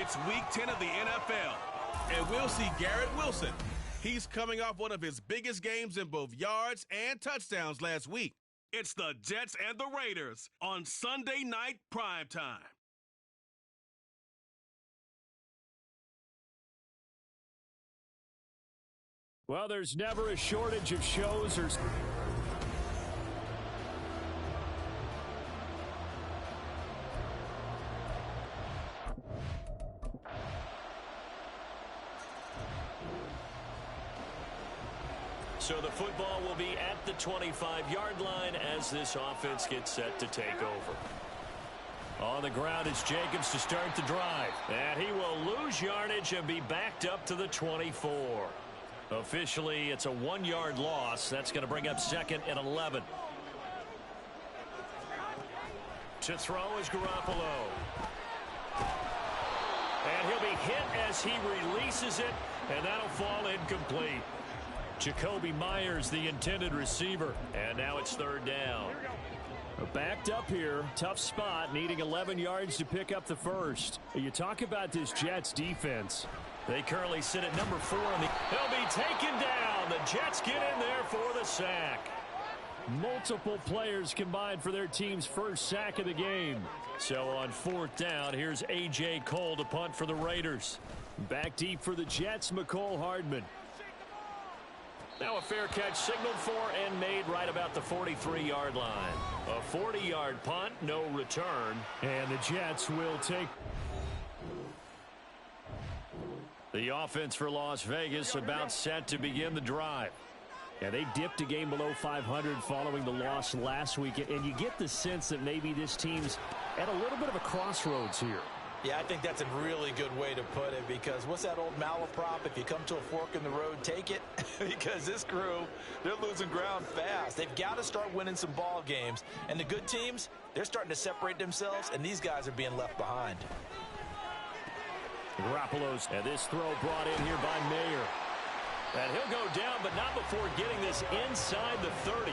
It's Week 10 of the NFL, and we'll see Garrett Wilson. He's coming off one of his biggest games in both yards and touchdowns last week. It's the Jets and the Raiders on Sunday Night Primetime. Well, there's never a shortage of shows or... So the football will be at the 25-yard line as this offense gets set to take over. On the ground is Jacobs to start the drive. And he will lose yardage and be backed up to the 24. Officially, it's a 1-yard loss. That's going to bring up second and 11. To throw is Garoppolo. And he'll be hit as he releases it, and that'll fall incomplete. Jacoby Myers, the intended receiver. And now it's third down. Backed up here. Tough spot, needing 11 yards to pick up the first. You talk about this Jets defense. They currently sit at number 4. They'll be taken down. The Jets get in there for the sack. Multiple players combined for their team's first sack of the game. So on fourth down, here's A.J. Cole to punt for the Raiders. Back deep for the Jets, McCole Hardman. Now a fair catch signaled for and made right about the 43-yard line. A 40-yard punt, no return. And the Jets will take... The offense for Las Vegas about set to begin the drive. Yeah, they dipped a game below 500 following the loss last week. And you get the sense that maybe this team's at a little bit of a crossroads here. Yeah, I think that's a really good way to put it, because what's that old malaprop? If you come to a fork in the road, take it. Because this crew, they're losing ground fast. They've got to start winning some ball games. And the good teams, they're starting to separate themselves, and these guys are being left behind. Garoppolo's, and this throw brought in here by Mayer. And he'll go down, but not before getting this inside the 30.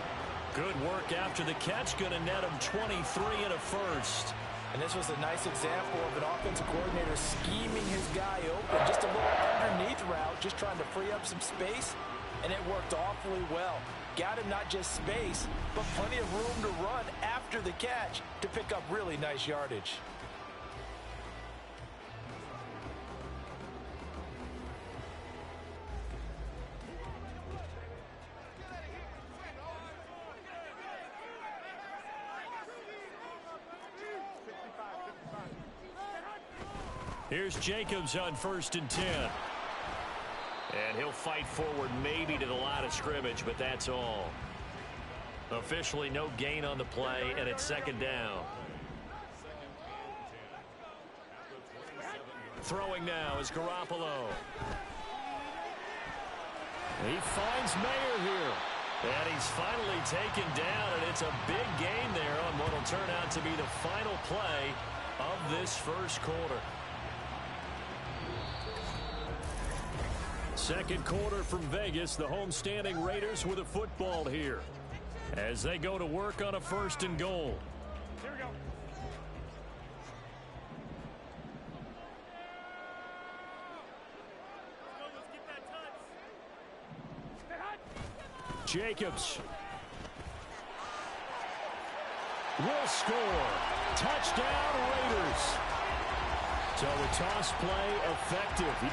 Good work after the catch, going to net him 23 and a first. And this was a nice example of an offensive coordinator scheming his guy open. Just a little underneath route, just trying to free up some space, and it worked awfully well. Got him not just space, but plenty of room to run after the catch to pick up really nice yardage. Here's Jacobs on 1st and 10. And he'll fight forward maybe to the line of scrimmage, but that's all. Officially no gain on the play, and it's second down. Throwing now is Garoppolo. He finds Mayer here. And he's finally taken down, and it's a big gain there on what will turn out to be the final play of this first quarter. Second quarter from Vegas, the homestanding Raiders with a football here as they go to work on a 1st and goal. Here we go. Let's get that touch. Jacobs will score. Touchdown, Raiders. So the toss play effective.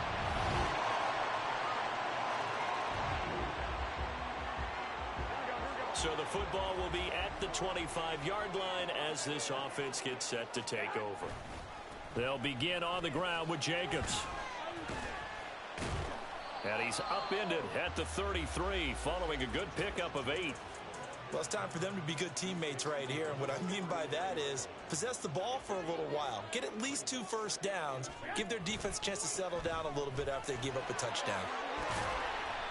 So the football will be at the 25-yard line as this offense gets set to take over. They'll begin on the ground with Jacobs. And he's upended at the 33 following a good pickup of 8. Well, it's time for them to be good teammates right here. And what I mean by that is possess the ball for a little while. Get at least 2 first downs. Give their defense a chance to settle down a little bit after they give up a touchdown.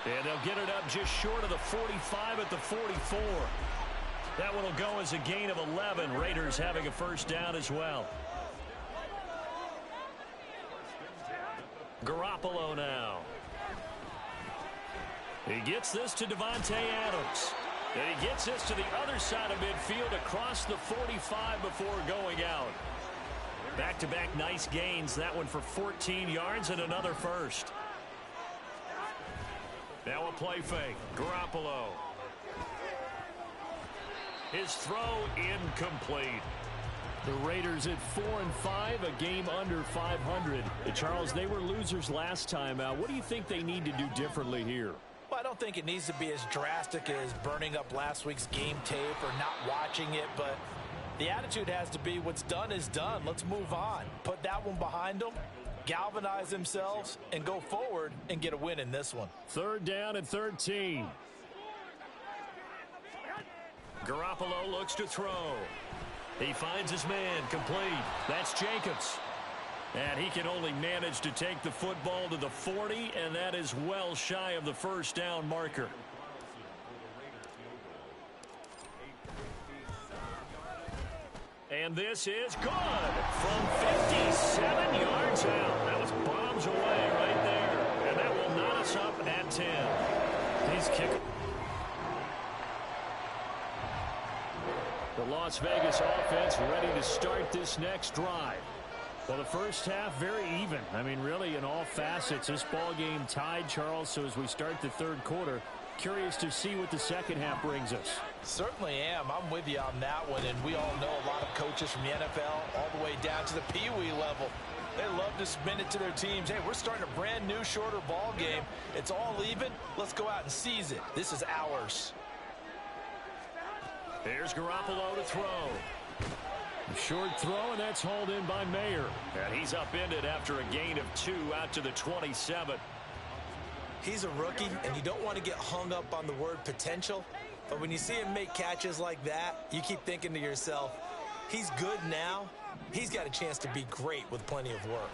And they'll get it up just short of the 45 at the 44. That one will go as a gain of 11. Raiders having a first down as well. Garoppolo now. He gets this to Devontae Adams. And he gets this to the other side of midfield across the 45 before going out. Back-to-back nice gains. That one for 14 yards and another first. Now a play fake. Garoppolo. His throw incomplete. The Raiders at 4-5, a game under 500. Charles, they were losers last time out. What do you think they need to do differently here? Well, I don't think it needs to be as drastic as burning up last week's game tape or not watching it, but the attitude has to be what's done is done. Let's move on. Put that one behind them, galvanize themselves, and go forward and get a win in this one. 3rd down and 13. Garoppolo looks to throw. He finds his man complete. That's Jacobs. And he can only manage to take the football to the 40, and that is well shy of the first down marker. And this is good from 57 yards out. That was bombs away right there. And that will knot us up at 10. He's kicking. The Las Vegas offense ready to start this next drive. Well, the first half very even. I mean, really in all facets. This ball game tied, Charles. So as we start the 3rd quarter, curious to see what the second half brings us. Certainly am. I'm with you on that one. And we all know a lot of coaches from the NFL all the way down to the Pee-wee level. They love to spin it to their teams. Hey, we're starting a brand new, shorter ball game. It's all even. Let's go out and seize it. This is ours. Here's Garoppolo to throw. A short throw, and that's hauled in by Mayer. And he's upended after a gain of 2 out to the 27. He's a rookie, and you don't want to get hung up on the word potential. But when you see him make catches like that, you keep thinking to yourself, he's good now. He's got a chance to be great with plenty of work.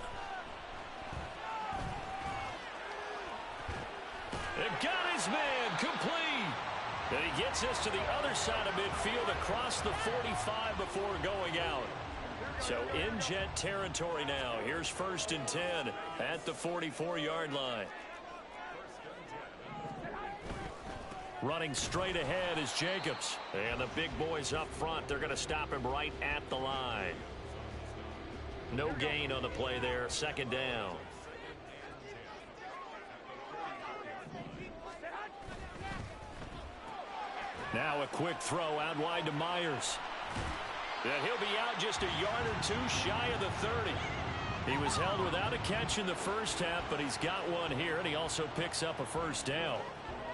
And got his man complete. And he gets us to the other side of midfield across the 45 before going out. So in Jet territory now. Here's 1st and 10 at the 44-yard line. Running straight ahead is Jacobs. And the big boys up front, they're going to stop him right at the line. No gain on the play there. 2nd down. Now a quick throw out wide to Myers. And he'll be out just a yard or 2 shy of the 30. He was held without a catch in the first half, but he's got one here, and he also picks up a 1st down.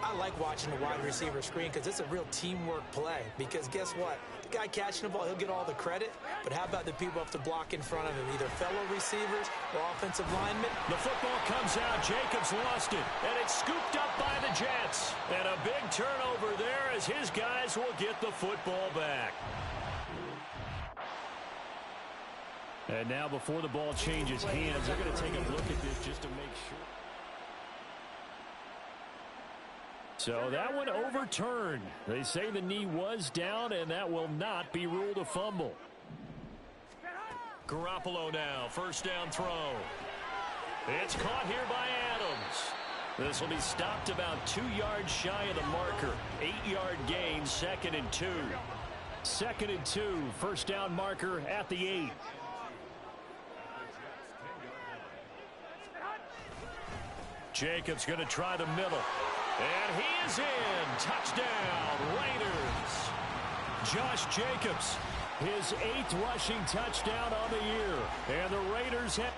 I like watching the wide receiver screen because it's a real teamwork play. Because guess what? The guy catching the ball, he'll get all the credit. But how about the people have to block in front of him, either fellow receivers or offensive linemen? The football comes out. Jacobs lost it, and it's scooped up by the Jets. And a big turnover there as his guys will get the football back. And now before the ball changes hands, they're going to take a look at this just to make sure. So that one overturned. They say the knee was down, and that will not be ruled a fumble. Garoppolo now, 1st down throw. It's caught here by Adams. This will be stopped about 2 yards shy of the marker. 8-yard gain, 2nd and 2. 2nd and 2, 1st down marker at the 8. Jacobs going to try the middle. And he is in. Touchdown, Raiders. Josh Jacobs, his 8th rushing touchdown on the year. And the Raiders have...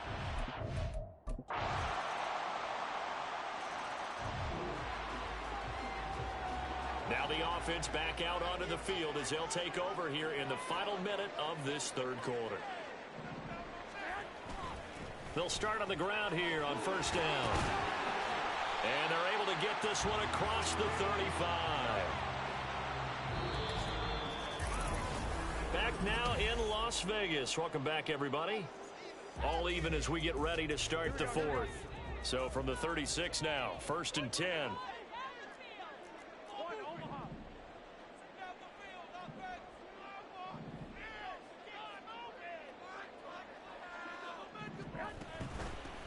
Now the offense back out onto the field as they'll take over here in the final minute of this 3rd quarter. They'll start on the ground here on 1st down. And they're able to get this one across the 35. Back now in Las Vegas. Welcome back, everybody. All even as we get ready to start the 4th. So from the 36 now, 1st and 10.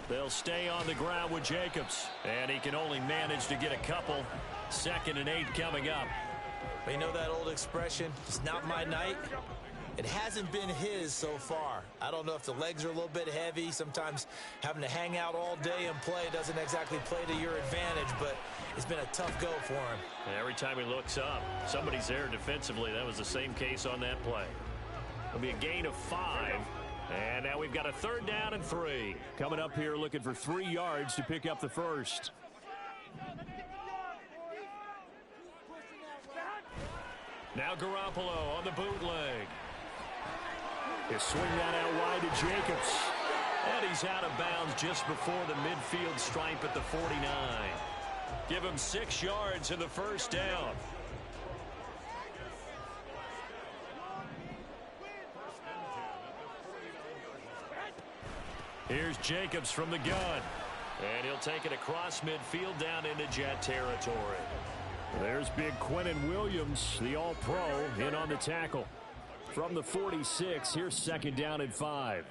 They'll stay on the ground with Jacobs. And he can only manage to get a couple. 2nd and 8 coming up. You know that old expression, it's not my night? It hasn't been his so far. I don't know if the legs are a little bit heavy. Sometimes having to hang out all day and play doesn't exactly play to your advantage, but it's been a tough go for him. Every time he looks up, somebody's there defensively. That was the same case on that play. It'll be a gain of 5. And now we've got a 3rd down and 3. Coming up here looking for 3 yards to pick up the first. Now Garoppolo on the bootleg. He'll swing that out wide to Jacobs. And he's out of bounds just before the midfield stripe at the 49. Give him 6 yards in the first down. Here's Jacobs from the gun. And he'll take it across midfield down into Jet territory. There's big Quentin Williams, the All-Pro, in on the tackle. From the 46, here's 2nd down and 5.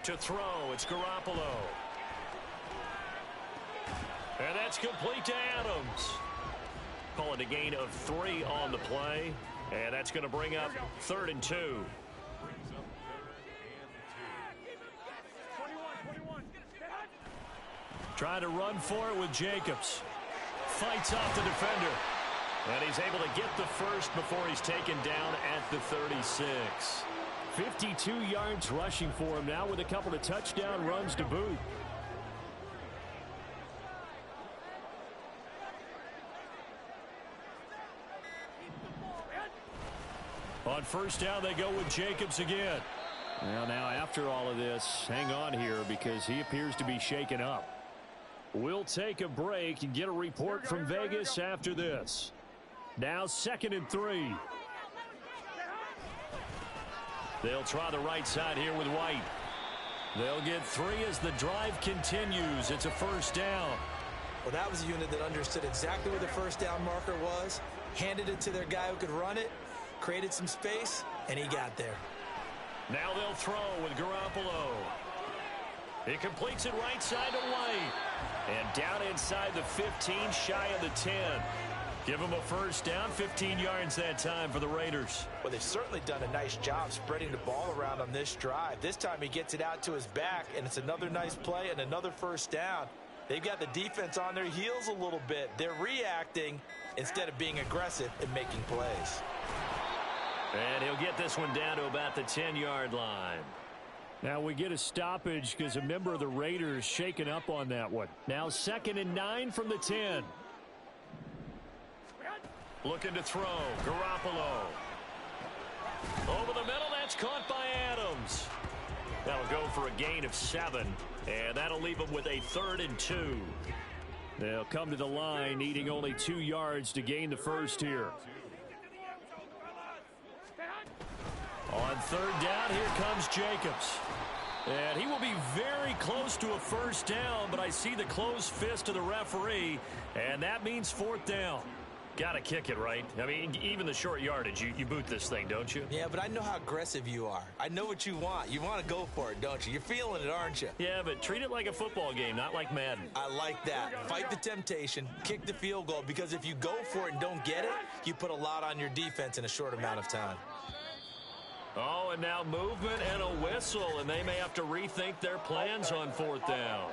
To throw, it's Garoppolo. And that's complete to Adams. Call it a gain of 3 on the play. And that's going to bring up 3rd and 2. Trying to run for it with Jacobs. Fights off the defender. And he's able to get the first before he's taken down at the 36. 52 yards rushing for him now with a couple of touchdown runs to boot. On 1st down, they go with Jacobs again. Well, now after all of this, hang on here because he appears to be shaken up. We'll take a break and get a report from Vegas after this. Now 2nd and 3. They'll try the right side here with White. They'll get 3 as the drive continues. It's a 1st down. Well, that was a unit that understood exactly where the 1st down marker was, handed it to their guy who could run it, created some space, and he got there. Now they'll throw with Garoppolo. He completes it right side to White. And down inside the 15, shy of the 10. Give him a 1st down, 15 yards that time for the Raiders. Well, they've certainly done a nice job spreading the ball around on this drive. This time he gets it out to his back, and it's another nice play and another 1st down. They've got the defense on their heels a little bit. They're reacting instead of being aggressive and making plays. And he'll get this one down to about the 10-yard line. Now we get a stoppage because a member of the Raiders shaken up on that one. Now 2nd and 9 from the 10. Looking to throw. Garoppolo. Over the middle. That's caught by Adams. That'll go for a gain of 7. And that'll leave them with a 3rd and 2. They'll come to the line needing only 2 yards to gain the first here. On 3rd down, here comes Jacobs. And he will be very close to a 1st down, but I see the closed fist of the referee, and that means 4th down. Got to kick it, right? I mean, even the short yardage, you boot this thing, don't you? Yeah, but I know how aggressive you are. I know what you want. You want to go for it, don't you? You're feeling it, aren't you? Yeah, but treat it like a football game, not like Madden. I like that. Fight the temptation, kick the field goal, because if you go for it and don't get it, you put a lot on your defense in a short amount of time. Oh, and now movement and a whistle, and they may have to rethink their plans on 4th down.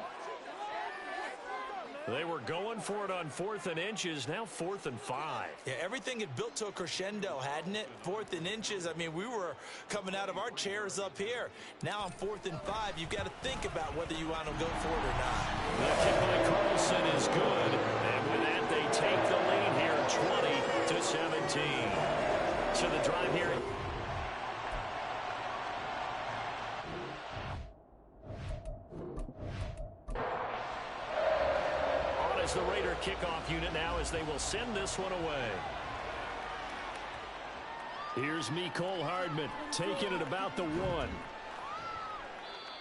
They were going for it on 4th and inches, now 4th and 5. Yeah, everything had built to a crescendo, hadn't it? 4th and inches, I mean, we were coming out of our chairs up here. Now on 4th and 5, you've got to think about whether you want to go for it or not. The kick by Carlson is good, and with that, they take the lead here, 20-17. So the drive here. The Raider kickoff unit now as they will send this one away. Here's Mecole Hardman taking it about the 1.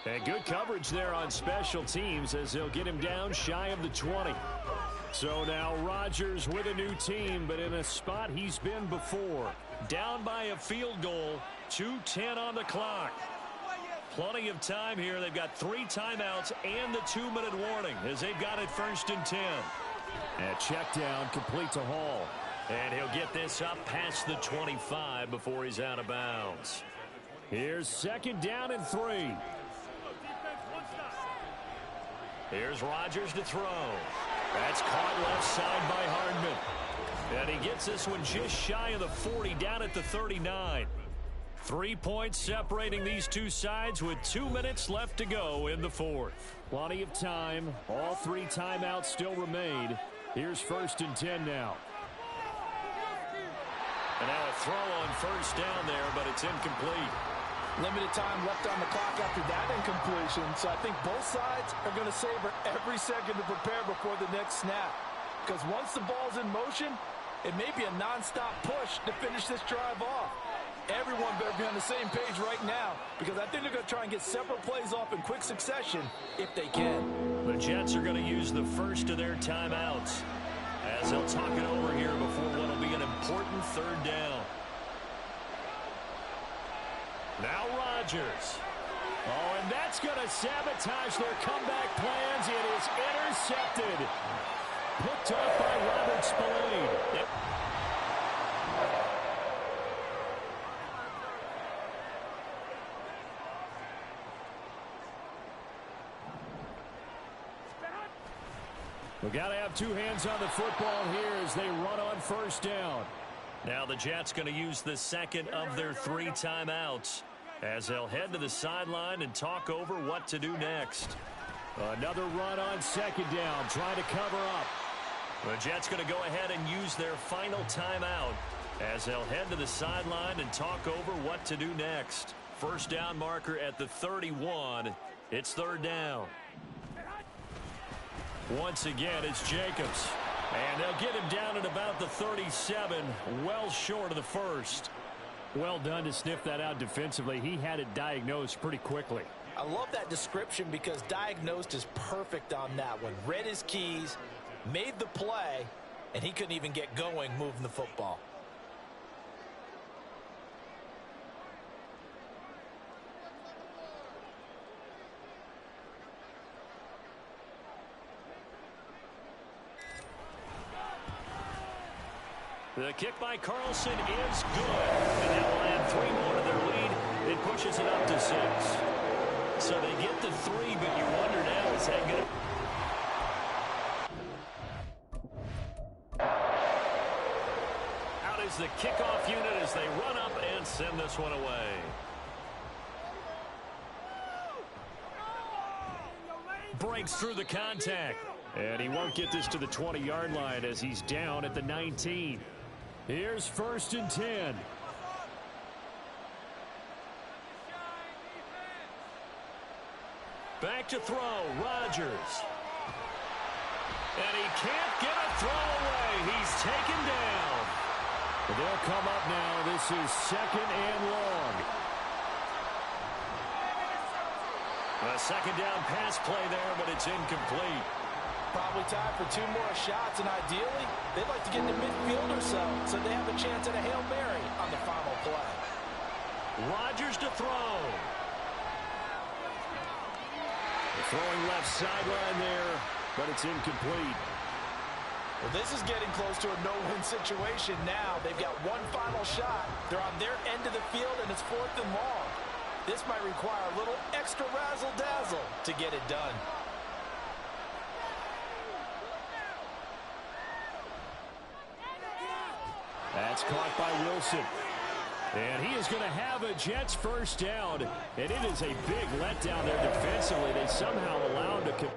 And good coverage there on special teams as they'll get him down shy of the 20. So now Rodgers with a new team, but in a spot he's been before. Down by a field goal, 2:10 on the clock. Plenty of time here. They've got 3 timeouts and the 2-minute warning as they've got it 1st and 10. And check down complete to Hall. And he'll get this up past the 25 before he's out of bounds. Here's 2nd down and 3. Here's Rodgers to throw. That's caught left side by Hardman. And he gets this one just shy of the 40, down at the 39. 3 points separating these two sides with 2 minutes left to go in the 4th. Plenty of time. All 3 timeouts still remain. Here's 1st and 10 now. And now a throw on 1st down there, but it's incomplete. Limited time left on the clock after that incompletion, so I think both sides are going to savor every second to prepare before the next snap. Because once the ball's in motion, it may be a nonstop push to finish this drive off. Everyone better be on the same page right now, because I think they're going to try and get several plays off in quick succession if they can. The Jets are going to use the first of their timeouts as they'll talk it over here before what will be an important 3rd down. Now Rodgers. Oh, and that's going to sabotage their comeback plans. It is intercepted. Picked off by Robert Spillane. Yep. We've got to have 2 hands on the football here as they run on 1st down. Now the Jets going to use the 2nd of their 3 timeouts as they'll head to the sideline and talk over what to do next. Another run on 2nd down, trying to cover up. The Jets going to go ahead and use their final timeout as they'll head to the sideline and talk over what to do next. 1st down marker at the 31. It's 3rd down. Once again, it's Jacobs. And they'll get him down at about the 37, well short of the 1st. Well done to sniff that out defensively. He had it diagnosed pretty quickly. I love that description because diagnosed is perfect on that one. Read his keys, made the play, and he couldn't even get going moving the football. The kick by Carlson is good. And that will add 3 more to their lead. It pushes it up to 6. So they get the 3, but you wonder now, is that going to... Out is the kickoff unit as they run up and send this one away. Breaks through the contact. And he won't get this to the 20-yard line as he's down at the 19. Here's 1st and 10. Back to throw, Rodgers. And he can't get a throw away. He's taken down. They'll come up now. This is 2nd and long. A 2nd down pass play there, but it's incomplete. Probably time for 2 more shots, and ideally, they'd like to get to midfield or so they have a chance at a Hail Mary on the final play. Rodgers to throw. Throwing left sideline there, but it's incomplete. Well, this is getting close to a no-win situation now. They've got one final shot. They're on their end of the field, and it's 4th and long. This might require a little extra razzle-dazzle to get it done. That's caught by Wilson. And he is going to have a Jets 1st down. And it is a big letdown there defensively. They somehow allowed him to...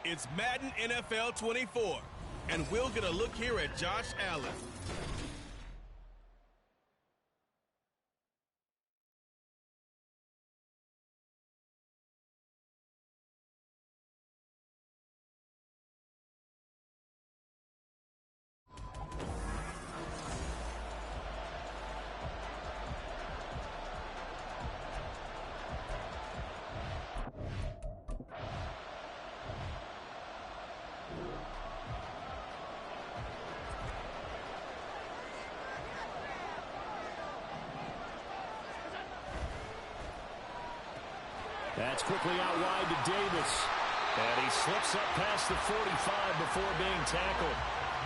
It's Madden NFL 24, and we'll get a look here at Josh Allen. That's quickly out wide to Davis. And he slips up past the 45 before being tackled.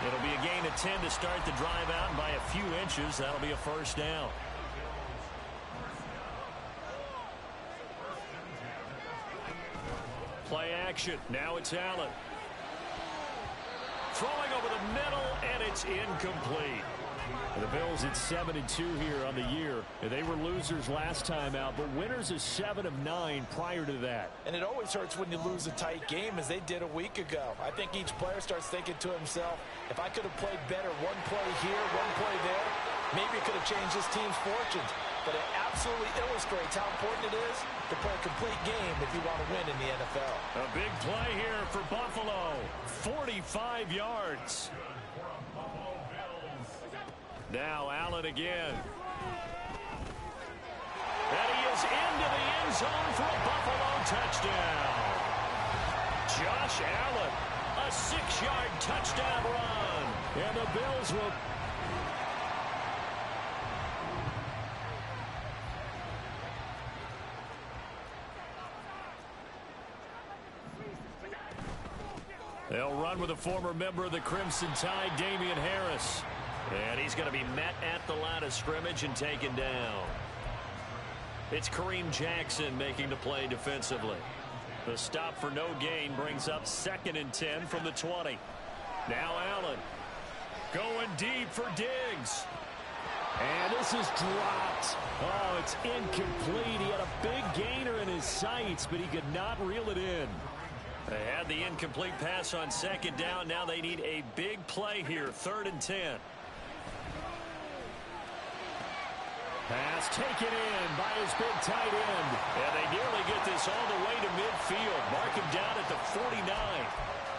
It'll be a gain of 10 to start the drive out, and by a few inches, that'll be a first down. Play action. Now it's Allen. Throwing over the middle, and it's incomplete. The Bills at 7-2 here on the year. They were losers last time out, but winners of 7 of 9 prior to that. And it always hurts when you lose a tight game, as they did a week ago. I think each player starts thinking to himself, if I could have played better one play here, one play there, maybe it could have changed this team's fortunes. But it absolutely illustrates how important it is to play a complete game if you want to win in the NFL. A big play here for Buffalo. 45 yards. Now Allen again. And he is into the end zone for a Buffalo touchdown. Josh Allen, a 6-yard touchdown run. And the Bills will... They'll run with a former member of the Crimson Tide, Damian Harris. And he's going to be met at the line of scrimmage and taken down. It's Kareem Jackson making the play defensively. The stop for no gain brings up 2nd and 10 from the 20. Now Allen going deep for Diggs. And this is dropped. Oh, it's incomplete. He had a big gainer in his sights, but he could not reel it in. They had the incomplete pass on 2nd down. Now they need a big play here, 3rd and 10. Pass taken in by his big tight end. And they nearly get this all the way to midfield. Mark him down at the 49.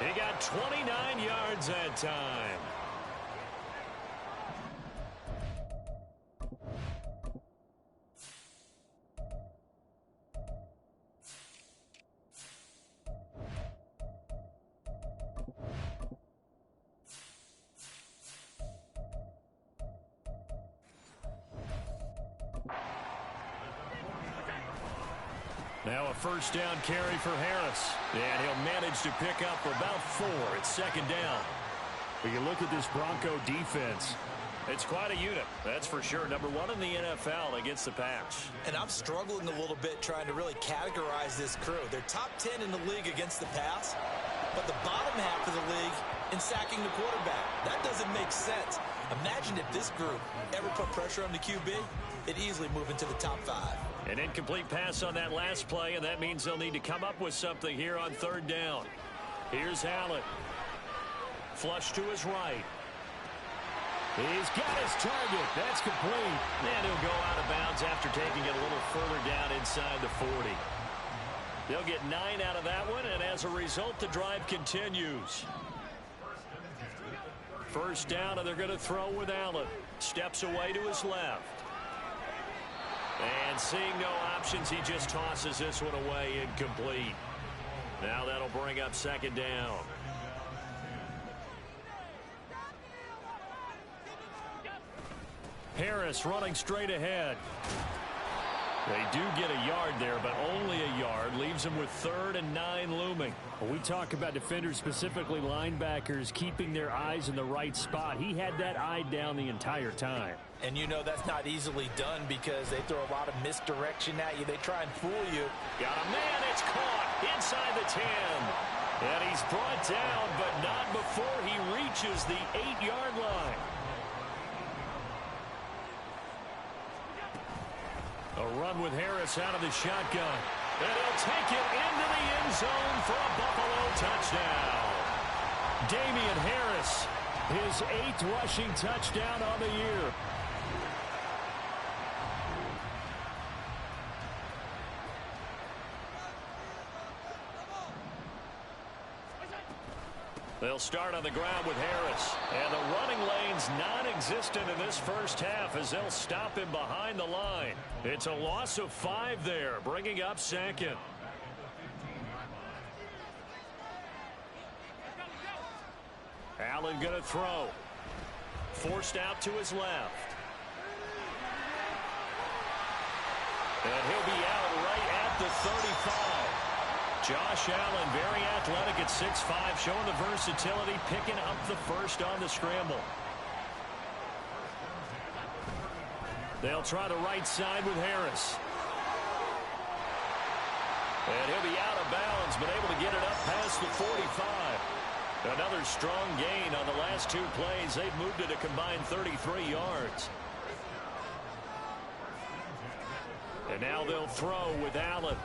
He got 29 yards that time. Now a first down carry for Harris. And he'll manage to pick up about 4. It's 2nd down. When you look at this Bronco defense, it's quite a unit, that's for sure. Number 1 in the NFL against the pass. And I'm struggling a little bit trying to really categorize this crew. They're top 10 in the league against the pass, but the bottom half of the league in sacking the quarterback. That doesn't make sense. Imagine if this group ever put pressure on the QB, it'd easily move into the top 5. An incomplete pass on that last play, and that means they'll need to come up with something here on 3rd down. Here's Allen. Flush to his right. He's got his target. That's complete. And he'll go out of bounds after taking it a little further down inside the 40. They'll get 9 out of that one, and as a result, the drive continues. First down, and they're going to throw with Allen. Steps away to his left. And seeing no options, he just tosses this one away, incomplete. Now that'll bring up 2nd down. Harris running straight ahead. They do get a yard there, but only a yard. Leaves them with 3rd and 9 looming. When we talk about defenders, specifically linebackers, keeping their eyes in the right spot, he had that eye down the entire time. And you know that's not easily done because they throw a lot of misdirection at you. They try and fool you. Got a man, it's caught inside the 10. And he's brought down, but not before he reaches the 8-yard line. A run with Harris out of the shotgun. And he'll take it into the end zone for a Buffalo touchdown. Damian Harris, his 8th rushing touchdown on the year. They'll start on the ground with Harris. And the running lane's non-existent in this first half as they'll stop him behind the line. It's a loss of 5 there, bringing up 2nd. Allen going to throw. Forced out to his left. And he'll be out right at the 35. Josh Allen, very athletic at 6'5", showing the versatility, picking up the first on the scramble. They'll try the right side with Harris. And he'll be out of bounds, but able to get it up past the 45. Another strong gain on the last 2 plays. They've moved it a combined 33 yards. And now they'll throw with Allen.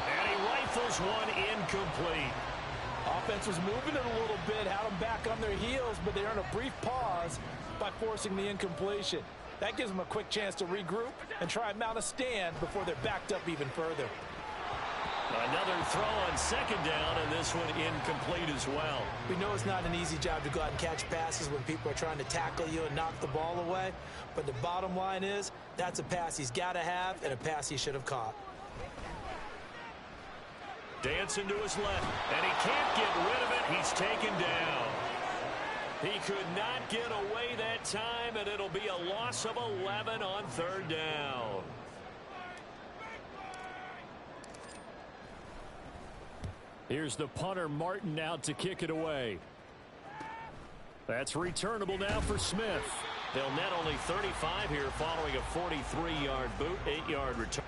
And he rifles one incomplete. Offense was moving it a little bit, had them back on their heels, but they earned a brief pause by forcing the incompletion. That gives them a quick chance to regroup and try and mount a stand before they're backed up even further. Another throw on 2nd down, and this one incomplete as well. We know it's not an easy job to go out and catch passes when people are trying to tackle you and knock the ball away, but the bottom line is that's a pass he's got to have and a pass he should have caught. Dancing to his left, and he can't get rid of it. He's taken down. He could not get away that time, and it'll be a loss of 11 on 3rd down. Here's the punter, Martin, out to kick it away. That's returnable now for Smith. They'll net only 35 here following a 43-yard boot, 8-yard return.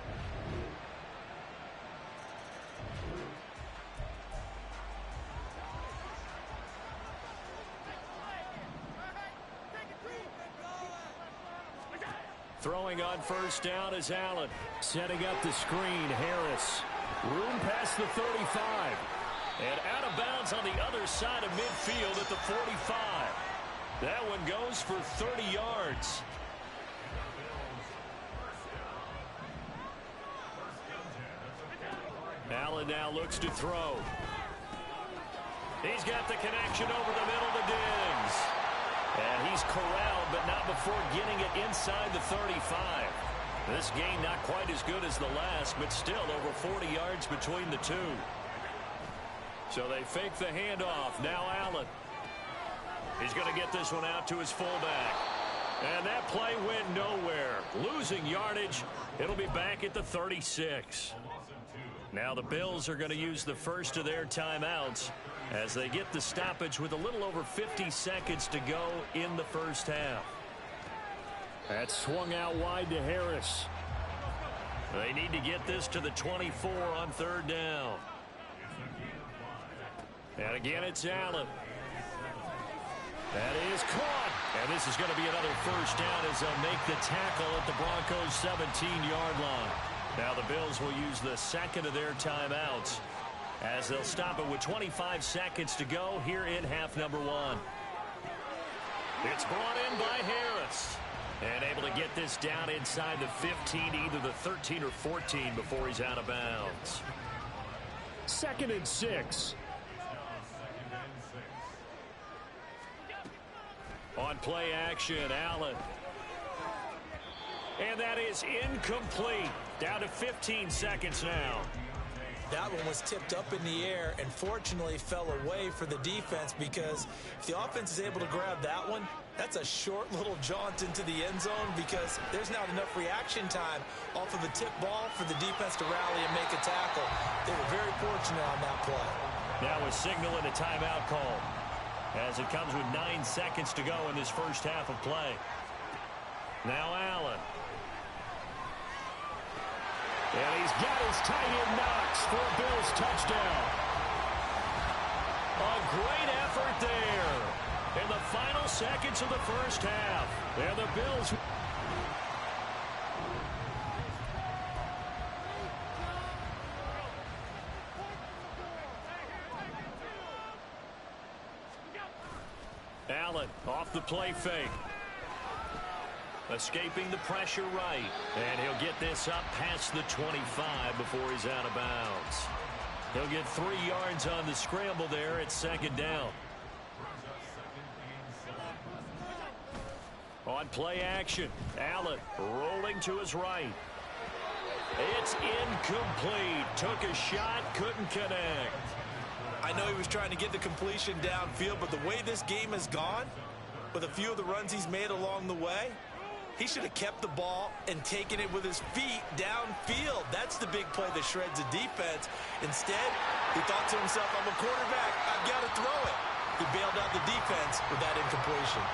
Throwing on 1st down is Allen. Setting up the screen, Harris. Room past the 35. And out of bounds on the other side of midfield at the 45. That one goes for 30 yards. Allen now looks to throw. He's got the connection over the middle to Diggs. And he's corralled, but not before getting it inside the 35. This game not quite as good as the last, but still over 40 yards between the two. So they fake the handoff. Now Allen. He's going to get this one out to his fullback. And that play went nowhere. Losing yardage. It'll be back at the 36. Now the Bills are going to use the first of their timeouts as they get the stoppage with a little over 50 seconds to go in the first half. That swung out wide to Harris. They need to get this to the 24 on 3rd down. And again, it's Allen. That is caught. And this is going to be another first down as they'll make the tackle at the Broncos' 17-yard line. Now the Bills will use the second of their timeouts as they'll stop it with 25 seconds to go here in half number 1. It's brought in by Harris. And able to get this down inside the 15, either the 13 or 14 before he's out of bounds. 2nd and 6. On play action, Allen. And that is incomplete. Down to 15 seconds now. That one was tipped up in the air and fortunately fell away for the defense, because if the offense is able to grab that one, that's a short little jaunt into the end zone, because there's not enough reaction time off of a tip ball for the defense to rally and make a tackle. They were very fortunate on that play. Now a signal and a timeout call as it comes with 9 seconds to go in this first half of play. Now Allen. And he's got his tight end Knox for a Bills touchdown. A great effort there in the final seconds of the first half. And the Bills... Allen off the play fake. Escaping the pressure right. And he'll get this up past the 25 before he's out of bounds. He'll get 3 yards on the scramble there at second down. On play action, Allen rolling to his right. It's incomplete. Took a shot, couldn't connect. I know he was trying to get the completion downfield, but the way this game has gone, with a few of the runs he's made along the way, he should have kept the ball and taken it with his feet downfield. That's the big play that shreds the defense. Instead, he thought to himself, I'm a quarterback, I've got to throw it. He bailed out the defense with that incompletion.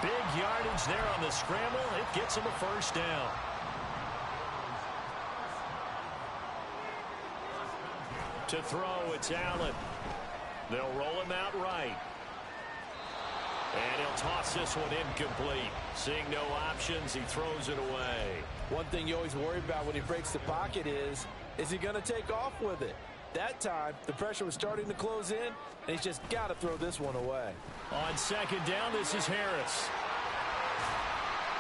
Big yardage there on the scramble. It gets him a first down. To throw, it's Allen. They'll roll him out right. And he'll toss this one incomplete. Seeing no options, he throws it away. One thing you always worry about when he breaks the pocket is he going to take off with it? That time, the pressure was starting to close in, and he's just got to throw this one away. On second down, this is Harris.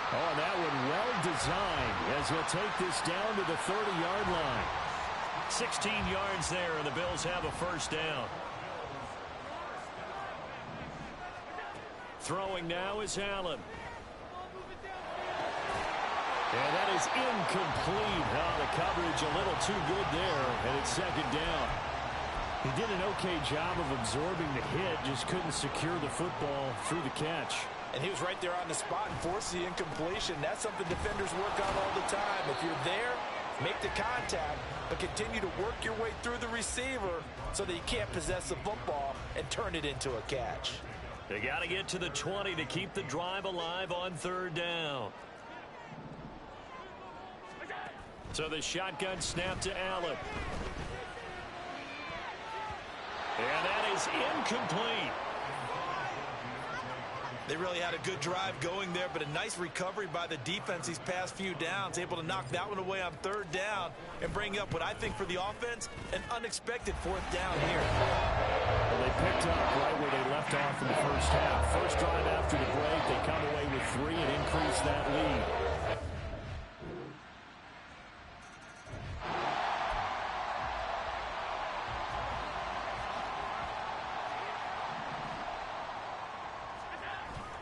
Oh, that one well designed as he'll take this down to the 30-yard line. 16 yards there, and the Bills have a first down. Throwing now is Allen. And that is incomplete. Oh, the coverage a little too good there, and it's second down. He did an okay job of absorbing the hit, just couldn't secure the football through the catch. And he was right there on the spot and forced the incompletion. That's something defenders work on all the time. If you're there, make the contact, but continue to work your way through the receiver so that you can't possess the football and turn it into a catch. They got to get to the 20 to keep the drive alive on third down. So the shotgun snap to Allen. And that is incomplete. They really had a good drive going there, but a nice recovery by the defense these past few downs, able to knock that one away on third down and bring up what I think for the offense, an unexpected fourth down here. Well, they picked up right where they left off in the first half. First drive after the break, they come away with 3 and increase that lead.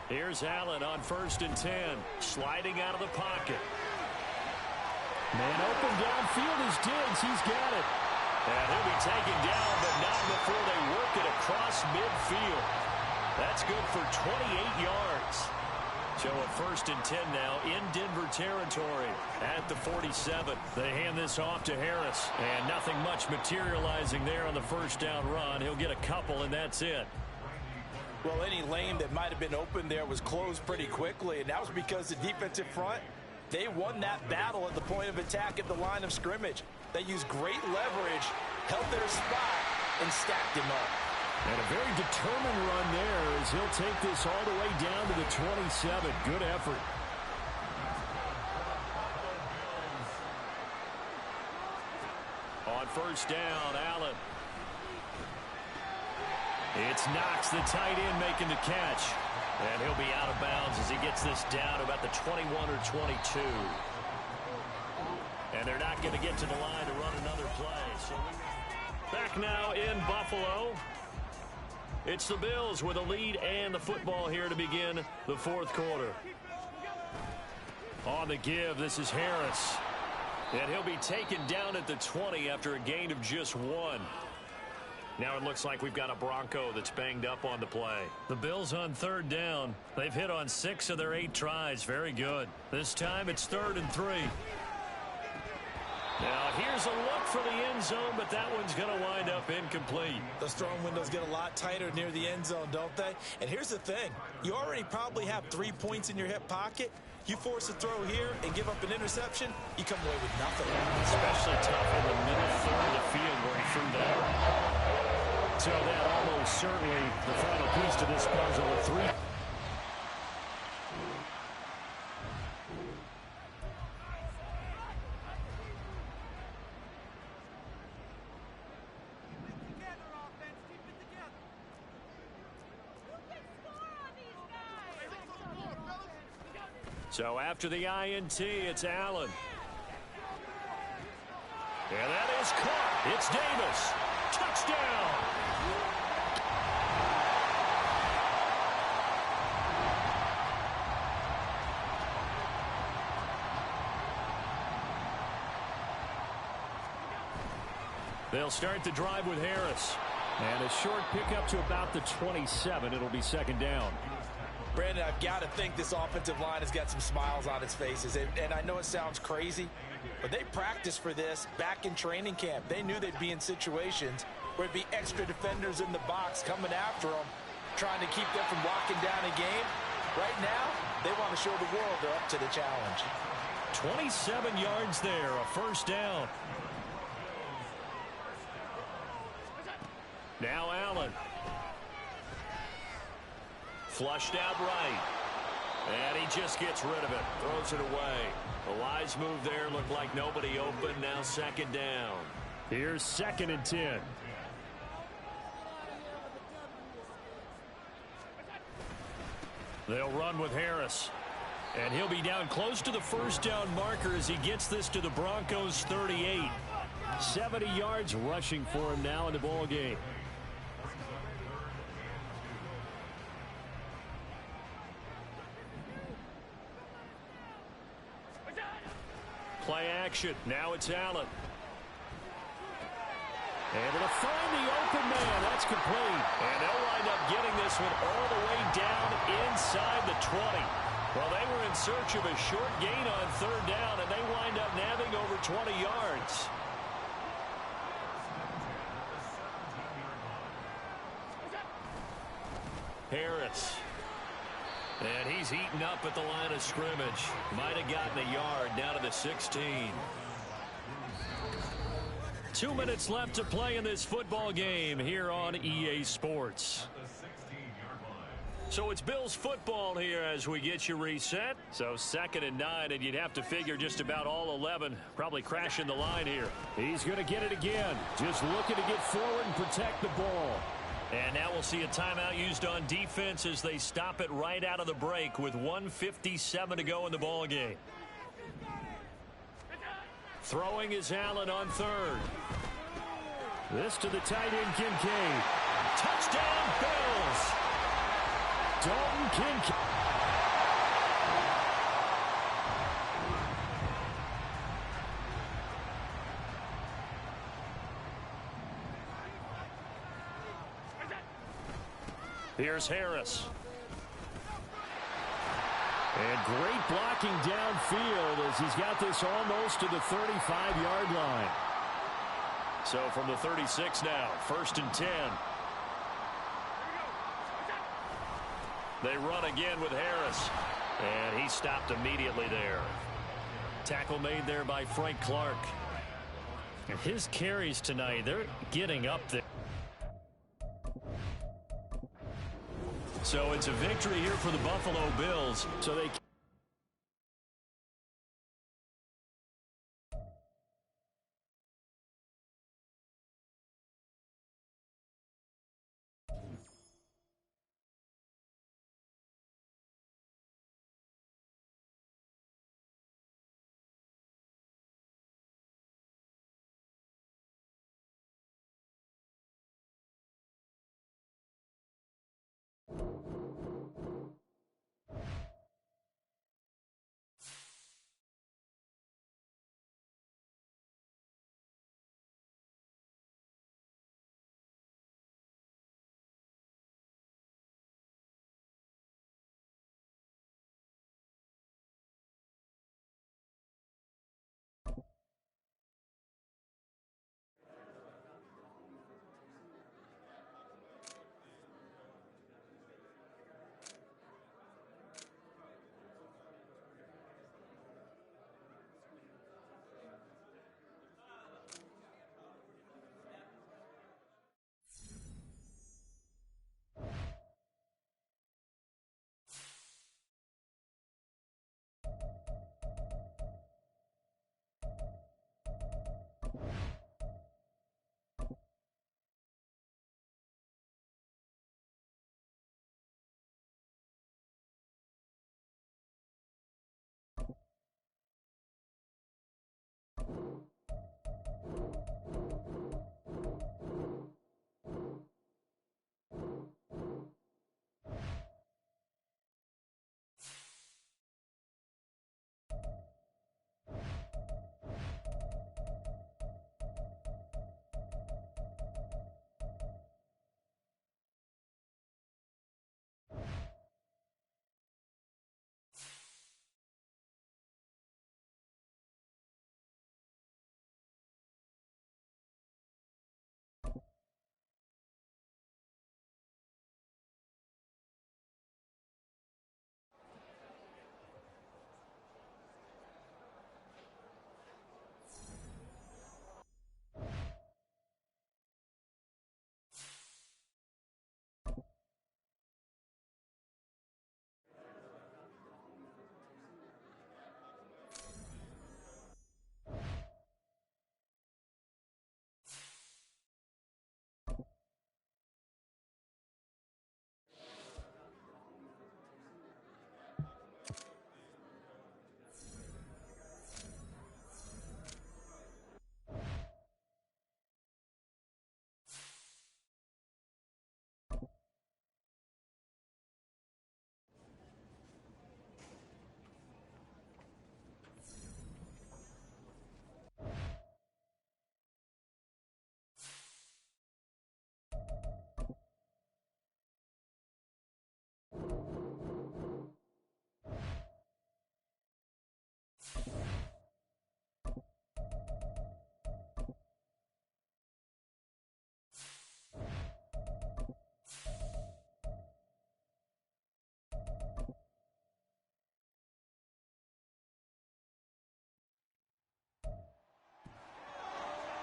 Here's Allen on 1st and 10, sliding out of the pocket. Man open downfield is Diggs. He's got it. And he'll be taken down, but not before they work it across midfield. That's good for 28 yards. So a 1st and 10 now in Denver territory at the 47. They hand this off to Harris, and nothing much materializing there on the first down run. He'll get a couple, and that's it. Well, any lane that might have been open there was closed pretty quickly, and that was because the defensive front, they won that battle at the point of attack at the line of scrimmage. They used great leverage, held their spot, and stacked him up. And a very determined run there as he'll take this all the way down to the 27. Good effort. On first down, Allen. It's Knox, the tight end, making the catch. And he'll be out of bounds as he gets this down about the 21 or 22. And they're not going to get to the line to run another play. So back now in Buffalo. It's the Bills with a lead and the football here to begin the fourth quarter. On the give, this is Harris. And he'll be taken down at the 20 after a gain of just 1. Now it looks like we've got a Bronco that's banged up on the play. The Bills on third down. They've hit on 6 of their 8 tries. Very good. This time it's 3rd and 3. Now here's a look for the end zone, but that one's going to wind up incomplete. Those throwing windows get a lot tighter near the end zone, don't they? And here's the thing. You already probably have 3 points in your hip pocket. You force a throw here and give up an interception, you come away with nothing. Especially tough in the middle third of the field where he threw that. So that almost certainly the final piece to this puzzle with 3. So after the INT, it's Allen. And that is caught. It's Davis. Touchdown. They'll start the drive with Harris. And a short pickup to about the 27. It'll be second down. Brandon, I've got to think this offensive line has got some smiles on its faces. And I know it sounds crazy, but they practiced for this back in training camp. They knew they'd be in situations where it'd be extra defenders in the box coming after them, trying to keep them from locking down a game. Right now, they want to show the world they're up to the challenge. 27 yards there, a first down. Now Allen. Flushed out right. And he just gets rid of it. Throws it away. A wise move there. Looked like nobody open. Now second down. Here's 2nd and 10. They'll run with Harris. And he'll be down close to the first down marker as he gets this to the Broncos' 38. 70 yards rushing for him now in the ball game. Play action. Now it's Allen. Able to find the open man. That's complete. And they'll wind up getting this one all the way down inside the 20. Well, they were in search of a short gain on third down, and they wind up nabbing over 20 yards. Harris. And he's eaten up at the line of scrimmage. Might have gotten a yard down to the 16. 2 minutes left to play in this football game here on EA Sports. So it's Bills football here as we get you reset. So 2nd and 9, and you'd have to figure just about all 11 probably crashing the line here. He's going to get it again. Just looking to get forward and protect the ball. And now we'll see a timeout used on defense as they stop it right out of the break with 1:57 to go in the ball game. Throwing is Allen on third. This to the tight end, Kincaid. Touchdown, Bills! Dalton Kincaid. Here's Harris. And great blocking downfield as he's got this almost to the 35-yard line. So from the 36 now, 1st and 10. They run again with Harris. And he stopped immediately there. Tackle made there by Frank Clark. And his carries tonight, they're getting up there. So it's a victory here for the Buffalo Bills. So they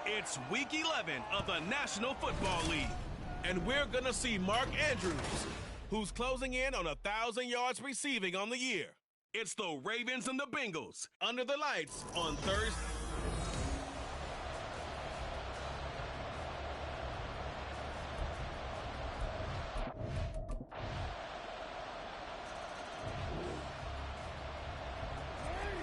It's Week 11 of the National Football League, and we're going to see Mark Andrews, who's closing in on 1,000 yards receiving on the year. It's the Ravens and the Bengals under the lights on Thursday.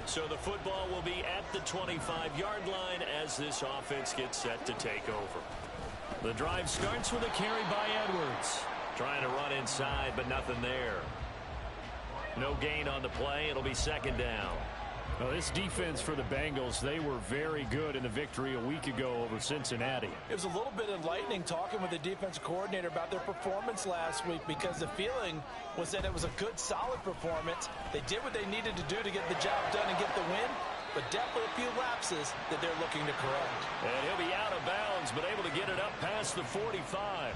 So the football will be at the 25-yard line as this offense gets set to take over. The drive starts with a carry by Edwards. Trying to run inside, but nothing there. No gain on the play. It'll be second down. Well, this defense for the Bengals, they were very good in the victory a week ago over Cincinnati. It was a little bit enlightening talking with the defensive coordinator about their performance last week, because the feeling was that it was a good, solid performance. They did what they needed to do to get the job done and get the win, but definitely a few lapses that they're looking to correct. And he'll be out of bounds, but able to get it up past the 45.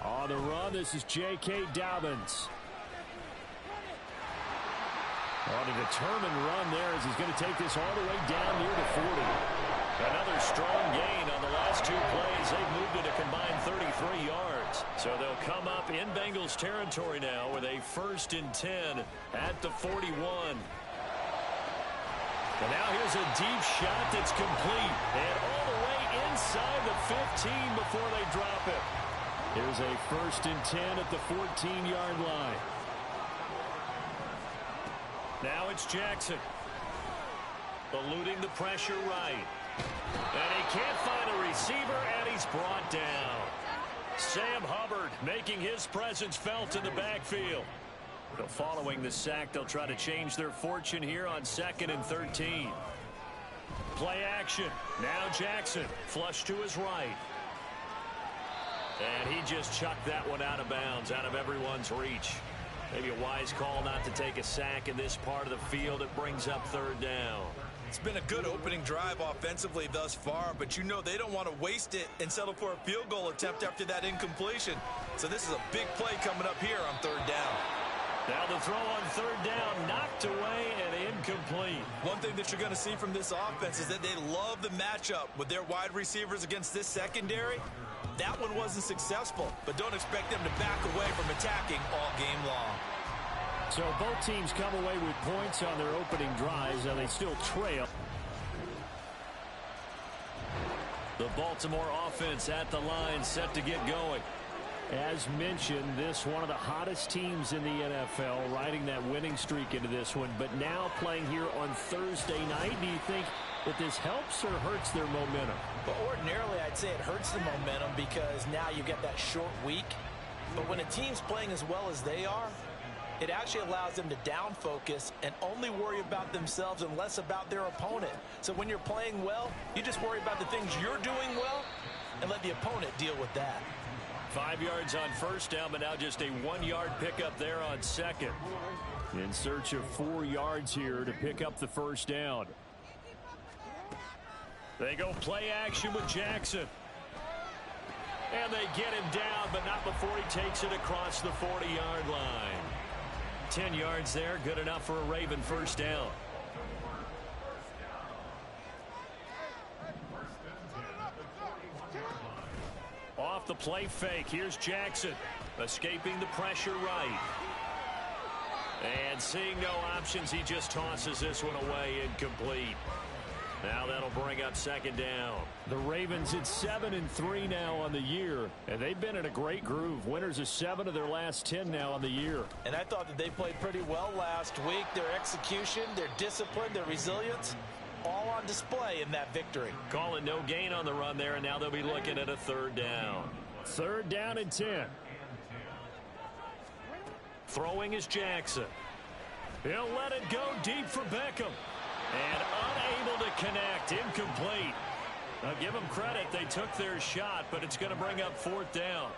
On the run, this is J.K. Dobbins. On a determined run there as he's going to take this all the way down near the 40. Another strong gain on the last two plays. They've moved it a combined 33 yards. So they'll come up in Bengals territory now with a 1st and 10 at the 41. And now here's a deep shot that's complete. And all the way inside the 15 before they drop it. Here's a 1st and 10 at the 14-yard line. Now it's Jackson. Eluding the pressure right. And he can't find a receiver, and he's brought down. Sam Hubbard making his presence felt in the backfield. But following the sack, they'll try to change their fortune here on 2nd and 13. Play action. Now Jackson. Flush to his right. And he just chucked that one out of bounds, out of everyone's reach. Maybe a wise call not to take a sack in this part of the field. It brings up 3rd down. It's been a good opening drive offensively thus far, but you know they don't want to waste it and settle for a field goal attempt after that incompletion. So this is a big play coming up here on 3rd down. Now the throw on 3rd down, knocked away and incomplete. One thing that you're going to see from this offense is that they love the matchup with their wide receivers against this secondary. That one wasn't successful, but don't expect them to back away from attacking all game long. So both teams come away with points on their opening drives, and they still trail. The Baltimore offense at the line, set to get going. As mentioned, this one of the hottest teams in the NFL, riding that winning streak into this one, but now playing here on Thursday night. Do you think that this helps or hurts their momentum? But ordinarily, I'd say it hurts the momentum because now you get that short week. But when a team's playing as well as they are, it actually allows them to down focus and only worry about themselves and less about their opponent. So when you're playing well, you just worry about the things you're doing well and let the opponent deal with that. 5 yards on 1st down, but now just a 1-yard pickup there on 2nd. In search of 4 yards here to pick up the 1st down. They go play action with Jackson. And they get him down, but not before he takes it across the 40-yard line. 10 yards there, good enough for a Raven 1st down. Off the play fake, here's Jackson. Escaping the pressure right. And seeing no options, he just tosses this one away, incomplete. Now that'll bring up 2nd down. The Ravens at 7-3 now on the year, and they've been in a great groove. Winners of 7 of their last 10 now on the year. And I thought that they played pretty well last week. Their execution, their discipline, their resilience, all on display in that victory. Call it no gain on the run there, and now they'll be looking at a 3rd down. 3rd down and 10. Throwing is Jackson. He'll let it go deep for Beckham. And unable to connect, incomplete. Now give them credit, they took their shot, but it's going to bring up 4th down.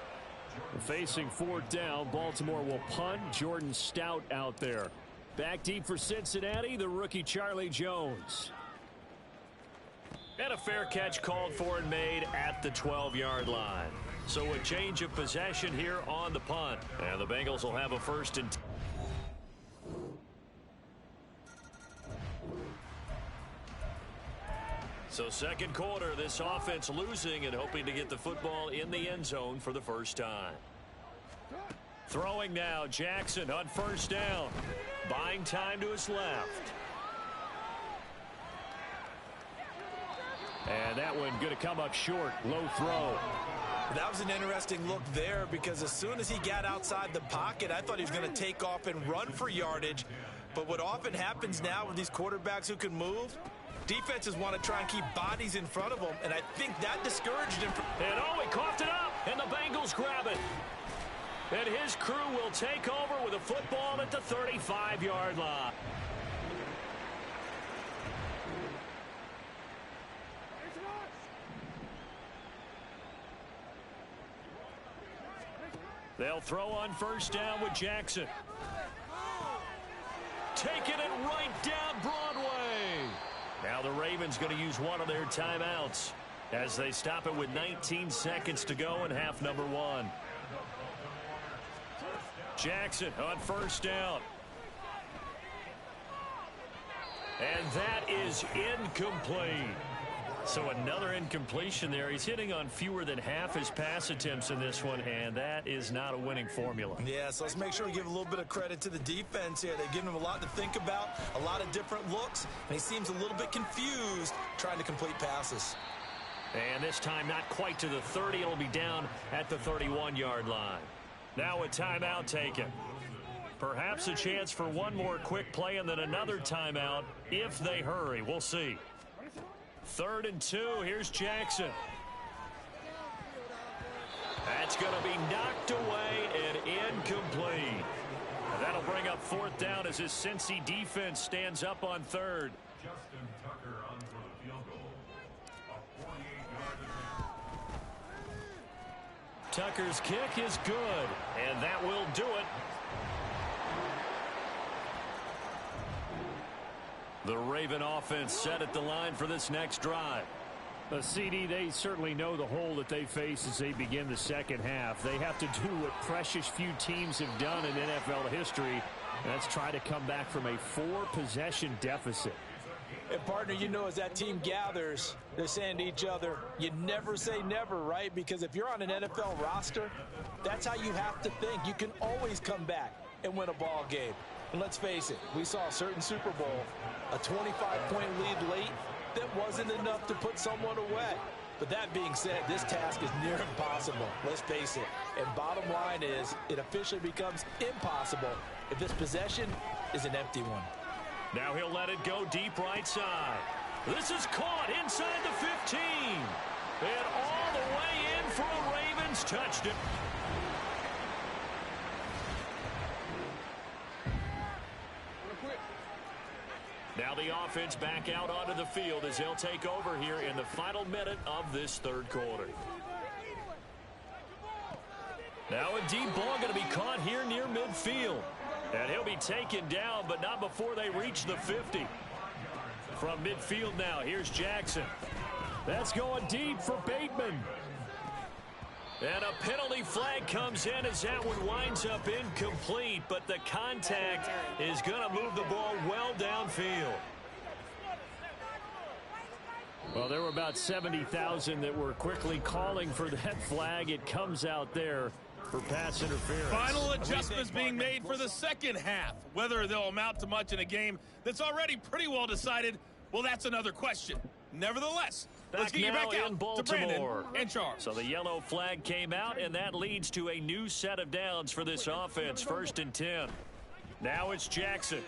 Facing 4th down, Baltimore will punt. Jordan Stout out there. Back deep for Cincinnati, the rookie Charlie Jones. And a fair catch called for and made at the 12-yard line. So a change of possession here on the punt. And the Bengals will have a 1st and 10. So second quarter, this offense losing and hoping to get the football in the end zone for the first time. Throwing now, Jackson on 1st down. Buying time to his left. And that one going to come up short. Low throw. That was an interesting look there because as soon as he got outside the pocket, I thought he was going to take off and run for yardage. But what often happens now with these quarterbacks who can move, defenses want to try and keep bodies in front of them, and I think that discouraged him. And he coughed it up, and the Bengals grab it. And his crew will take over with a football at the 35-yard line. They'll throw on 1st down with Jackson. Taking it right down Broadway. Now the Ravens going to use one of their timeouts as they stop it with 19 seconds to go in half number 1. Jackson on 1st down. And that is incomplete. So another incompletion there. He's hitting on fewer than half his pass attempts in this one, and that is not a winning formula. Yeah, so let's make sure we give a little bit of credit to the defense here. They've given him a lot to think about, a lot of different looks, and he seems a little bit confused trying to complete passes. And this time not quite to the 30. It'll be down at the 31-yard line. Now a timeout taken. Perhaps a chance for one more quick play and then another timeout if they hurry. We'll see. 3rd and 2. Here's Jackson. That's going to be knocked away and incomplete. And that'll bring up 4th down as his Cincy defense stands up on 3rd. Justin Tucker on for the field goal. A 48-yard attempt. Tucker's kick is good, and that will do it. The Raven offense set at the line for this next drive. CD, they certainly know the hole that they face as they begin the second half. They have to do what precious few teams have done in NFL history, and that's try to come back from a 4-possession deficit. And, partner, you know, as that team gathers, they're saying to each other, you never say never, right? Because if you're on an NFL roster, that's how you have to think. You can always come back and win a ball game. And let's face it, we saw a certain Super Bowl, a 25-point lead late that wasn't enough to put someone away. But that being said, this task is near impossible. Let's face it. And bottom line is, it officially becomes impossible if this possession is an empty one. Now he'll let it go deep right side. This is caught inside the 15. And all the way in for a Ravens touchdown. Now the offense back out onto the field as they'll take over here in the final minute of this 3rd quarter. Now a deep ball going to be caught here near midfield. And he'll be taken down, but not before they reach the 50. From midfield now, here's Jackson. That's going deep for Bateman. And a penalty flag comes in as that one winds up incomplete, but the contact is going to move the ball well downfield. Well, there were about 70,000 that were quickly calling for that flag. It comes out there for pass interference. Final adjustments being made for the second half. Whether they'll amount to much in a game that's already pretty well decided, well, that's another question. Nevertheless, let's get you back out to Brandon and Charles. So the yellow flag came out, and that leads to a new set of downs for this offense. 1st and 10. Now it's Jackson.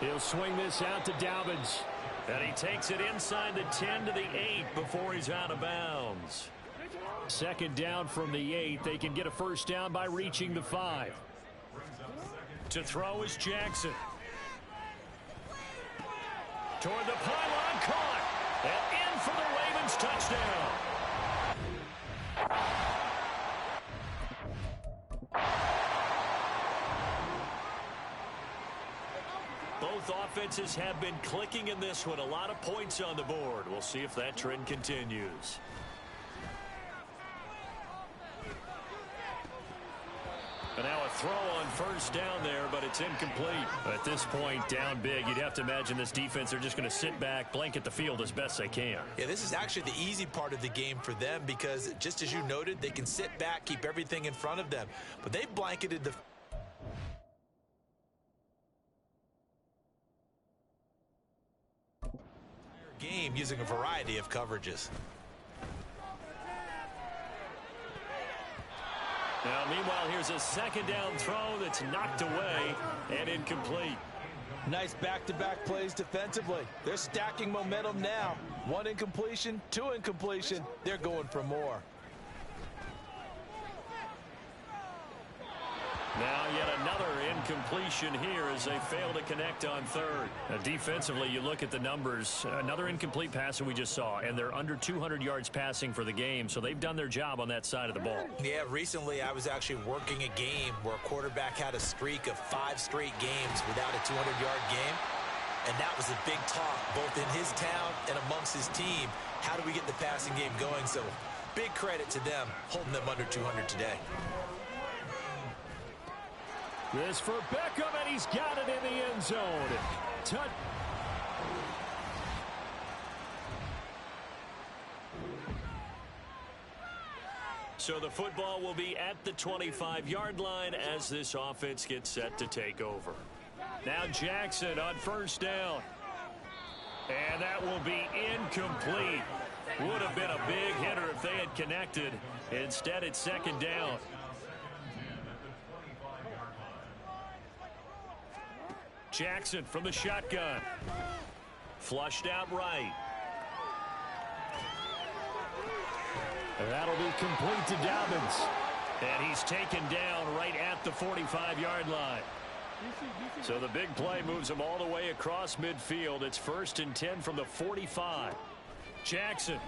He'll swing this out to Dobbins. And he takes it inside the 10 to the 8 before he's out of bounds. 2nd down from the 8. They can get a 1st down by reaching the 5. To throw is Jackson. Toward the pylon, caught. And in for the Ravens touchdown. Both offenses have been clicking in this one. A lot of points on the board. We'll see if that trend continues. throw on first down there, but it's incomplete. At this point, down big, you'd have to imagine this defense are just going to sit back, blanket the field as best they can. Yeah, this is actually the easy part of the game for them because, just as you noted, they can sit back, keep everything in front of them. But they've blanketed the game using a variety of coverages. Now, meanwhile, here's a second down throw that's knocked away and incomplete. Nice back-to-back plays defensively. They're stacking momentum now. 1 incompletion, 2 incompletion. They're going for more. Now yet another incompletion here as they fail to connect on third. Now, defensively, you look at the numbers. Another incomplete pass that we just saw, and they're under 200 yards passing for the game, so they've done their job on that side of the ball. Yeah, recently I was actually working a game where a quarterback had a streak of 5 straight games without a 200-yard game, and that was a big talk both in his town and amongst his team. How do we get the passing game going? So big credit to them holding them under 200 today. This for Beckham, and he's got it in the end zone. So the football will be at the 25-yard line as this offense gets set to take over. Now Jackson on first down. And that will be incomplete. Would have been a big hitter if they had connected. Instead, it's second down. Jackson from the shotgun. Flushed out right. And that'll be complete to Dobbins. And he's taken down right at the 45-yard line. So the big play moves him all the way across midfield. It's 1st and 10 from the 45. Jackson.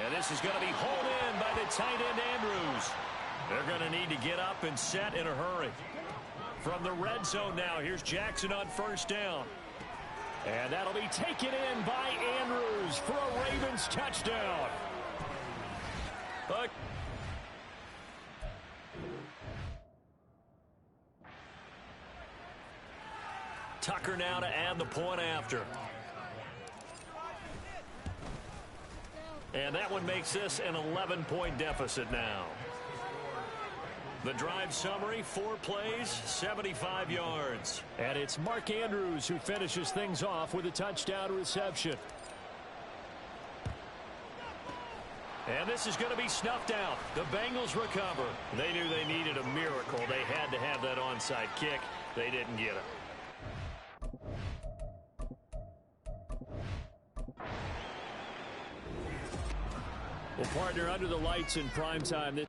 And this is going to be hauled in by the tight end Andrews. They're going to need to get up and set in a hurry. From the red zone now, here's Jackson on first down. And that'll be taken in by Andrews for a Ravens touchdown. Tucker now to add the point after. And that one makes this an 11-point deficit now. The drive summary, 4 plays, 75 yards. And it's Mark Andrews who finishes things off with a touchdown reception. And this is going to be snuffed out. The Bengals recover. They knew they needed a miracle. They had to have that onside kick. They didn't get it. Well, partner, under the lights in prime time.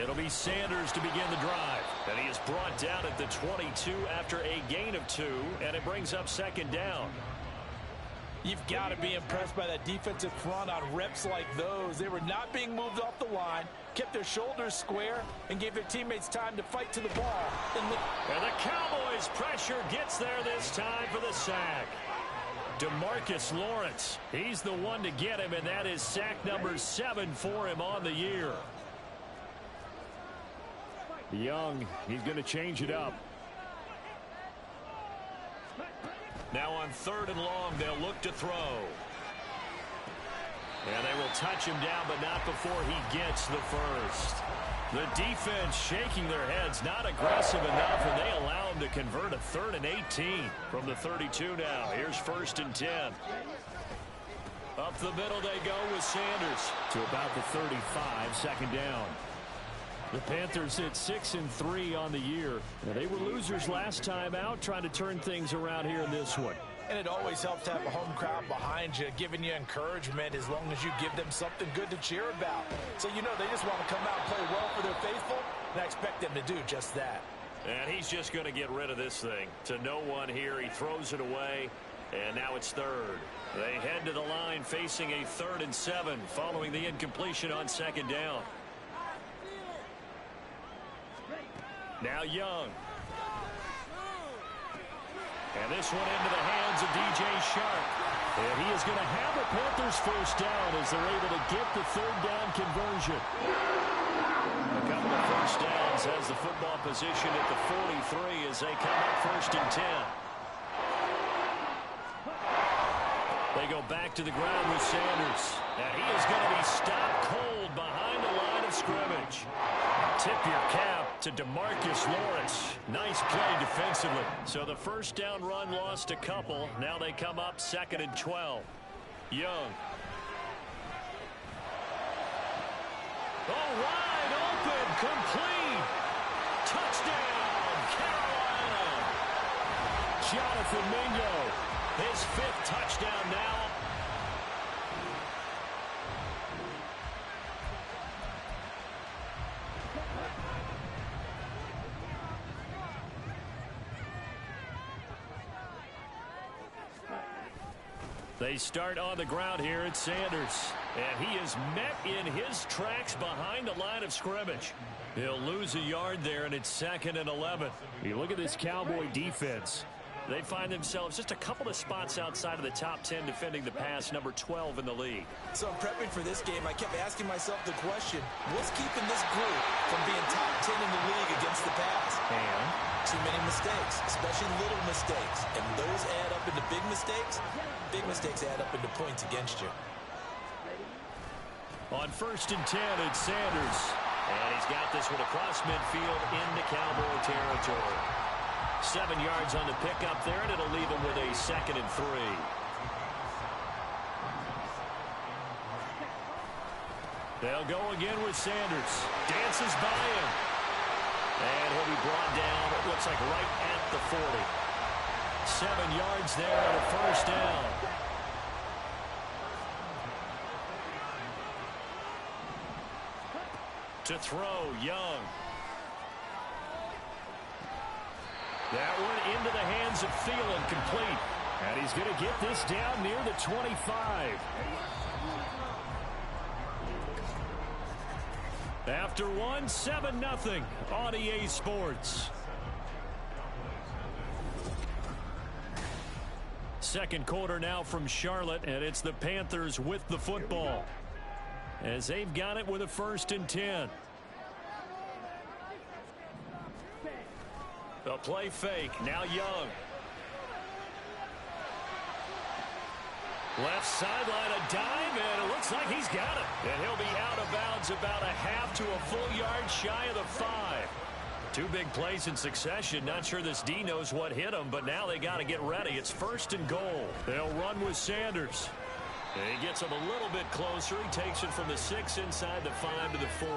It'll be Sanders to begin the drive. And he is brought down at the 22 after a gain of 2, and it brings up second down. You've got to be impressed by that defensive front on reps like those. They were not being moved off the line, kept their shoulders square, and gave their teammates time to fight to the ball. And the Cowboys' pressure gets there this time for the sack. DeMarcus Lawrence, he's the one to get him, and that is sack number 7 for him on the year. Young, he's going to change it up. Now on 3rd and long, they'll look to throw. And they will touch him down, but not before he gets the first. The defense shaking their heads, not aggressive enough, and they allow him to convert a 3rd and 18 from the 32 now. Here's 1st and 10. Up the middle they go with Sanders. To about the 35, second down. The Panthers hit 6-3 on the year. Now, they were losers last time out, trying to turn things around here in this one. And it always helps to have a home crowd behind you, giving you encouragement as long as you give them something good to cheer about. So you know they just want to come out and play well for their faithful, and I expect them to do just that. And he's just going to get rid of this thing. To no one here, he throws it away, and now it's 3rd. They head to the line facing a 3rd and 7 following the incompletion on 2nd down. Now Young. And this one into the hands of DJ Shark. And he is going to have the Panthers first down as they're able to get the 3rd down conversion. A couple of first downs has the football position at the 43 as they come up 1st and 10. They go back to the ground with Sanders. And he is going to be stopped cold behind the line of scrimmage. Tip your cap to DeMarcus Lawrence. Nice play defensively. So the first down run lost a couple. Now they come up 2nd and 12. Young. Oh, wide open, complete. Touchdown, Carolina. Jonathan Mingo, his 5th touchdown now. They start on the ground here at Sanders. And he is met in his tracks behind the line of scrimmage. He'll lose a yard there, and it's 2nd and 11. You look at this Cowboy defense. They find themselves just a couple of spots outside of the top 10 defending the pass, number 12 in the league. So in prepping for this game, I kept asking myself the question, what's keeping this group from being top 10 in the league against the pass? And too many mistakes, especially little mistakes. And those add up into big mistakes. Big mistakes add up into points against you. On 1st and 10, it's Sanders. And he's got this one across midfield into Cowboy territory. 7 yards on the pickup there, and it'll leave him with a 2nd and 3. They'll go again with Sanders. Dances by him. And he'll be brought down, it looks like right at the 40. 7 yards there on a first down. To throw, Young. That one into the hands of Thielen, complete. And he's going to get this down near the 25. After one, 7-0 on EA Sports. Second quarter now from Charlotte, and it's the Panthers with the football as they've got it with a 1st and 10. A play fake. Now Young. Left sideline, a dive, and it looks like he's got it. And he'll be out of bounds about a half to a full yard shy of the 5. 2 big plays in succession. Not sure this D knows what hit him, but now they got to get ready. It's 1st and goal. They'll run with Sanders. And he gets him a little bit closer. He takes it from the 6 inside the 5 to the 4.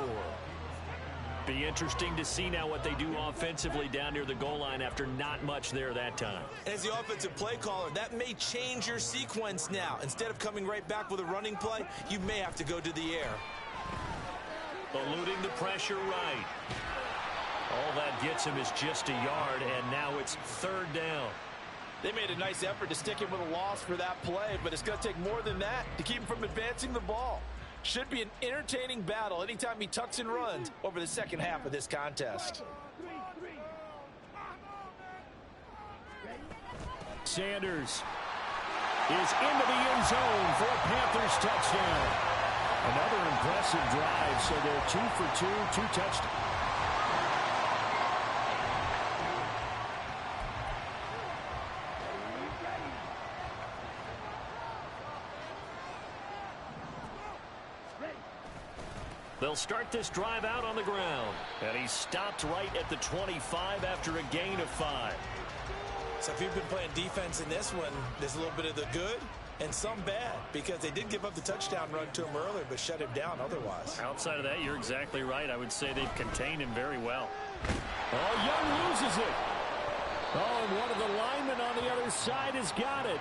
Be interesting to see now what they do offensively down near the goal line after not much there that time. As the offensive play caller, that may change your sequence now. Instead of coming right back with a running play, you may have to go to the air. eluding the pressure right. All that gets him is just a yard, and now it's third down. They made a nice effort to stick him with a loss for that play, but it's going to take more than that to keep him from advancing the ball. Should be an entertaining battle anytime he tucks and runs over the second half of this contest. Sanders is into the end zone for a Panthers touchdown. Another impressive drive, so they're 2 for 2, 2 touchdowns. They'll start this drive out on the ground. And he stopped right at the 25 after a gain of 5. So if you've been playing defense in this one, there's a little bit of the good and some bad, because they did give up the touchdown run to him earlier, but shut him down otherwise. Outside of that, you're exactly right. I would say they've contained him very well. Oh, Young loses it. Oh, and one of the linemen on the other side has got it.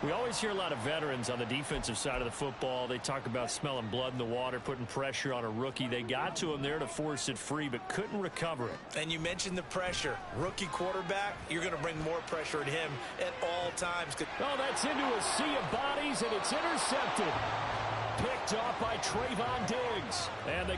We always hear a lot of veterans on the defensive side of the football. They talk about smelling blood in the water, putting pressure on a rookie. They got to him there to force it free, but couldn't recover it. And you mentioned the pressure. Rookie quarterback, you're going to bring more pressure at him at all times. Oh, that's into a sea of bodies, and it's intercepted. Picked off by Trayvon Diggs. And the...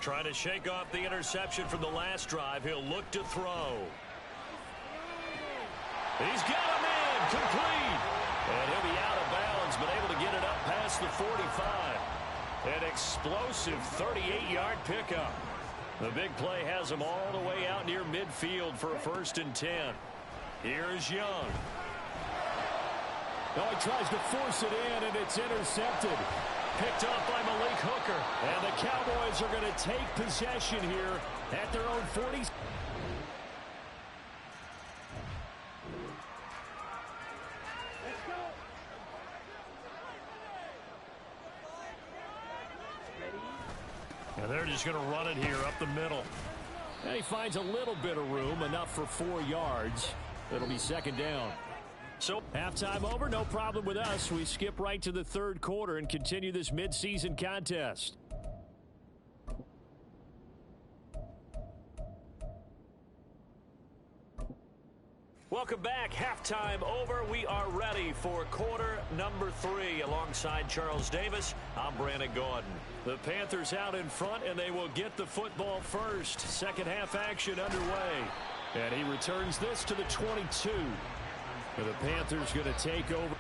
Trying to shake off the interception from the last drive. He'll look to throw. He's got him in. Complete. And he'll be out of bounds, but able to get it up past the 45. An explosive 38-yard pickup. The big play has him all the way out near midfield for a 1st and 10. Here's Young. Oh, he tries to force it in, and it's intercepted. Picked off by Malik Hooker. And the Cowboys are going to take possession here at their own 40. And they're just going to run it here up the middle. And he finds a little bit of room, enough for 4 yards. It'll be 2nd down. So halftime over, no problem with us. We skip right to the 3rd quarter and continue this midseason contest. Welcome back. Halftime over. We are ready for quarter number 3. Alongside Charles Davis, I'm Brandon Gordon. The Panthers out in front, and they will get the football first. Second half action underway. And he returns this to the 22. And the Panthers going to take over.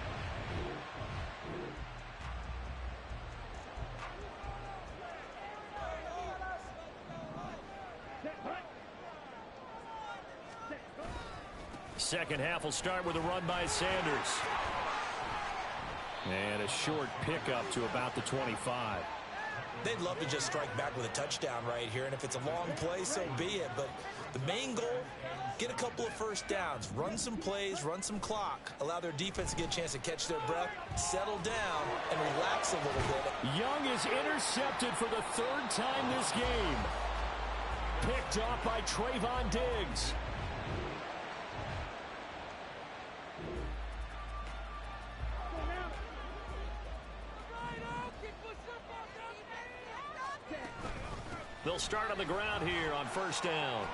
Second half will start with a run by Sanders. And a short pickup to about the 25. They'd love to just strike back with a touchdown right here, and if it's a long play, so be it. But the main goal, get a couple of first downs, run some plays, run some clock, allow their defense to get a chance to catch their breath, settle down, and relax a little bit. Young is intercepted for the 3rd time this game. Picked off by Trayvon Diggs. They'll start on the ground here on 1st down.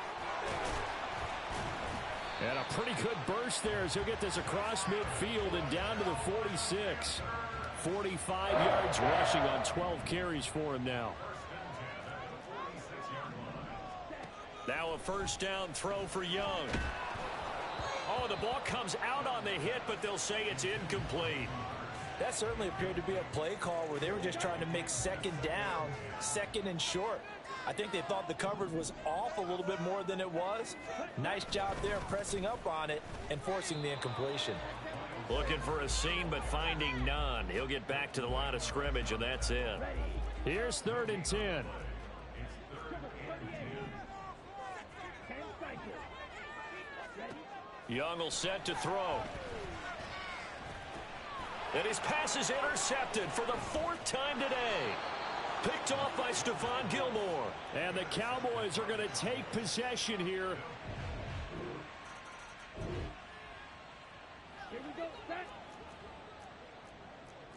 And a pretty good burst there as he'll get this across midfield and down to the 46. 45 yards rushing on 12 carries for him now. Now a 1st down throw for Young. Oh, the ball comes out on the hit, but they'll say it's incomplete. That certainly appeared to be a play call where they were just trying to make 2nd down, 2nd and short. I think they thought the coverage was off a little bit more than it was. Nice job there pressing up on it and forcing the incompletion. Looking for a seam, but finding none. He'll get back to the line of scrimmage, and that's it. Here's 3rd and 10. Young will set to throw. And his pass is intercepted for the 4th time today. Picked off by Stephon Gilmore. And the Cowboys are going to take possession here. Here we go. Set.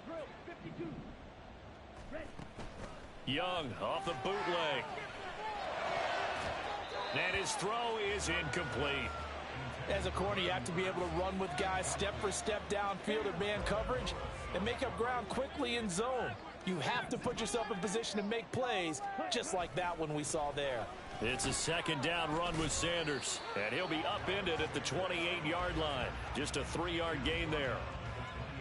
Drill. 52. Ready. Young off the bootleg. And his throw is incomplete. As a corner, you have to be able to run with guys step for step downfield or man coverage and make up ground quickly in zone. You have to put yourself in position to make plays, just like that one we saw there. It's a second down run with Sanders, and he'll be upended at the 28-yard line. Just a 3-yard gain there.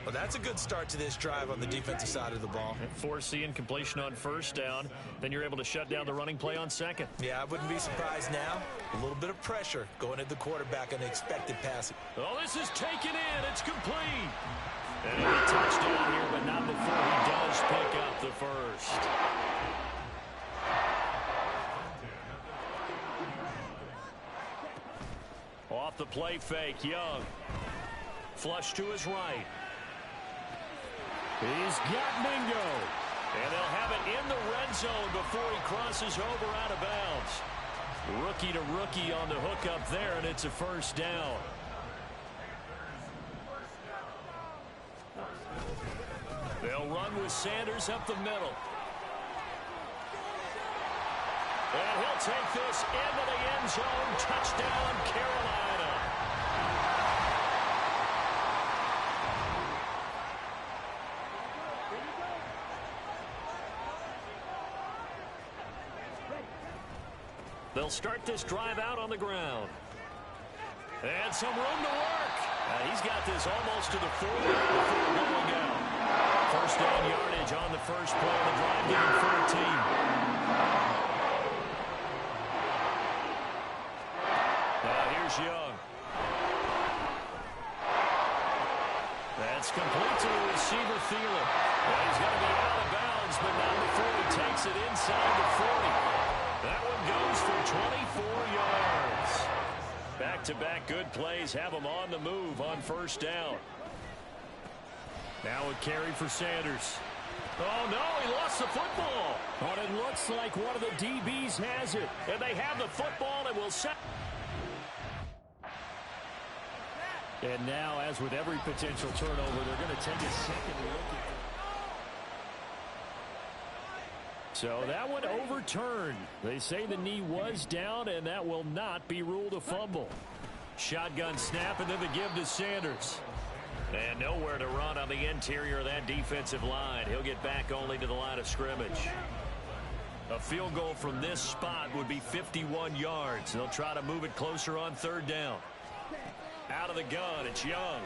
Well, that's a good start to this drive on the defensive side of the ball. Force the incompletion on first down. Then you're able to shut down the running play on second. Yeah, I wouldn't be surprised now. A little bit of pressure going at the quarterback on the expected pass. Oh, this is taken in. It's complete. And it'll be touchdown here, but not before he does pick up the first. Off the play fake, Young. Flush to his right. He's got Mingo. And they'll have it in the red zone before he crosses over out of bounds. Rookie to rookie on the hook up there, and it's a first down. They'll run with Sanders up the middle. And he'll take this into the end zone. Touchdown, Carolina. They'll start this drive out on the ground. And some room to work. He's got this almost to the 40 before going out. First down yardage on the first play of the drive, getting 14. Now here's Young. That's complete to the receiver, Thielen. Well, he's going to be out of bounds, but not before he takes it inside the 40. That one goes for 24 yards. Back-to-back good plays have them on the move on first down. Now a carry for Sanders. Oh, no, he lost the football. But it looks like one of the DBs has it. And they have the football and will set. And now, as with every potential turnover, they're going to take a second look at it. So that one overturned. They say the knee was down, and that will not be ruled a fumble. Shotgun snap, and then the give to Sanders. And nowhere to run on the interior of that defensive line. He'll get back only to the line of scrimmage. A field goal from this spot would be 51 yards. They'll try to move it closer on third down. Out of the gun, it's Young.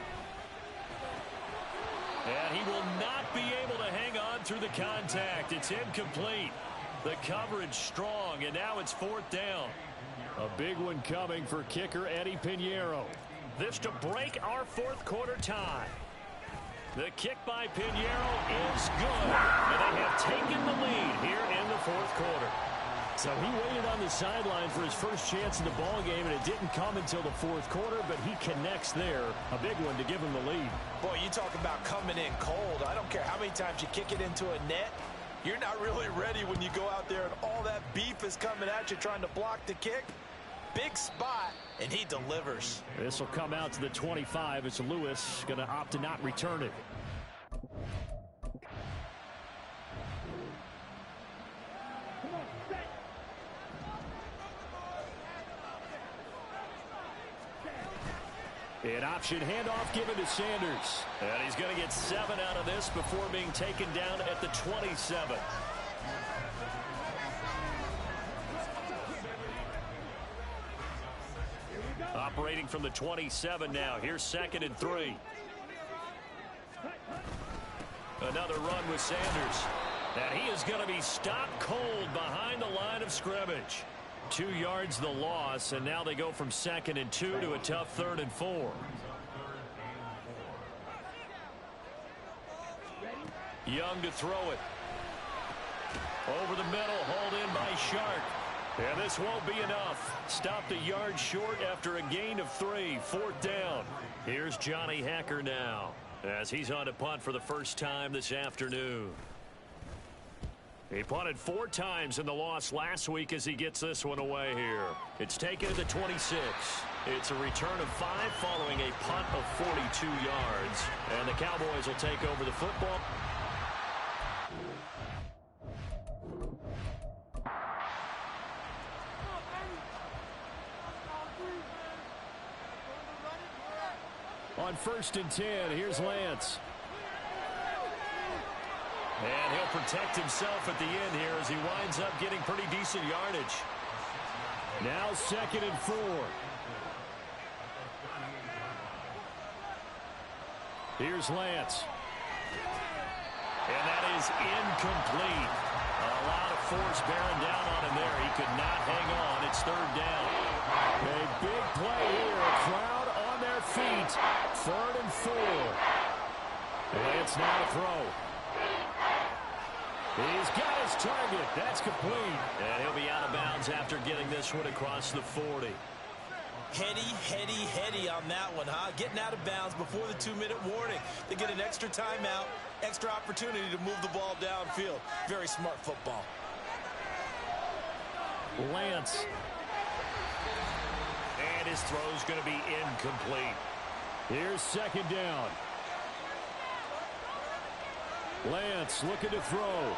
And he will not be able to hang on through the contact. It's incomplete. The coverage strong, and now it's fourth down. A big one coming for kicker Eddie Pinheiro. This to break our fourth quarter tie. The kick by Pinheiro is good, and they have taken the lead here in the fourth quarter. So he waited on the sideline for his first chance in the ball game, and it didn't come until the fourth quarter, but he connects there. A big one to give him the lead. Boy, you talk about coming in cold. I don't care how many times you kick it into a net. You're not really ready when you go out there and all that beef is coming at you trying to block the kick. Big spot, and he delivers. This will come out to the 25. It's Lewis going to opt to not return it. An option handoff given to Sanders. And he's going to get 7 out of this before being taken down at the 27. Operating from the 27 now. Here's 2nd and 3. Another run with Sanders. And he is going to be stopped cold behind the line of scrimmage. 2 yards the loss, and now they go from 2nd and 2 to a tough 3rd and 4. Young to throw it. Over the middle, hauled in by Shark. And this won't be enough. Stopped a yard short after a gain of 3. 4th down. Here's Johnny Hacker now, as he's on to punt for the first time this afternoon. He punted 4 times in the loss last week as he gets this one away here. It's taken to the 26. It's a return of 5 following a punt of 42 yards. And the Cowboys will take over the football. On 1st and 10, here's Lance. And he'll protect himself at the end here as he winds up getting pretty decent yardage. Now 2nd and 4. Here's Lance. And that is incomplete. A lot of force bearing down on him there. He could not hang on. It's 3rd down. A big play here. A crowd on their feet. 3rd and 4. Lance now to throw. He's got his target. That's complete. And he'll be out of bounds after getting this one across the 40. Heady on that one, huh? Getting out of bounds before the 2-minute warning. They get an extra timeout, extra opportunity to move the ball downfield. Very smart football. Lance. And his throw's going to be incomplete. Here's 2nd down. Lance looking to throw.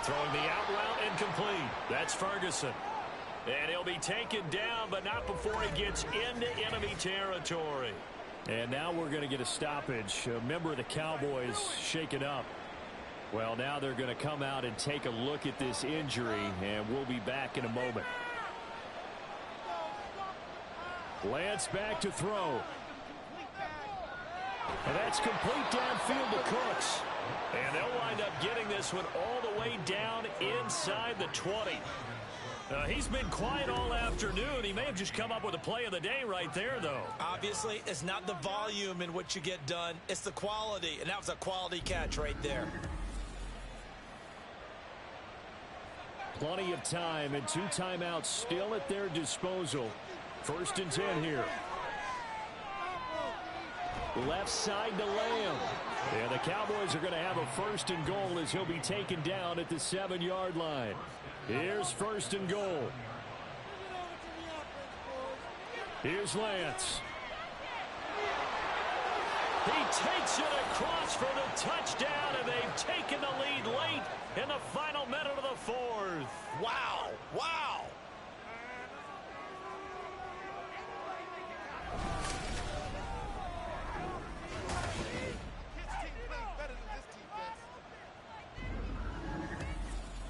Throwing the out route incomplete. That's Ferguson. And he'll be taken down, but not before he gets into enemy territory. And now we're going to get a stoppage. A member of the Cowboys shaken up. Well, now they're going to come out and take a look at this injury, and we'll be back in a moment. Lance back to throw. And that's complete downfield to Cooks. And they'll wind up getting this one all the way down inside the 20. He's been quiet all afternoon. He may have just come up with a play of the day right there, though. Obviously, it's not the volume in which you get done. It's the quality, and that was a quality catch right there. Plenty of time and 2 timeouts still at their disposal. 1st and 10 here. Left side to Lamb. And the Cowboys are going to have a 1st and goal as he'll be taken down at the 7-yard line. Here's 1st and goal. Here's Lance. He takes it across for the touchdown, and they've taken the lead late in the final minute of the 4th. Wow. Wow.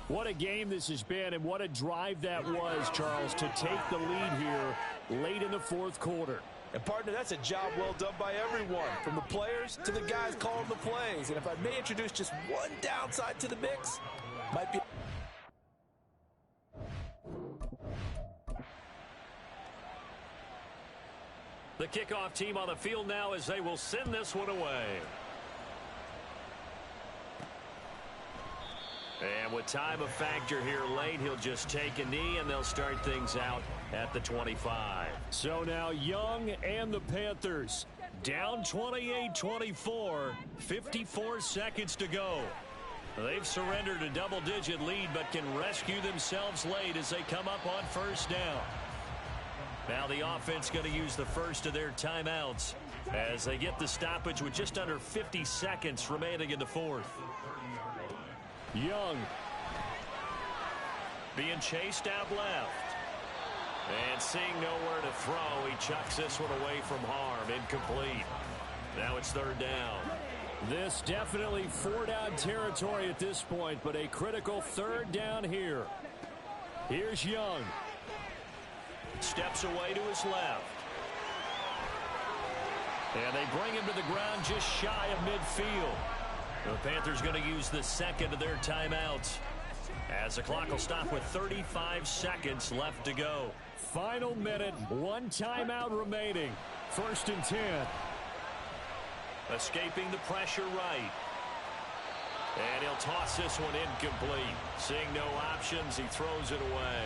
What a game this has been, and what a drive that was, Charles, to take the lead here late in the 4th quarter. And, partner, that's a job well done by everyone, from the players to the guys calling the plays. And if I may introduce just one downside to the mix, might be... The kickoff team on the field now as they will send this one away. And with time a factor here late, he'll just take a knee, and they'll start things out at the 25. So now Young and the Panthers down 28-24, 54 seconds to go. They've surrendered a double-digit lead, but can rescue themselves late as they come up on 1st down. Now the offense going to use the first of their timeouts as they get the stoppage with just under 50 seconds remaining in the 4th. Young. Being chased out left. And seeing nowhere to throw, he chucks this one away from harm. Incomplete. Now it's 3rd down. This definitely 4-down territory at this point, but a critical 3rd down here. Here's Young. Steps away to his left. And they bring him to the ground just shy of midfield. The Panthers going to use the 2nd of their timeouts as the clock will stop with 35 seconds left to go. Final minute, 1 timeout remaining. 1st and 10. Escaping the pressure right. And he'll toss this one incomplete. Seeing no options, he throws it away.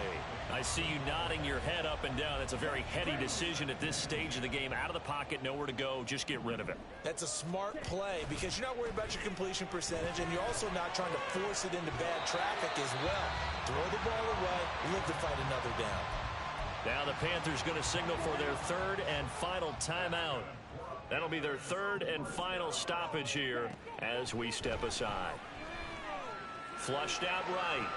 I see you nodding your head up and down. That's a very heady decision at this stage of the game. Out of the pocket, nowhere to go. Just get rid of it. That's a smart play because you're not worried about your completion percentage, and you're also not trying to force it into bad traffic as well. Throw the ball away, live to fight another down. Now the Panthers going to signal for their third and final timeout. That'll be their third and final stoppage here as we step aside. Flushed out right.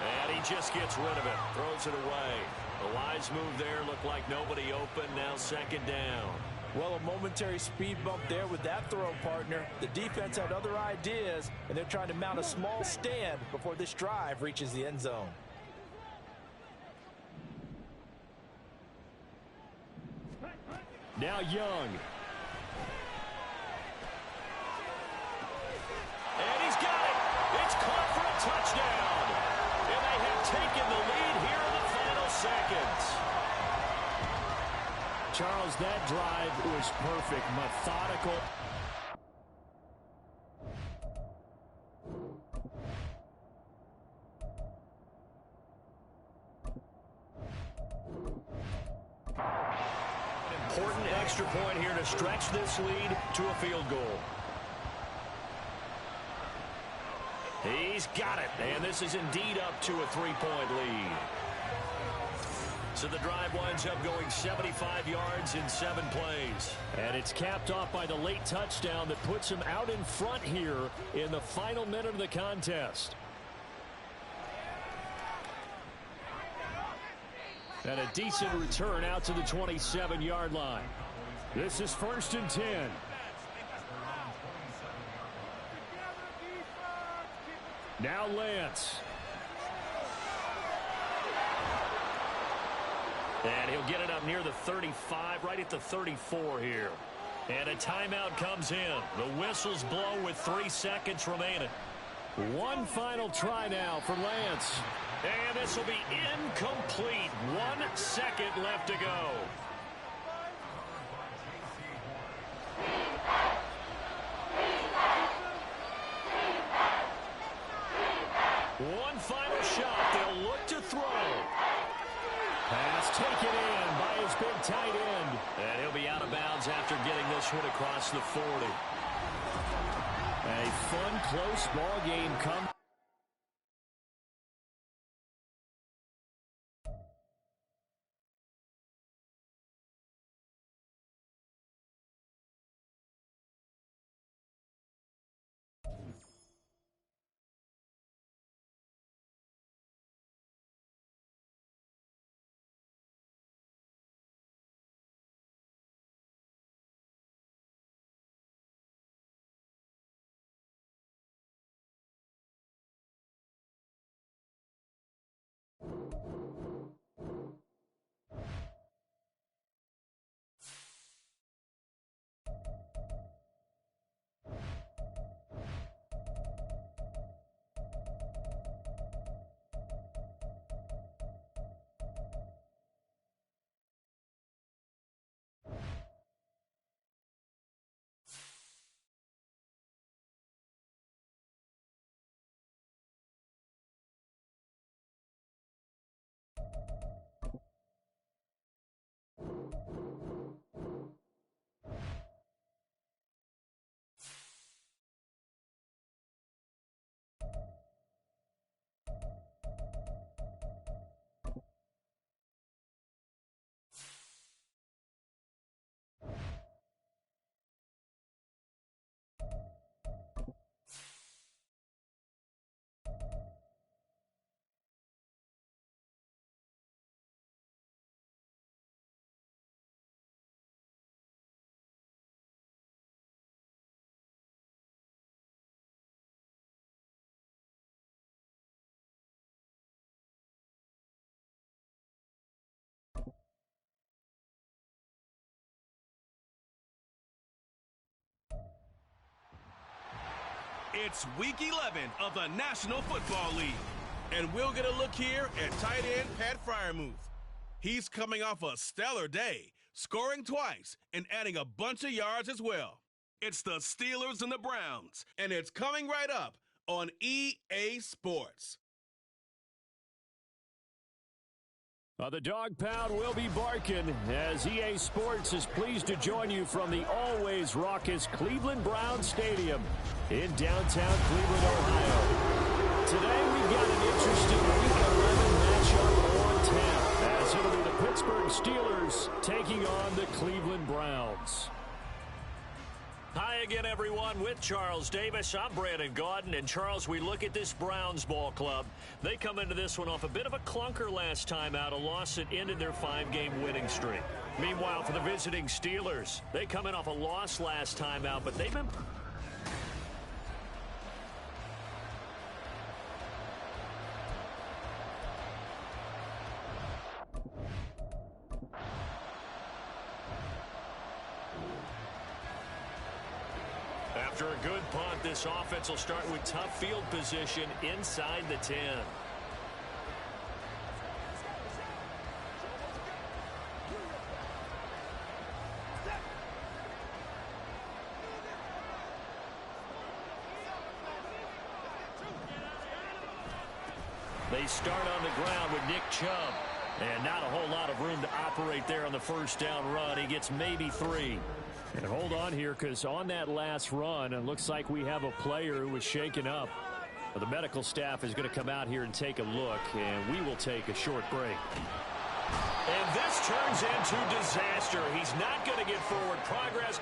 And he just gets rid of it. Throws it away. A wise move there. Looked like nobody open. Now second down. Well, a momentary speed bump there with that throw, partner. The defense had other ideas, and they're trying to mount a small stand before this drive reaches the end zone. Now Young. And he's got it. It's caught for a touchdown. And they have taken the lead here in the final seconds. Charles, that drive was perfect. Methodical. Important extra point here to stretch this lead to a field goal. He's got it, and this is indeed up to a 3-point lead. So the drive winds up going 75 yards in 7 plays. And it's capped off by the late touchdown that puts him out in front here in the final minute of the contest. And a decent return out to the 27-yard line. This is 1st and 10. Now Lance. And he'll get it up near the 35, right at the 34 here. And a timeout comes in. The whistles blow with 3 seconds remaining. One final try now for Lance. And this will be incomplete. 1 second left to go. One final shot. They'll look to throw. Pass taken in by his big tight end. And he'll be out of bounds after getting this one across the 40. A fun, close ball game comes. It's Week 11 of the National Football League. And we'll get a look here at tight end Pat Freiermuth. He's coming off a stellar day, scoring twice and adding a bunch of yards as well. It's the Steelers and the Browns, and it's coming right up on EA Sports. The dog pound will be barking as EA Sports is pleased to join you from the always raucous Cleveland Browns Stadium in downtown Cleveland, Ohio. Today we've got an interesting Week 11 matchup on tap as it'll be the Pittsburgh Steelers taking on the Cleveland Browns. Hi again, everyone. With Charles Davis, I'm Brandon Gaudin. And, Charles, we look at this Browns ball club. They come into this one off a bit of a clunker last time out, a loss that ended their 5-game winning streak. Meanwhile, for the visiting Steelers, they come in off a loss last time out, but they've been... After a good punt, this offense will start with tough field position inside the 10. They start on the ground with Nick Chubb. And not a whole lot of room to operate there on the first down run. He gets maybe 3. And hold on here, because on that last run, it looks like we have a player who was shaken up. The medical staff is going to come out here and take a look, and we will take a short break. And this turns into disaster. He's not going to get forward progress.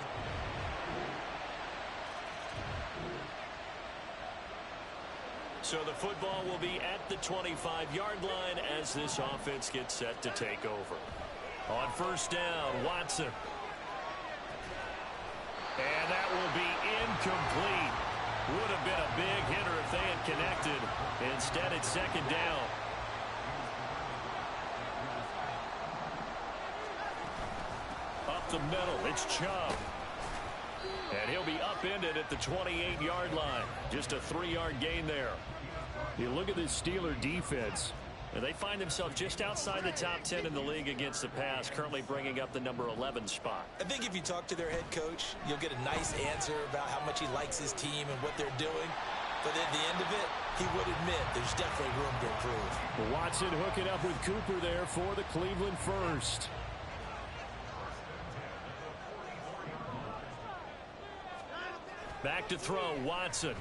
So the football will be at the 25-yard line as this offense gets set to take over. On first down, Watson. And that will be incomplete. Would have been a big hitter if they had connected. Instead, it's second down. Up the middle, it's Chubb. And he'll be upended at the 28-yard line. Just a 3-yard gain there. You look at this Steeler defense. And they find themselves just outside the top 10 in the league against the pass, currently bringing up the number 11 spot. I think if you talk to their head coach, you'll get a nice answer about how much he likes his team and what they're doing. But at the end of it, he would admit there's definitely room to improve. Watson hooking up with Cooper there for the Cleveland first. Back to throw, Watson.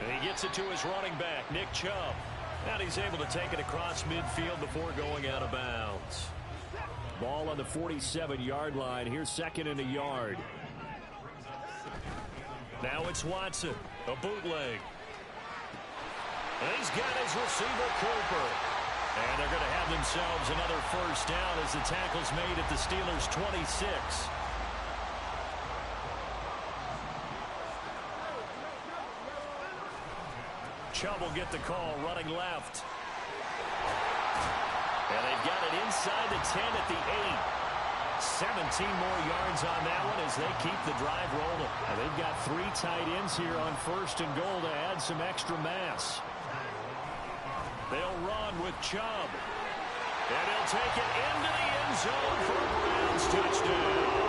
And he gets it to his running back, Nick Chubb. And he's able to take it across midfield before going out of bounds. Ball on the 47-yard line. Here's second and a yard. Now it's Watson, a bootleg. And he's got his receiver, Cooper. And they're going to have themselves another first down as the tackle's made at the Steelers' 26. Chubb will get the call, running left. And they've got it inside the 10 at the 8. 17 more yards on that one as they keep the drive rolling. And they've got 3 tight ends here on first and goal to add some extra mass. They'll run with Chubb. And he'll take it into the end zone for a Browns touchdown.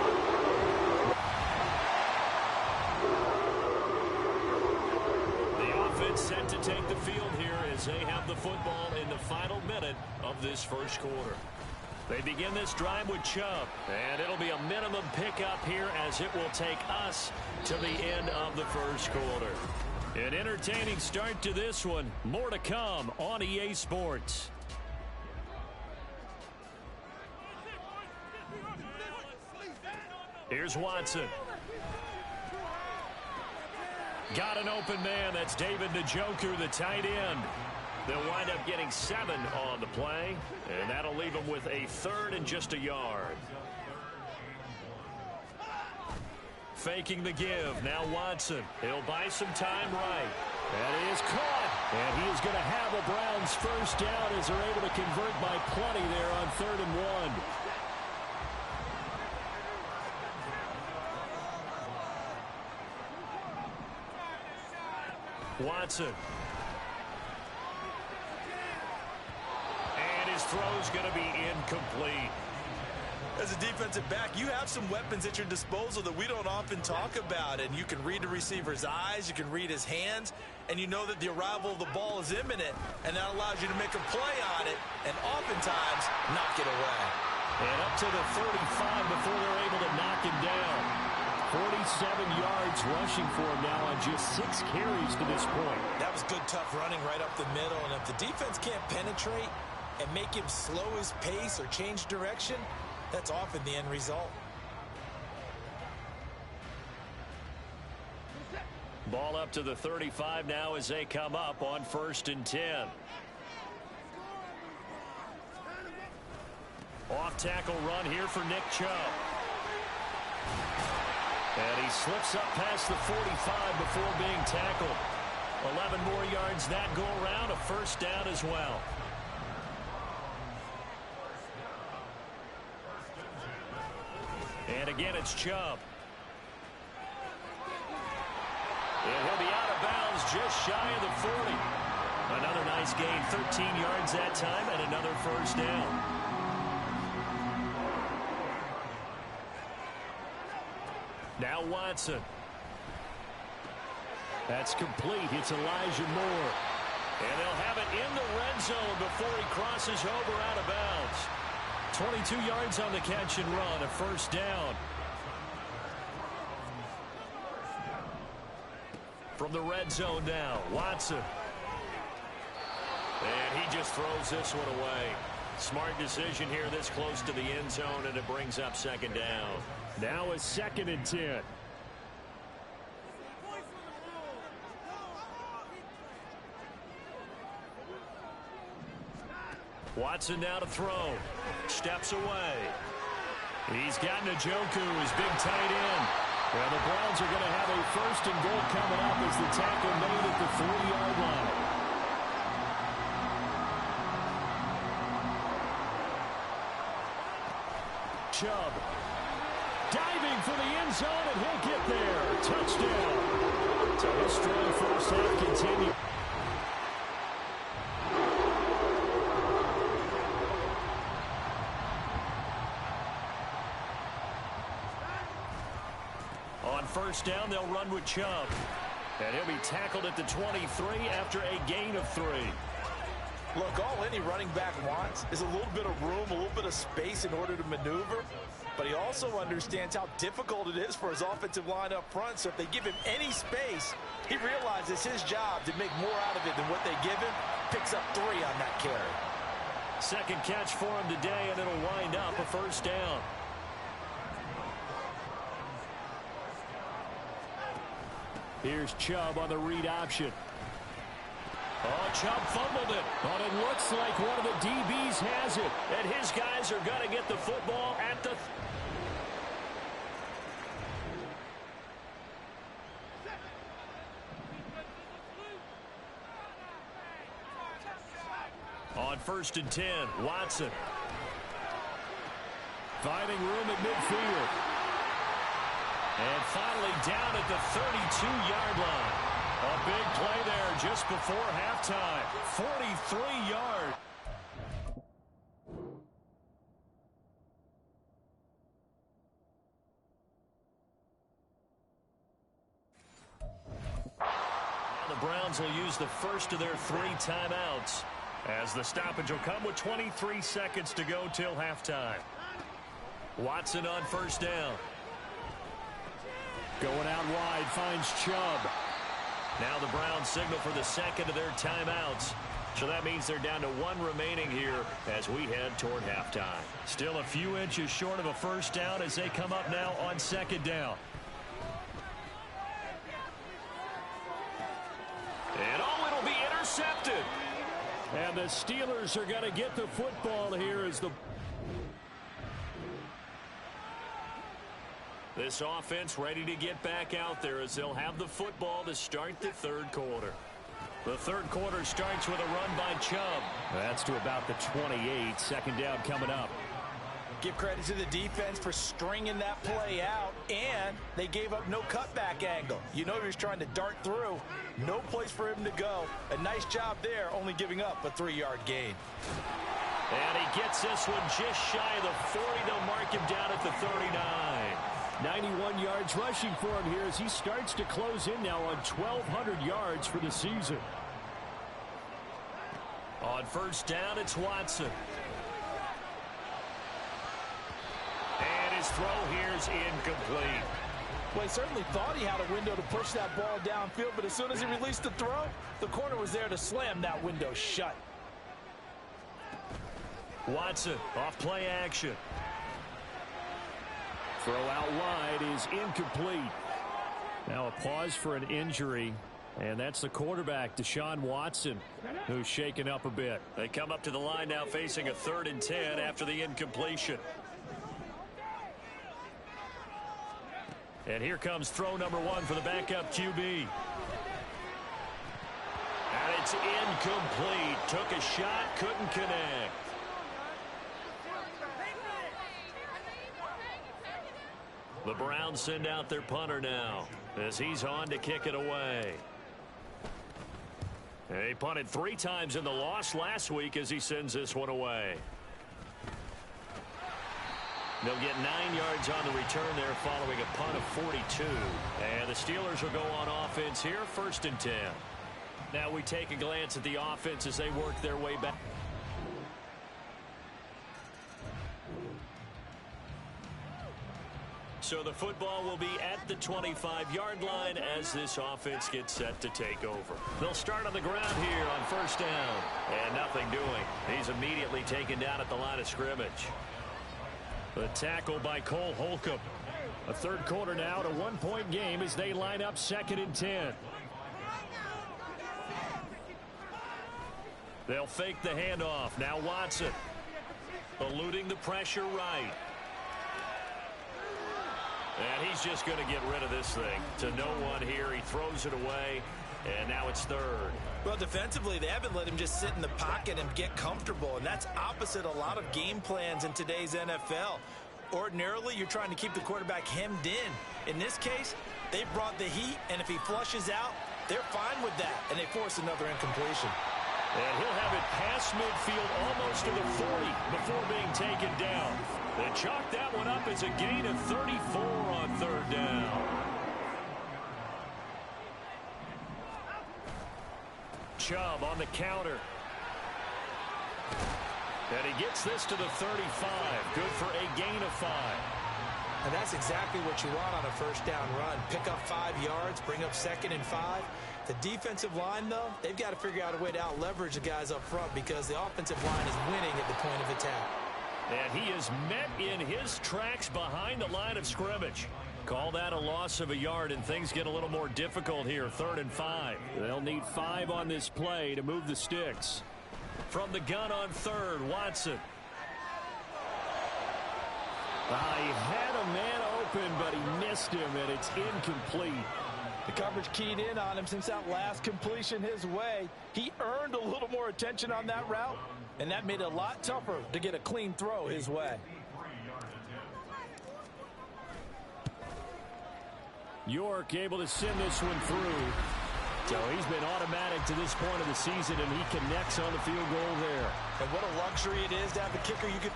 Set to take the field here as they have the football in the final minute of this first quarter. They begin this drive with Chubb, and it'll be a minimum pickup here as it will take us to the end of the first quarter. An entertaining start to this one. More to come on EA Sports. Here's Watson. Got an open man. That's David Njoku, the tight end. They'll wind up getting 7 on the play, and that'll leave them with a 3rd and just a yard. Faking the give. Now Watson. He'll buy some time right. That is caught. And he is going to have a Browns first down as they're able to convert by plenty there on 3rd and 1. Watson. And his throw's going to be incomplete. As a defensive back, you have some weapons at your disposal that we don't often talk about. And you can read the receiver's eyes, you can read his hands, and you know that the arrival of the ball is imminent, and that allows you to make a play on it and oftentimes knock it away. And up to the 35 before they're able to knock him down. 47 yards rushing for him now on just 6 carries to this point. That was good, tough running right up the middle. And if the defense can't penetrate and make him slow his pace or change direction, that's often the end result. Ball up to the 35 now as they come up on 1st and 10. Off tackle run here for Nick Chubb. And he slips up past the 45 before being tackled. 11 more yards that go around, a 1st down as well. And again, it's Chubb. And he'll be out of bounds just shy of the 40. Another nice gain, 13 yards that time, and another 1st down. Now Watson. That's complete. It's Elijah Moore. And they'll have it in the red zone before he crosses over out of bounds. 22 yards on the catch and run, a 1st down. From the red zone now, Watson. And he just throws this one away. Smart decision here this close to the end zone, and it brings up 2nd down. Now a 2nd and 10. Watson now to throw. Steps away. He's got Njoku, his big tight end. Well, the Browns are going to have a 1st and goal coming up as the tackle made at the 3-yard line. Chubb diving for the end zone, and he'll get there. Touchdown. So his strong 1st half continues. On 1st down, they'll run with Chubb. And he'll be tackled at the 23 after a gain of 3. Look, all any running back wants is a little bit of room, a little bit of space in order to maneuver. But he also understands how difficult it is for his offensive line up front. So if they give him any space, he realizes his job to make more out of it than what they give him. Picks up 3 on that carry. 2nd catch for him today, and it'll wind up a 1st down. Here's Chubb on the read option. Oh, Chubb fumbled it. But it looks like one of the DBs has it. And his guys are going to get the football at the... On 1st and 10, Watson. Finding room at midfield. And finally down at the 32-yard line. A big play there just before halftime. 43 yards. The Browns will use the 1st of their 3 timeouts, as the stoppage will come with 23 seconds to go till halftime. Watson on 1st down. Going out wide, finds Chubb. Now the Browns signal for the 2nd of their timeouts. So that means they're down to 1 remaining here as we head toward halftime. Still a few inches short of a 1st down as they come up now on 2nd down. And oh, it'll be intercepted. And the Steelers are going to get the football here as the... This offense ready to get back out there as they'll have the football to start the 3rd quarter. The 3rd quarter starts with a run by Chubb. That's to about the 28. 2nd down coming up. Give credit to the defense for stringing that play out, and they gave up no cutback angle. You know he was trying to dart through. No place for him to go. A nice job there, only giving up a 3-yard gain. And he gets this one just shy of the 40. They'll mark him down at the 39. 91 yards rushing for him here as he starts to close in now on 1,200 yards for the season. On first down, it's Watson. And his throw here is incomplete. Well, he certainly thought he had a window to push that ball downfield, but as soon as he released the throw, the corner was there to slam that window shut. Watson off play action. Throw out wide is incomplete. Now a pause for an injury, and that's the quarterback, Deshaun Watson, who's shaken up a bit. They come up to the line now facing a 3rd and 10 after the incompletion. And here comes throw number 1 for the backup QB. And it's incomplete. Took a shot, couldn't connect. The Browns send out their punter now as he's on to kick it away. He punted 3 times in the loss last week as he sends this one away. They'll get 9 yards on the return there following a punt of 42. And the Steelers will go on offense here, 1st and 10. Now we take a glance at the offense as they work their way back. So the football will be at the 25-yard line as this offense gets set to take over. They'll start on the ground here on first down. And nothing doing. He's immediately taken down at the line of scrimmage. The tackle by Cole Holcomb. A 3rd quarter now to 1-point game as they line up 2nd and 10. They'll fake the handoff. Now Watson. Eluding the pressure right. And he's just going to get rid of this thing to no one here. He throws it away, and now it's 3rd. Well, defensively, they haven't let him just sit in the pocket and get comfortable, and that's opposite a lot of game plans in today's NFL. Ordinarily, you're trying to keep the quarterback hemmed in. In this case, they brought the heat, and if he flushes out, they're fine with that, and they force another incompletion. And he'll have it past midfield almost to the 40 before being taken down. They chalk that one up as a gain of 34 on 3rd down. Chubb on the counter. And he gets this to the 35. Good for a gain of 5. And that's exactly what you want on a first down run. Pick up 5 yards, bring up 2nd and 5. The defensive line, though, they've got to figure out a way to out-leverage the guys up front because the offensive line is winning at the point of attack. And he is met in his tracks behind the line of scrimmage. Call that a loss of a yard, and things get a little more difficult here. 3rd and 5. They'll need 5 on this play to move the sticks. From the gun on 3rd, Watson. He had a man open, but he missed him, and it's incomplete. The coverage keyed in on him since that last completion his way. He earned a little more attention on that route, and that made it a lot tougher to get a clean throw his way. York able to send this one through. So he's been automatic to this point of the season, and he connects on the field goal there. And what a luxury it is to have a kicker you could...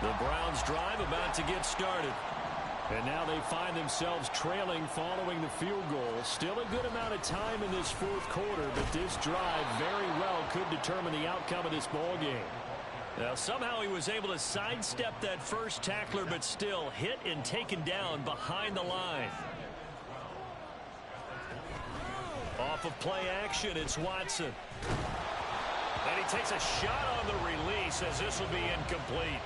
The Browns drive about to get started. And now they find themselves trailing following the field goal. Still a good amount of time in this 4th quarter, but this drive very well could determine the outcome of this ball game. Now, somehow he was able to sidestep that first tackler, but still hit and taken down behind the line. Off of play action, it's Watson. And he takes a shot on the release as this will be incomplete.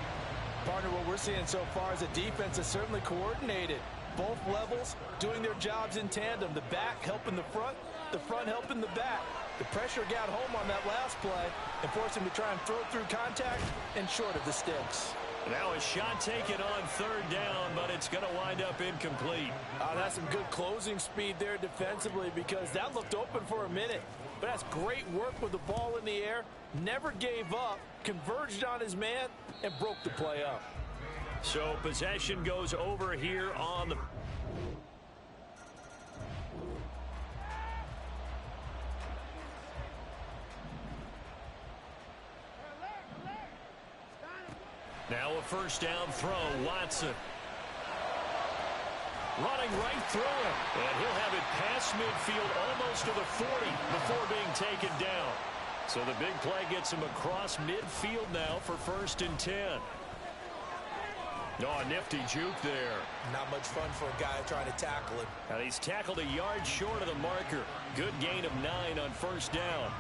Partner, what we're seeing so far is the defense is certainly coordinated. Both levels doing their jobs in tandem. The back helping the front helping the back. The pressure got home on that last play and forced him to try and throw through contact and short of the sticks. Now a shot taken on 3rd down, but it's going to wind up incomplete. That's some good closing speed there defensively because that looked open for a minute. But that's great work with the ball in the air. Never gave up, converged on his man, and broke the play up. So possession goes over here on the... Now a first down throw, Watson. Running right through it. And he'll have it past midfield almost to the 40 before being taken down. So the big play gets him across midfield now for 1st and 10. Oh, a nifty juke there. Not much fun for a guy trying to tackle him. Now he's tackled a yard short of the marker. Good gain of 9 on first down.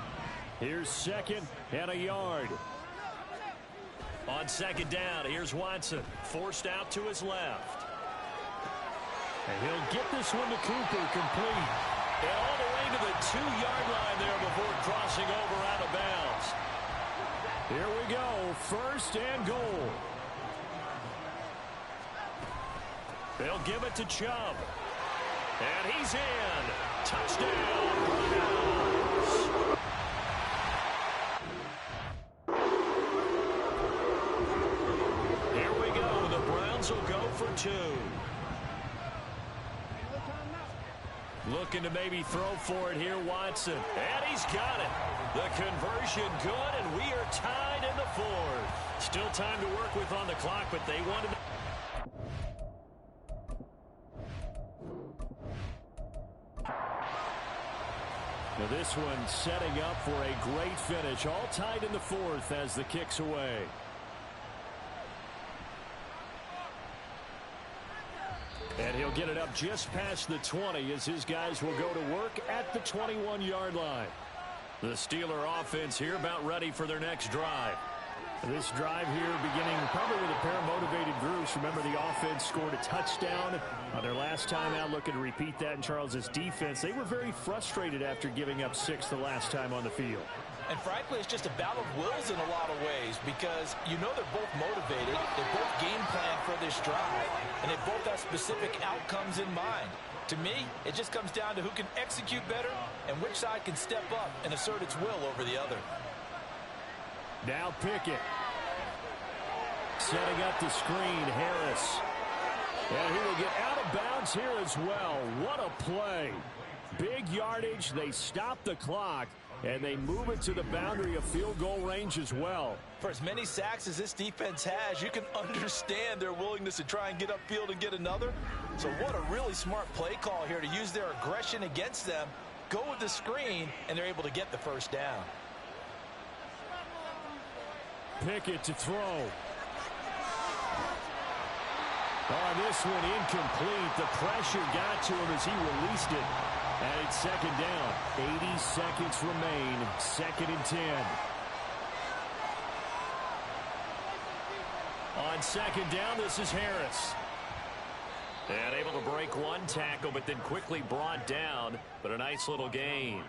Here's 2nd and a yard. On 2nd down, here's Watson. Forced out to his left. And he'll get this one to Cooper, complete. And all the way to the 2-yard line there before crossing over out of bounds. Here we go, 1st and goal. They'll give it to Chubb. And he's in. Touchdown, Browns. Here we go. The Browns will go for 2. Looking to maybe throw for it here, Watson. And he's got it. The conversion good, and we are tied in the 4th. Still time to work with on the clock, but they wanted to... Now this one setting up for a great finish. All tied in the 4th as the kick's away. And he'll get it up just past the 20 as his guys will go to work at the 21-yard line. The Steeler offense here about ready for their next drive. This drive here beginning probably with a pair of motivated groups. Remember, the offense scored a touchdown on their last time out. Looking to repeat that in Charles's defense. They were very frustrated after giving up 6 the last time on the field. And frankly, it's just a battle of wills in a lot of ways because you know they're both motivated. They both game plan for this drive, and they both have specific outcomes in mind. To me, it just comes down to who can execute better and which side can step up and assert its will over the other. Now Pickett. Setting up the screen, Harris. And he will get out of bounds here as well. What a play. Big yardage. They stop the clock, and they move it to the boundary of field goal range as well. For as many sacks as this defense has, you can understand their willingness to try and get upfield and get another. So what a really smart play call here to use their aggression against them, go with the screen, and they're able to get the first down. Pickett to throw. Oh, this one incomplete. The pressure got to him as he released it. And it's 2nd down. 80 seconds remain. 2nd and 10. On 2nd down, this is Harris. And able to break one tackle, but then quickly brought down. But a nice little gain.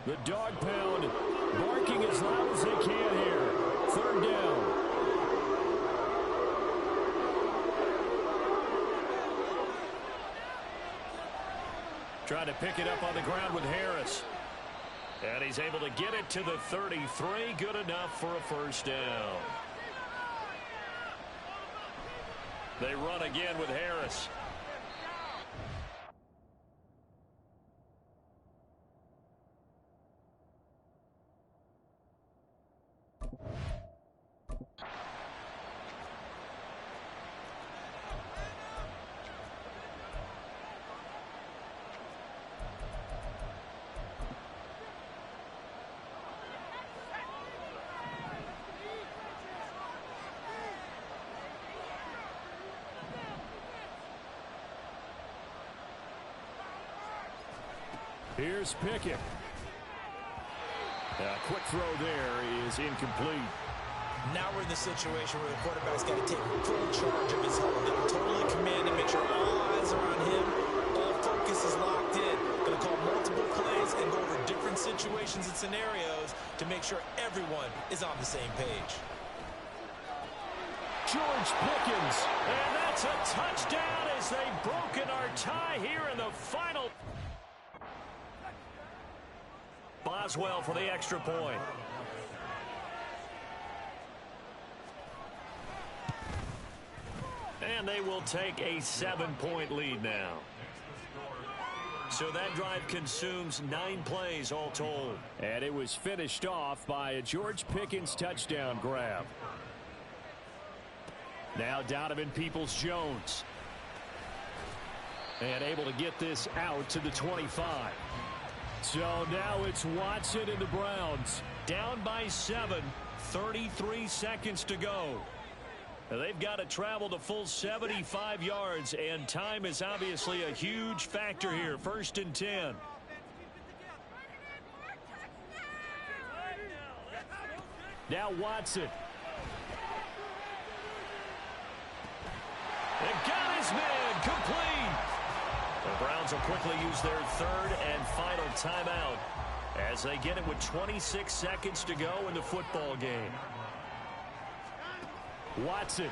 The dog pound barking as loud as they can here. 3rd down. Trying to pick it up on the ground with Harris. And he's able to get it to the 33. Good enough for a first down. They run again with Harris. Here's Pickett. A quick throw there is incomplete. Now we're in the situation where the quarterback's got to take full charge of his hold. Got to totally command and make sure all eyes are on him. All focus is locked in. Going to call multiple plays and go over different situations and scenarios to make sure everyone is on the same page. George Pickens. And that's a touchdown as they've broken our tie here in the final. Boswell for the extra point. And they will take a 7-point lead now. So that drive consumes 9 plays all told. And it was finished off by a George Pickens touchdown grab. Now Donovan Peoples-Jones. And able to get this out to the 25. So now it's Watson and the Browns. Down by 7. 33 seconds to go. They've got to travel the full 75 yards, and time is obviously a huge factor here. 1st and 10. Now Watson. And got his man complete. The Browns will quickly use their 3rd and final timeout as they get it with 26 seconds to go in the football game. Watson.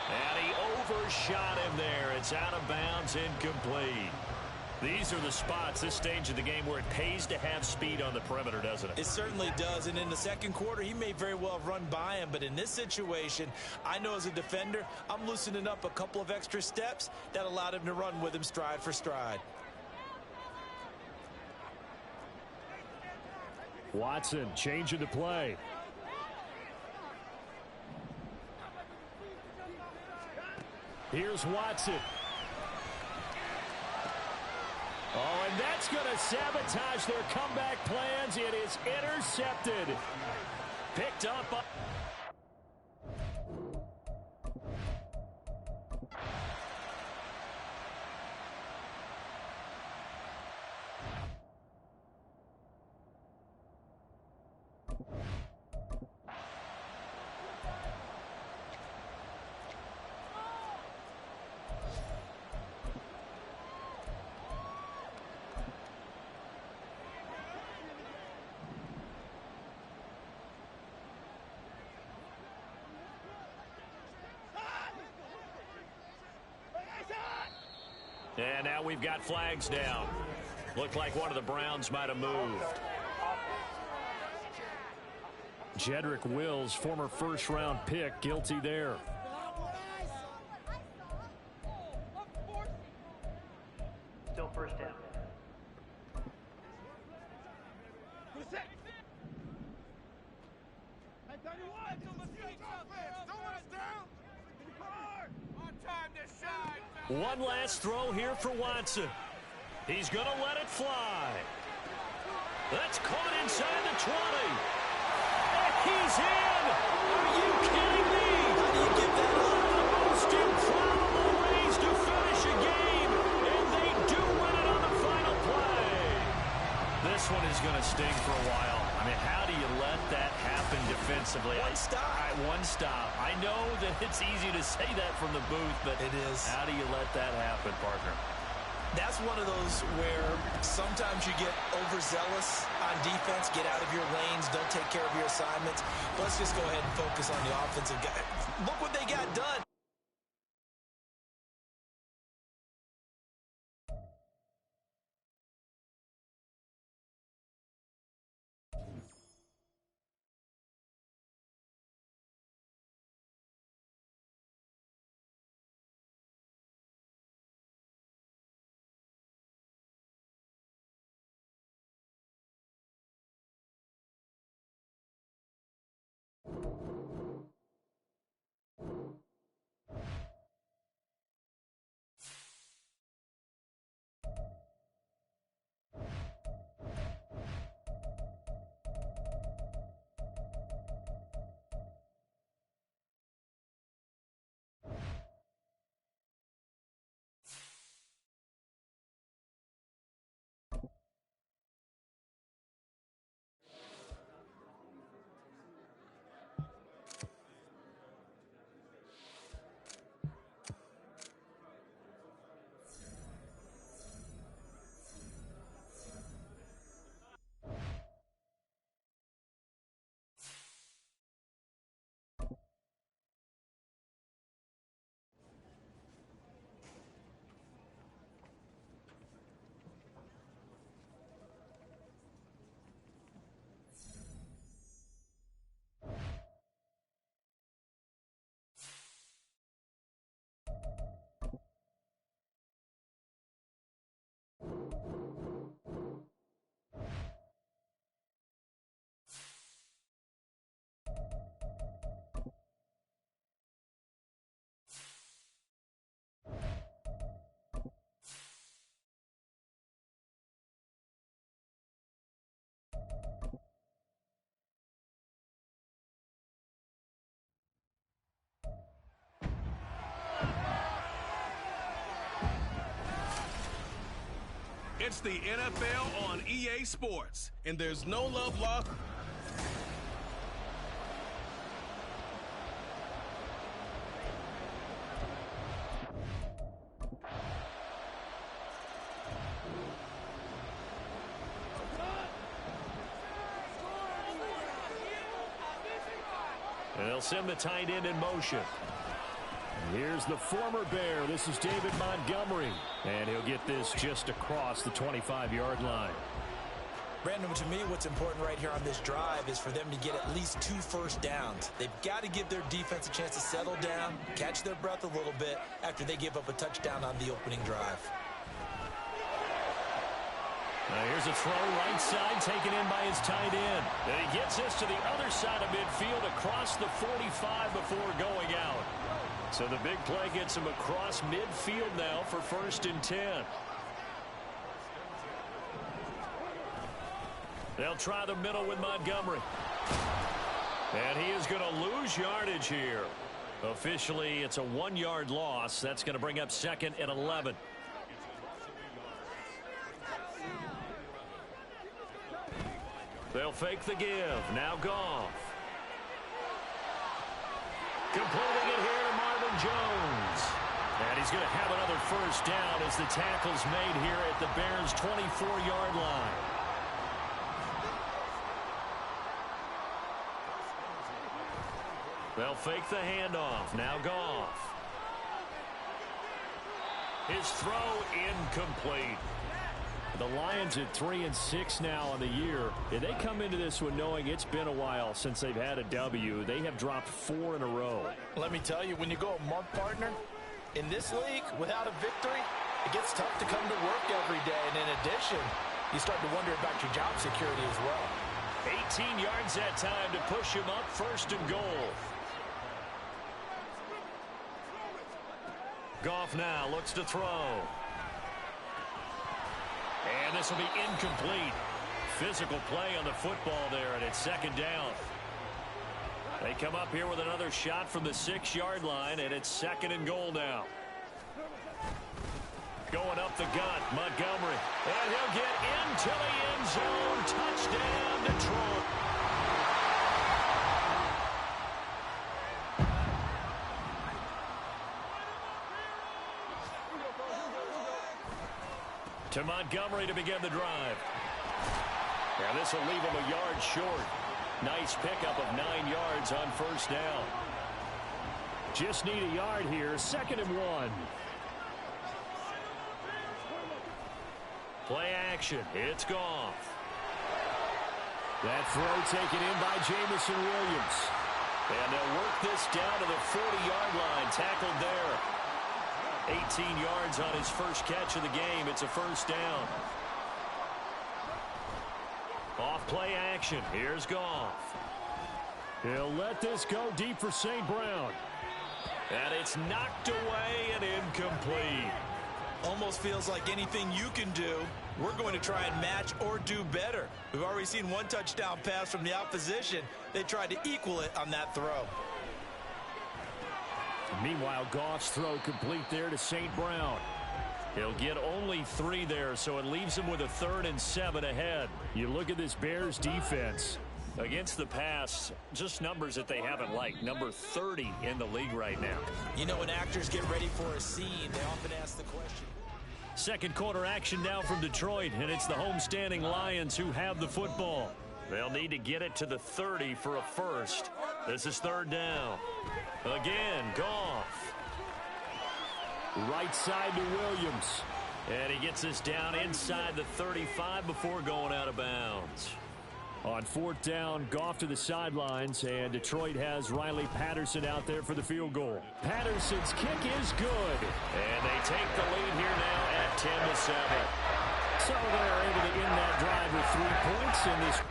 And he overshot him there. It's out of bounds, incomplete. These are the spots, this stage of the game, where it pays to have speed on the perimeter, doesn't it? It certainly does, and in the second quarter, he may very well have run by him, but in this situation, I know as a defender, I'm loosening up a couple of extra steps that allowed him to run with him stride for stride. Watson changing the play. Here's Watson. Oh, and that's going to sabotage their comeback plans. It is intercepted. Picked up. And now we've got flags down. Looked like one of the Browns might have moved. Jedrick Wills, former first-round pick, guilty there. Still first down. One last throw here for Watson. He's going to let it fly. That's caught inside the 20. And he's in. Are you kidding me? How do you give that up? The most improbable ways to finish a game, and they do win it on the final play. This one is going to sting for a while. I mean, how do you let that happen defensively? One stop. One stop. I know that it's easy to say that from the booth, but it is. How do you let that happen, partner? That's one of those where sometimes you get overzealous on defense, get out of your lanes, don't take care of your assignments. But let's just go ahead and focus on the offensive guy. Look what they got done. It's the NFL on EA Sports, and there's no love lost. And they'll send the tight end in motion. Here's the former Bear. This is David Montgomery. And he'll get this just across the 25-yard line. Brandon, to me, what's important right here on this drive is for them to get at least 2 first downs. They've got to give their defense a chance to settle down, catch their breath a little bit after they give up a touchdown on the opening drive. Now here's a throw right side taken in by his tight end. And he gets this to the other side of midfield across the 45 before going out. So the big play gets him across midfield now for 1st and 10. They'll try the middle with Montgomery. And he is going to lose yardage here. Officially, it's a 1-yard loss. That's going to bring up 2nd and 11. They'll fake the give. Now Goff. Completing it here to Marvin Jones. And he's going to have another first down as the tackle's made here at the Bears' 24-yard line. They'll fake the handoff. Now Goff. His throw incomplete. The Lions at 3-6 now on the year. And they come into this one knowing it's been a while since they've had a W. They have dropped 4 in a row. Let me tell you, when you go a month, partner, in this league, without a victory, it gets tough to come to work every day. And in addition, you start to wonder about your job security as well. 18 yards that time to push him up 1st and goal. Goff now looks to throw. And this will be incomplete. Physical play on the football there, and it's 2nd down. They come up here with another shot from the 6-yard line, and it's 2nd and goal now. Going up the gut, Montgomery. And he'll get into the end zone. Touchdown, Detroit. To Montgomery to begin the drive. Now this will leave him a yard short. Nice pickup of 9 yards on 1st down. Just need a yard here. 2nd and 1. Play action. It's Goff. That throw taken in by Jamison Williams. And they'll work this down to the 40-yard line. Tackled there. 18 yards on his first catch of the game. It's a 1st down. Off play action. Here's Goff. He'll let this go deep for St. Brown. And it's knocked away and incomplete. Almost feels like anything you can do, we're going to try and match or do better. We've already seen 1 touchdown pass from the opposition. They tried to equal it on that throw. Meanwhile, Goff's throw complete there to St. Brown. He'll get only 3 there, so it leaves him with a 3rd and 7 ahead. You look at this Bears defense. Against the pass, just numbers that they haven't liked. Number 30 in the league right now. You know, when actors get ready for a scene, they often ask the question. 2nd quarter action now from Detroit, and it's the homestanding Lions who have the football. They'll need to get it to the 30 for a first. This is 3rd down. Again, Goff. Right side to Williams. And he gets this down inside the 35 before going out of bounds. On 4th down, Goff to the sidelines, and Detroit has Riley Patterson out there for the field goal. Patterson's kick is good. And they take the lead here now at 10-7. So they're able to end that drive with 3 points in this.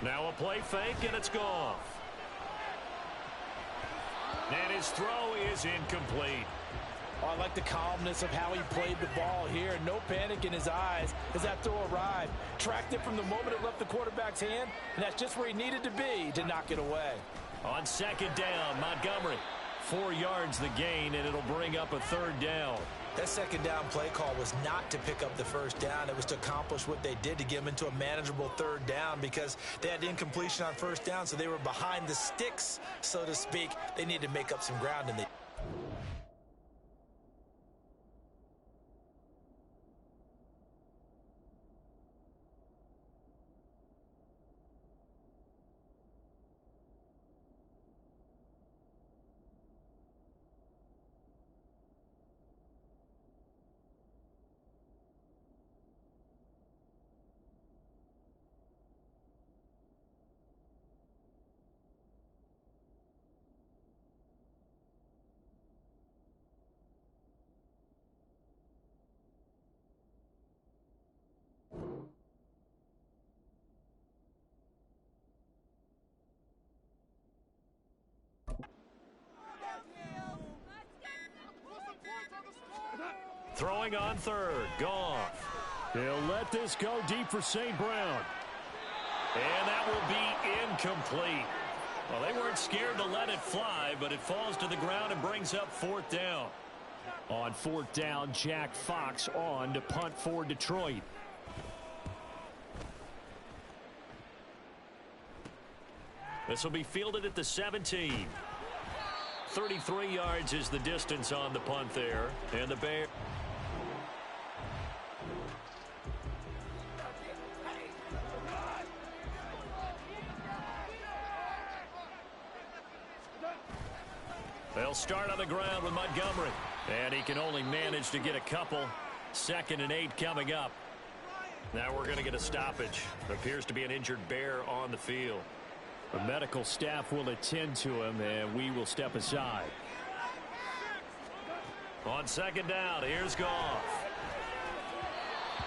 Now a play fake, and it's Goff. And his throw is incomplete. Oh, I like the calmness of how he played the ball here. No panic in his eyes as that throw arrived. Tracked it from the moment it left the quarterback's hand, and that's just where he needed to be to knock it away. On second down, Montgomery. 4 yards the gain, and it'll bring up a third down. That second down play call was not to pick up the first down. It was to accomplish what they did to get them into a manageable third down because they had incompletion on first down, so they were behind the sticks, so to speak. They needed to make up some ground, and they Throwing on third, Goff. He'll let this go deep for St. Brown. And that will be incomplete. Well, they weren't scared to let it fly, but it falls to the ground and brings up fourth down. On fourth down, Jack Fox on to punt for Detroit. This will be fielded at the 17. 33 yards is the distance on the punt there. And the Bears. They'll start on the ground with Montgomery. And he can only manage to get a couple. 2nd and 8 coming up. Now we're going to get a stoppage. There appears to be an injured Bear on the field. The medical staff will attend to him, and we will step aside. On second down, here's Goff.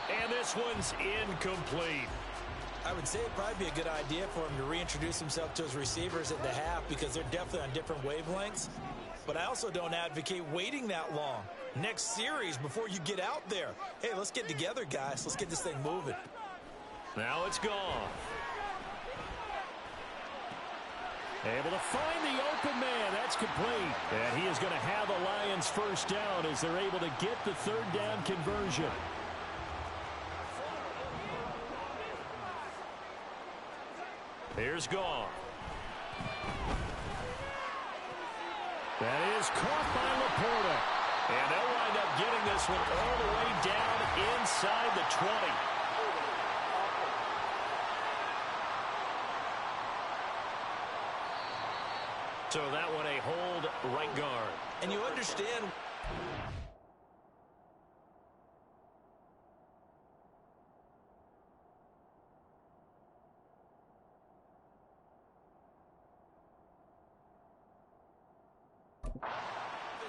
And this one's incomplete. I would say it'd probably be a good idea for him to reintroduce himself to his receivers at the half because they're definitely on different wavelengths. But I also don't advocate waiting that long. Next series before you get out there. Hey, let's get together, guys. Let's get this thing moving. Now it's Goff. Able to find the open man. That's complete. And he is going to have the Lions first down as they're able to get the third down conversion. Here's Goff. That is caught by Laporta. And they'll wind up getting this one all the way down inside the 20. So that one a hold right guard. And you understand.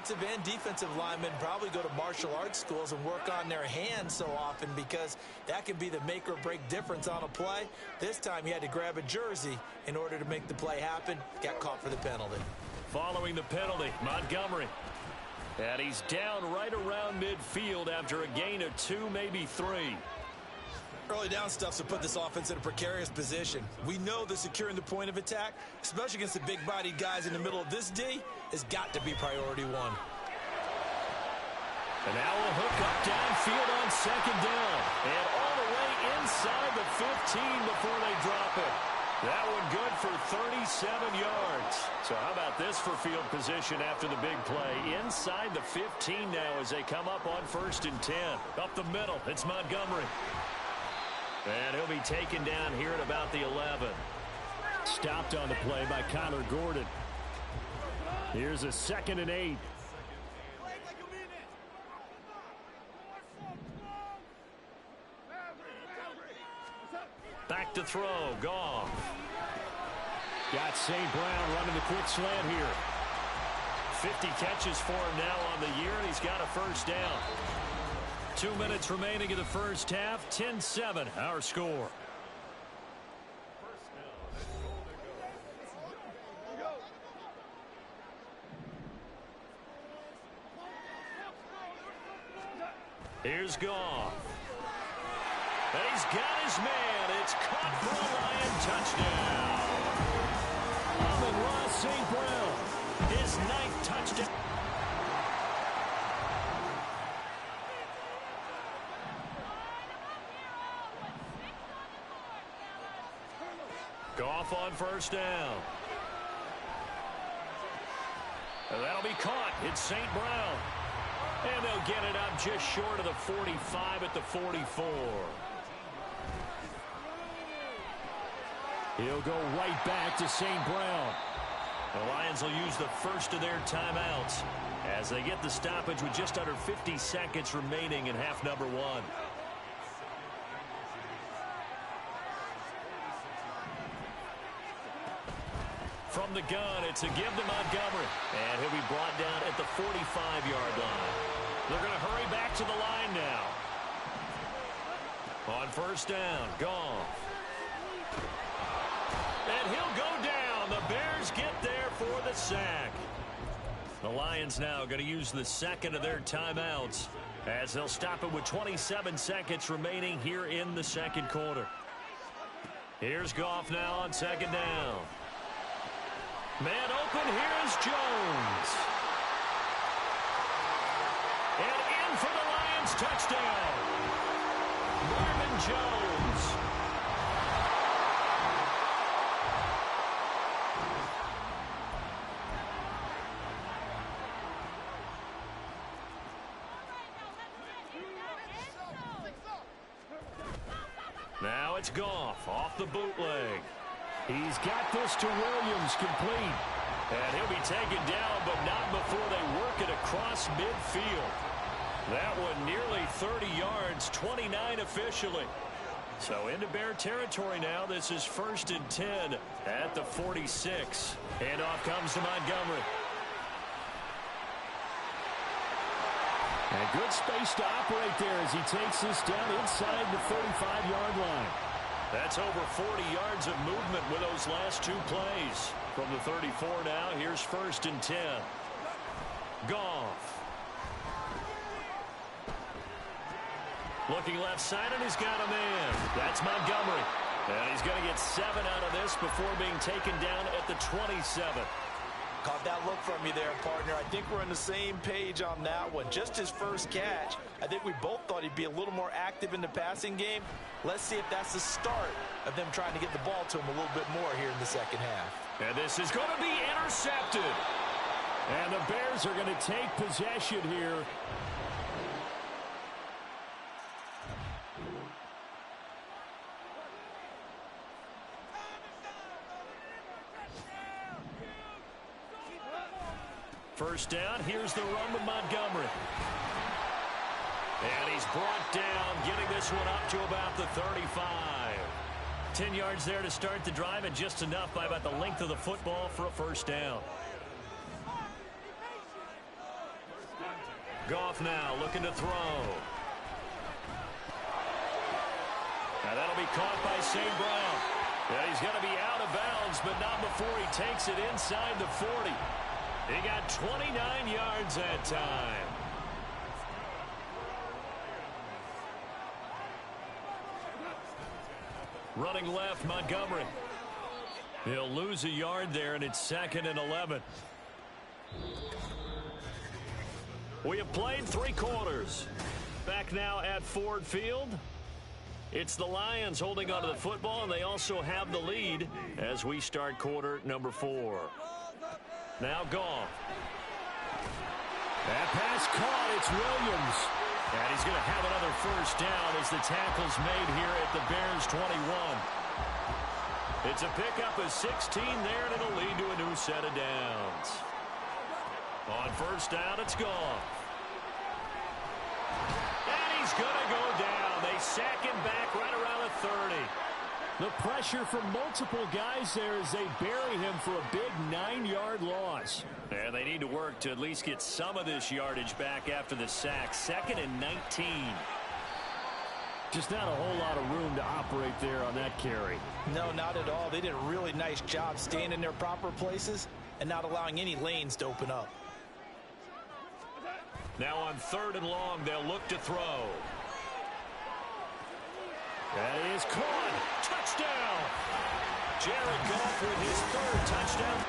Offensive and defensive linemen probably go to martial arts schools and work on their hands so often because that can be the make or break difference on a play. This time he had to grab a jersey in order to make the play happen. Got caught for the penalty. Following the penalty, Montgomery. And he's down right around midfield after a gain of 2, maybe 3. Early down stuff to put this offense in a precarious position. We know that securing the point of attack, especially against the big-bodied guys in the middle of this D, has got to be priority one. And now we'll hook up downfield on second down. And all the way inside the 15 before they drop it. That one good for 37 yards. So how about this for field position after the big play? Inside the 15 now as they come up on 1st and 10. Up the middle, it's Montgomery. And he'll be taken down here at about the 11. Stopped on the play by Kyler Gordon. Here's a 2nd and 8. Back to throw, Goff. Got St. Brown running the quick slant here. 50 catches for him now on the year, and he's got a first down. 2 minutes remaining in the first half. 10-7, our score. Here's Goff. And he's got his man. It's caught for a Lion touchdown. Amon-Ra St. Brown, his 9th touchdown. Goff on first down. And that'll be caught. It's St. Brown. And they'll get it up just short of the 45 at the 44. He'll go right back to St. Brown. The Lions will use the first of their timeouts as they get the stoppage with just under 50 seconds remaining in half number 1. From the gun, it's a give to Montgomery. And he'll be brought down at the 45-yard line. They're going to hurry back to the line now. On first down, Goff. And he'll go down. The Bears get there for the sack. The Lions now going to use the second of their timeouts as they'll stop it with 27 seconds remaining here in the second quarter. Here's Goff now on second down. Man open, here's Jones. And in for the Lions touchdown. Marvin Jones. Now it's Goff off the bootleg. He's got this to Williams, complete. And he'll be taken down, but not before they work it across midfield. That one nearly 30 yards, 29 officially. So into Bear territory now. This is 1st and 10 at the 46. And off comes to Montgomery. And good space to operate there as he takes this down inside the 35-yard line. That's over 40 yards of movement with those last 2 plays. From the 34 now, here's 1st and 10. Goff. Looking left side, and he's got a man. That's Montgomery. And he's going to get 7 out of this before being taken down at the 27. Caught that look from you there, partner. I think we're on the same page on that one. Just his first catch. I think we both thought he'd be a little more active in the passing game. Let's see if that's the start of them trying to get the ball to him a little bit more here in the second half. And this is going to be intercepted. And the Bears are going to take possession here. First down, here's the run to Montgomery. And he's brought down, getting this one up to about the 35. 10 yards there to start the drive, and just enough by about the length of the football for a first down. Goff now looking to throw. Now that'll be caught by St. Brown. Yeah, he's going to be out of bounds, but not before he takes it inside the 40. He got 29 yards that time. Running left, Montgomery. He'll lose a yard there, and it's 2nd and 11. We have played 3 quarters. Back now at Ford Field. It's the Lions holding onto the football, and they also have the lead as we start quarter number 4. Now Goff. That pass caught. It's Williams. And he's going to have another first down as the tackle's made here at the Bears 21. It's a pickup of 16 there, and it'll lead to a new set of downs. On first down, it's Goff. And he's going to go down. They sack him back right around the 30. The pressure from multiple guys there as they bury him for a big 9-yard loss. And they need to work to at least get some of this yardage back after the sack. 2nd and 19. Just not a whole lot of room to operate there on that carry. No, not at all. They did a really nice job staying in their proper places and not allowing any lanes to open up. Now on 3rd and long, they'll look to throw. That is caught. Touchdown. Jared Goff with his 3rd touchdown.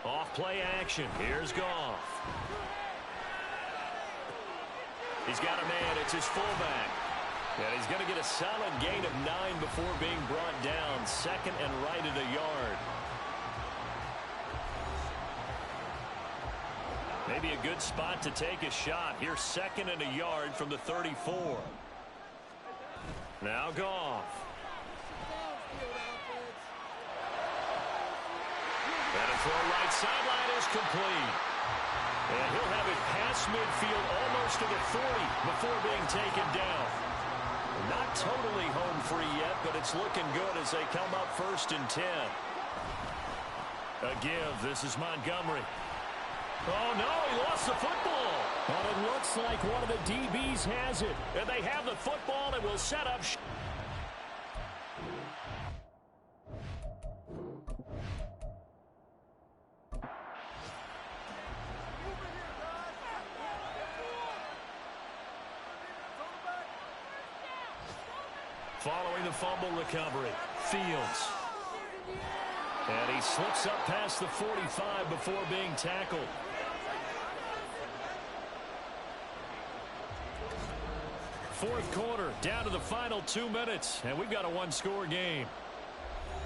Off play action. Here's Goff. He's got a man. It's his fullback. And he's going to get a solid gain of 9 before being brought down. 2nd and right at a yard. Maybe a good spot to take a shot. Here's 2nd and a yard from the 34. Now Goff. And a throw right sideline is complete. And he'll have it past midfield almost to the 40 before being taken down. Not totally home free yet, but it's looking good as they come up 1st and 10. A give. This is Montgomery. Oh, no, he lost the football. But it looks like one of the DBs has it. And they have the football and will set up. Following the fumble recovery, Fields. And he slips up past the 45 before being tackled. Fourth quarter, down to the final 2 minutes, and we've got a one-score game.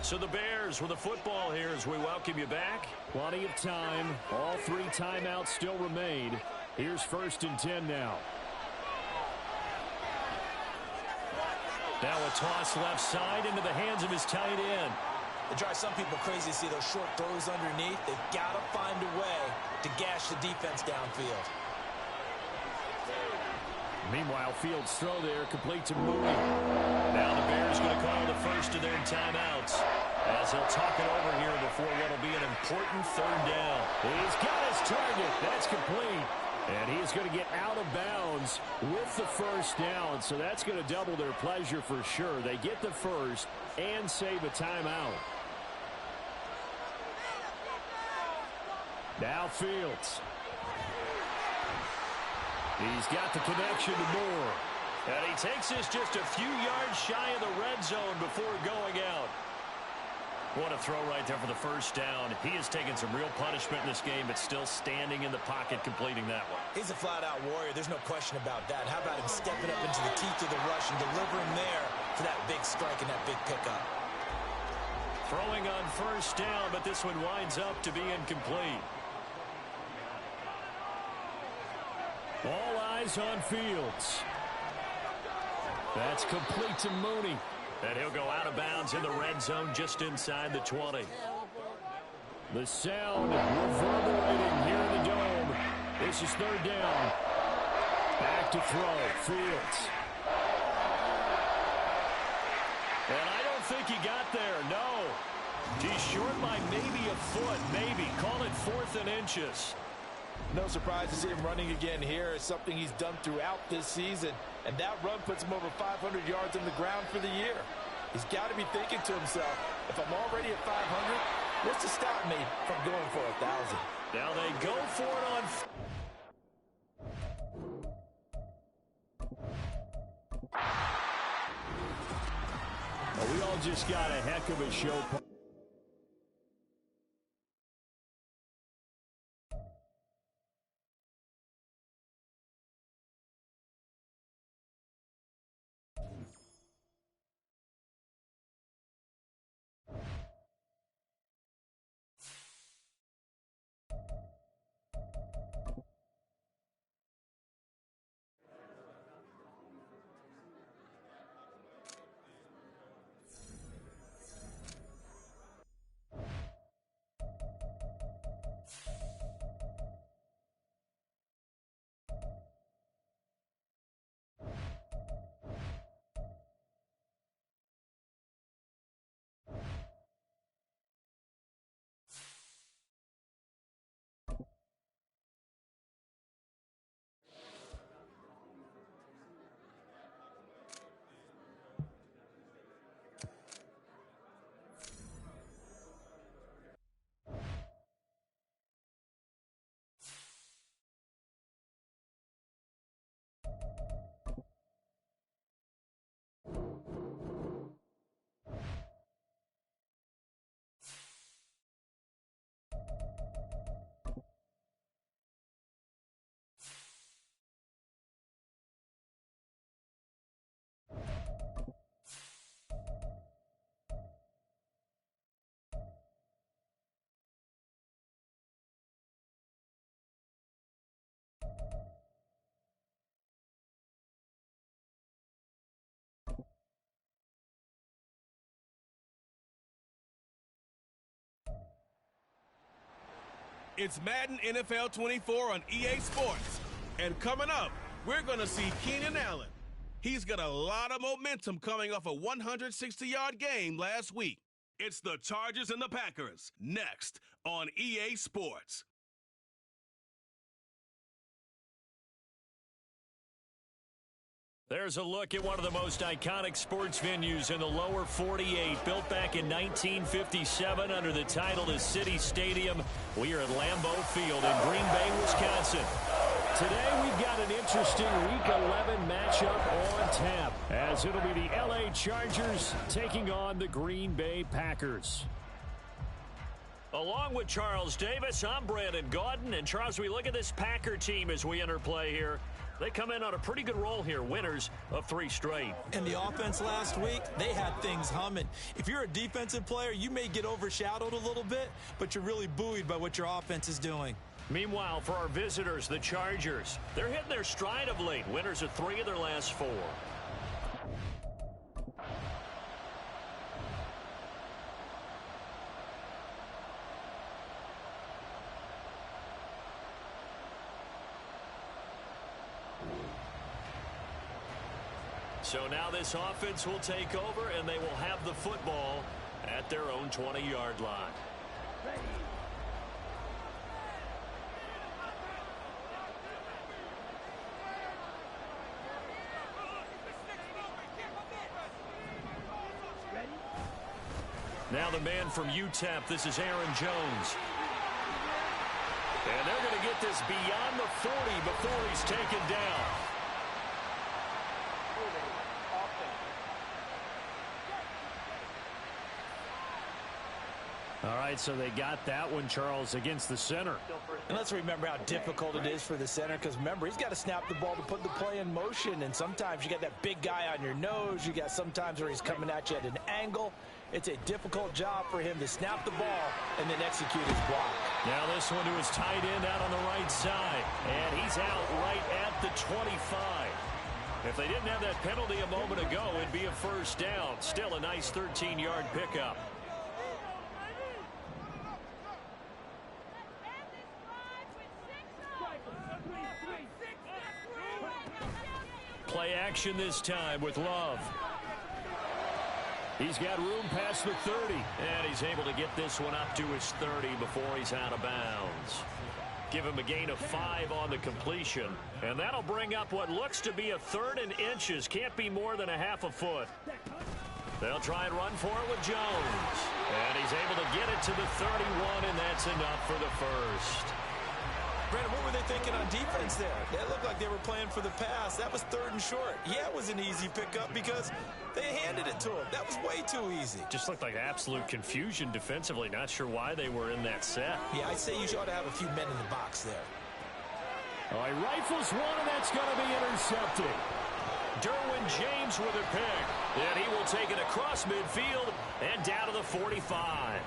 So the Bears with the football here as we welcome you back. Plenty of time. All 3 timeouts still remain. Here's 1st and 10 now. Now a toss left side into the hands of his tight end. It drives some people crazy to see those short throws underneath. They've got to find a way to gash the defense downfield. Meanwhile, Fields' throw there complete to Mooney. Now the Bears going to call the first of their timeouts as they'll talk it over here before what will be an important 3rd down. He's got his target. That's complete. And he is going to get out of bounds with the 1st down, so that's going to double their pleasure for sure. They get the 1st and save a timeout. Now Fields. He's got the connection to Moore. And he takes this just a few yards shy of the red zone before going out. What a throw right there for the 1st down. He has taken some real punishment in this game, but still standing in the pocket completing that one. He's a flat-out warrior. There's no question about that. How about him stepping up into the teeth of the rush and delivering there for that big strike and that big pickup? Throwing on 1st down, but this one winds up to be incomplete. All eyes on Fields. That's complete to Mooney. And he'll go out of bounds in the red zone just inside the 20. The sound reverberating here in the dome. This is 3rd down. Back to throw. Fields. And I don't think he got there, no. He's short by maybe a foot, maybe. Call it 4th and inches. No surprise to see him running again here. It's something he's done throughout this season. And that run puts him over 500 yards on the ground for the year. He's got to be thinking to himself, if I'm already at 500, what's to stop me from going for 1,000? Now they go for it on... Well, we all just got a heck of a show. It's Madden NFL 24 on EA Sports. And coming up, we're going to see Keenan Allen. He's got a lot of momentum coming off a 160-yard game last week. It's the Chargers and the Packers, next on EA Sports. There's a look at one of the most iconic sports venues in the lower 48. Built back in 1957 under the title of City Stadium. We are at Lambeau Field in Green Bay, Wisconsin. Today we've got an interesting Week 11 matchup on tap, as it'll be the LA Chargers taking on the Green Bay Packers. Along with Charles Davis, I'm Brandon Gaudin. And Charles, we look at this Packer team as we enter play here. They come in on a pretty good roll here, winners of 3 straight. And the offense last week, they had things humming. If you're a defensive player, you may get overshadowed a little bit, but you're really buoyed by what your offense is doing. Meanwhile, for our visitors, the Chargers, they're hitting their stride of late. Winners of 3 of their last 4. So now this offense will take over, and they will have the football at their own 20-yard line. Now the man from UTEP, this is Aaron Jones. And they're going to get this beyond the 40 before he's taken down. All right, so they got that one, Charles, against the center. And let's remember how difficult it is for the center, because remember, he's got to snap the ball to put the play in motion, and sometimes you got that big guy on your nose. You got sometimes where he's coming at you at an angle. It's a difficult job for him to snap the ball and then execute his block. Now this one to his tight end out on the right side, and he's out right at the 25. If they didn't have that penalty a moment ago, it'd be a first down. Still a nice 13-yard pickup. Play action this time with Love. He's got room past the 30, and he's able to get this one up to his 30 before he's out of bounds. Give him a gain of 5 on the completion, and that'll bring up what looks to be a 3rd and inches. Can't be more than a half a foot. They'll try and run for it with Jones, and he's able to get it to the 31, and that's enough for the first. Brandon, what were they thinking on defense there? They looked like they were playing for the pass. That was 3rd and short. Yeah, it was an easy pickup because they handed it to him. That was way too easy. Just looked like absolute confusion defensively. Not sure why they were in that set. Yeah, I'd say you ought to have a few men in the box there. Oh, he rifles one, and that's going to be intercepted. Derwin James with a pick. And he will take it across midfield and down to the 45.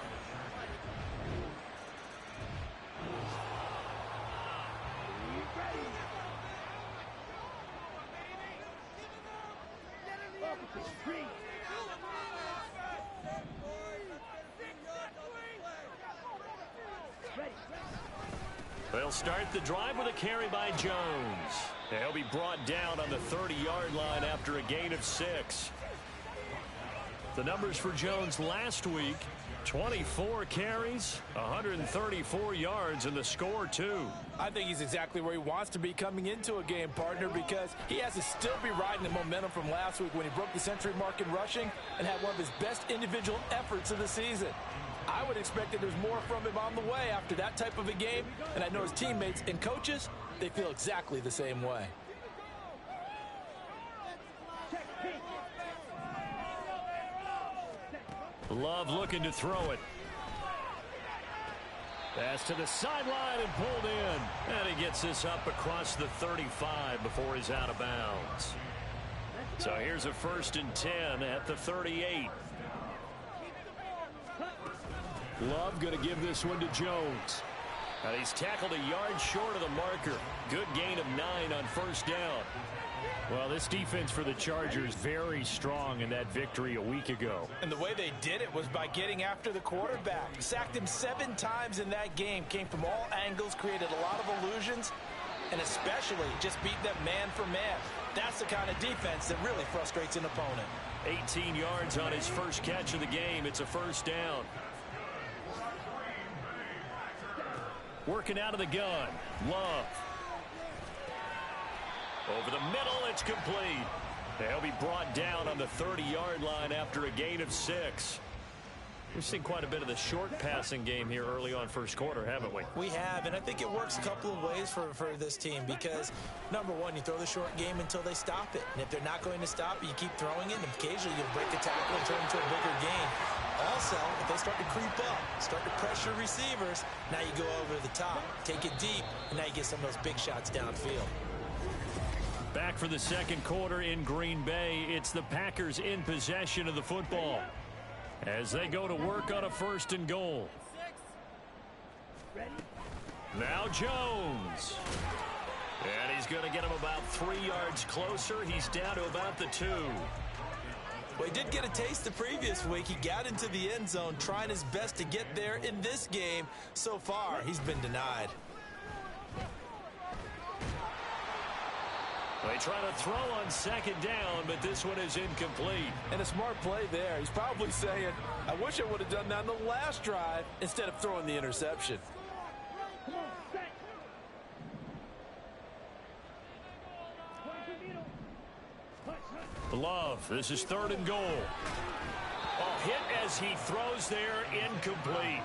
They'll start the drive with a carry by Jones. He'll be brought down on the 30-yard line after a gain of 6. The numbers for Jones last week, 24 carries, 134 yards, and the score, 2. I think he's exactly where he wants to be coming into a game, partner, because he has to still be riding the momentum from last week when he broke the century mark in rushing and had one of his best individual efforts of the season. I would expect that there's more from him on the way after that type of a game, and I know his teammates and coaches, they feel exactly the same way. Love looking to throw it. Pass to the sideline and pulled in. And he gets this up across the 35 before he's out of bounds. So here's a 1st and 10 at the 38. Love going to give this one to Jones. And he's tackled a yard short of the marker. Good gain of 9 on first down. Well, this defense for the Chargers very strong in that victory a week ago. And the way they did it was by getting after the quarterback. Sacked him 7 times in that game. Came from all angles, created a lot of illusions, and especially just beat them man for man. That's the kind of defense that really frustrates an opponent. 18 yards on his first catch of the game. It's a first down. Working out of the gun. Love. Over the middle, it's complete. They'll be brought down on the 30-yard line after a gain of 6. We've seen quite a bit of the short passing game here early on first quarter, haven't we? We have, and I think it works a couple of ways for this team because, number one, you throw the short game until they stop it. And if they're not going to stop it, you keep throwing it, and occasionally you'll break a tackle and turn it into a bigger gain. Also, if they start to creep up, start to pressure receivers, now you go over the top, take it deep, and now you get some of those big shots downfield. Back for the second quarter in Green Bay. It's the Packers in possession of the football as they go to work on a 1st and goal. Now Jones. And he's going to get him about 3 yards closer. He's down to about the 2. Well, he did get a taste the previous week. He got into the end zone trying his best to get there in this game. So far, he's been denied. They try to throw on 2nd down, but this one is incomplete. And a smart play there. He's probably saying, I wish I would have done that on the last drive instead of throwing the interception. Come on, set. Love, this is 3rd and goal. A hit as he throws there, incomplete.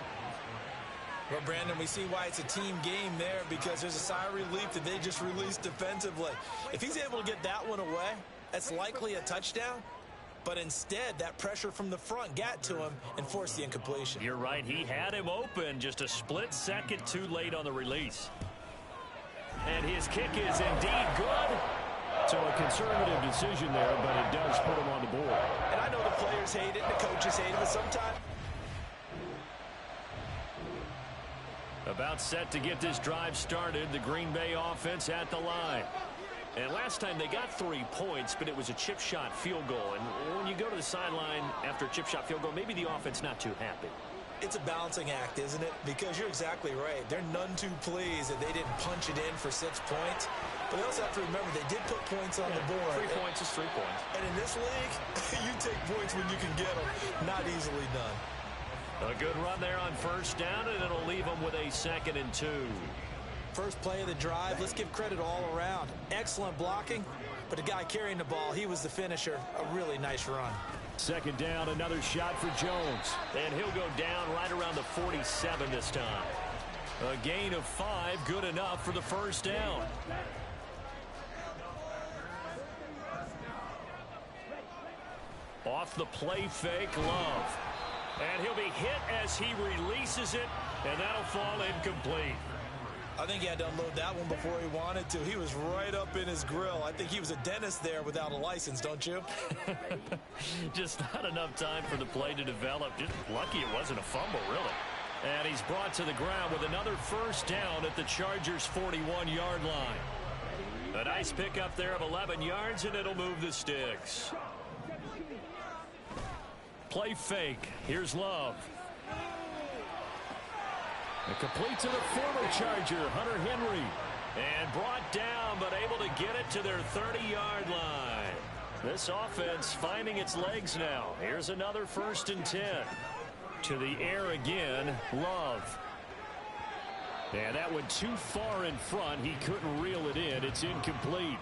Well, Brandon, we see why it's a team game there because there's a sigh of relief that they just released defensively. If he's able to get that one away, that's likely a touchdown. But instead, that pressure from the front got to him and forced the incompletion. You're right. He had him open, just a split second too late on the release. And his kick is indeed good. So a conservative decision there, but it does put him on the board. And I know the players hate it and the coaches hate it, but sometimes... About set to get this drive started, the Green Bay offense at the line. And last time they got 3 points, but it was a chip shot field goal. And when you go to the sideline after a chip shot field goal, maybe the offense not too happy. It's a balancing act, isn't it? Because you're exactly right. They're none too pleased that they didn't punch it in for 6 points. But they also have to remember they did put points on the board. 3 points is 3 points. And in this league, you take points when you can get them. Not easily done. A good run there on 1st down, and it'll leave them with a 2nd and 2. First play of the drive, let's give credit all around. Excellent blocking, but the guy carrying the ball, he was the finisher. A really nice run. 2nd down, another shot for Jones. And he'll go down right around the 47 this time. A gain of 5, good enough for the 1st down. Off the play fake, Love. And he'll be hit as he releases it, and that'll fall incomplete. I think he had to unload that one before he wanted to. He was right up in his grill. I think he was a dentist there without a license, don't you? Just not enough time for the play to develop. Just lucky it wasn't a fumble, really. And he's brought to the ground with another 1st down at the Chargers' 41-yard line. A nice pickup there of 11 yards, and it'll move the sticks. Play fake. Here's Love. A complete to the former Charger, Hunter Henry. And brought down, but able to get it to their 30-yard line. This offense finding its legs now. Here's another 1st and 10. To the air again, Love. And that went too far in front. He couldn't reel it in. It's incomplete.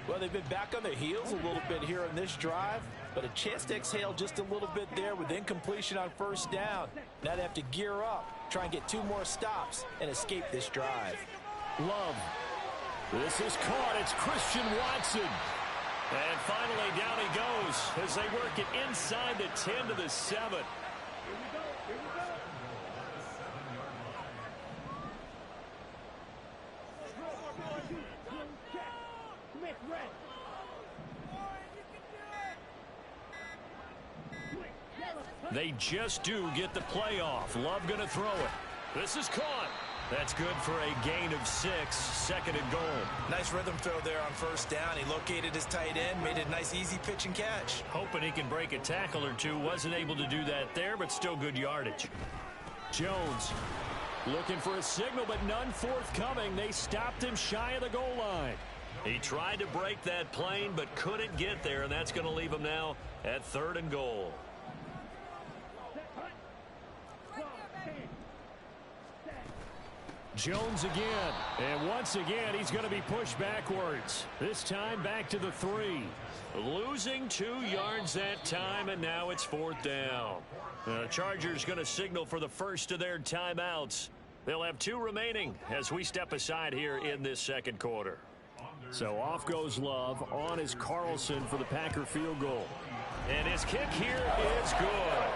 Well, they've been back on their heels a little bit here in this drive, but a chance to exhale just a little bit there with incompletion on 1st down. Now they have to gear up, try and get 2 more stops, and escape this drive. Love. This is caught. It's Christian Watson. And finally down he goes as they work it inside the 10 to the 7. They just do get the play off. Love going to throw it. This is caught. That's good for a gain of 6, 2nd and goal. Nice rhythm throw there on first down. He located his tight end, made it a nice easy pitch and catch. Hoping he can break a tackle or two. Wasn't able to do that there, but still good yardage. Jones looking for a signal, but none forthcoming. They stopped him shy of the goal line. He tried to break that plane, but couldn't get there, and that's going to leave him now at 3rd and goal. Jones again, and once again he's going to be pushed backwards. This time back to the 3. Losing 2 yards that time, and now it's 4th down. The Chargers going to signal for the first of their timeouts. They'll have 2 remaining as we step aside here in this 2nd quarter. So off goes Love. On is Carlson for the Packer field goal. And his kick here is good.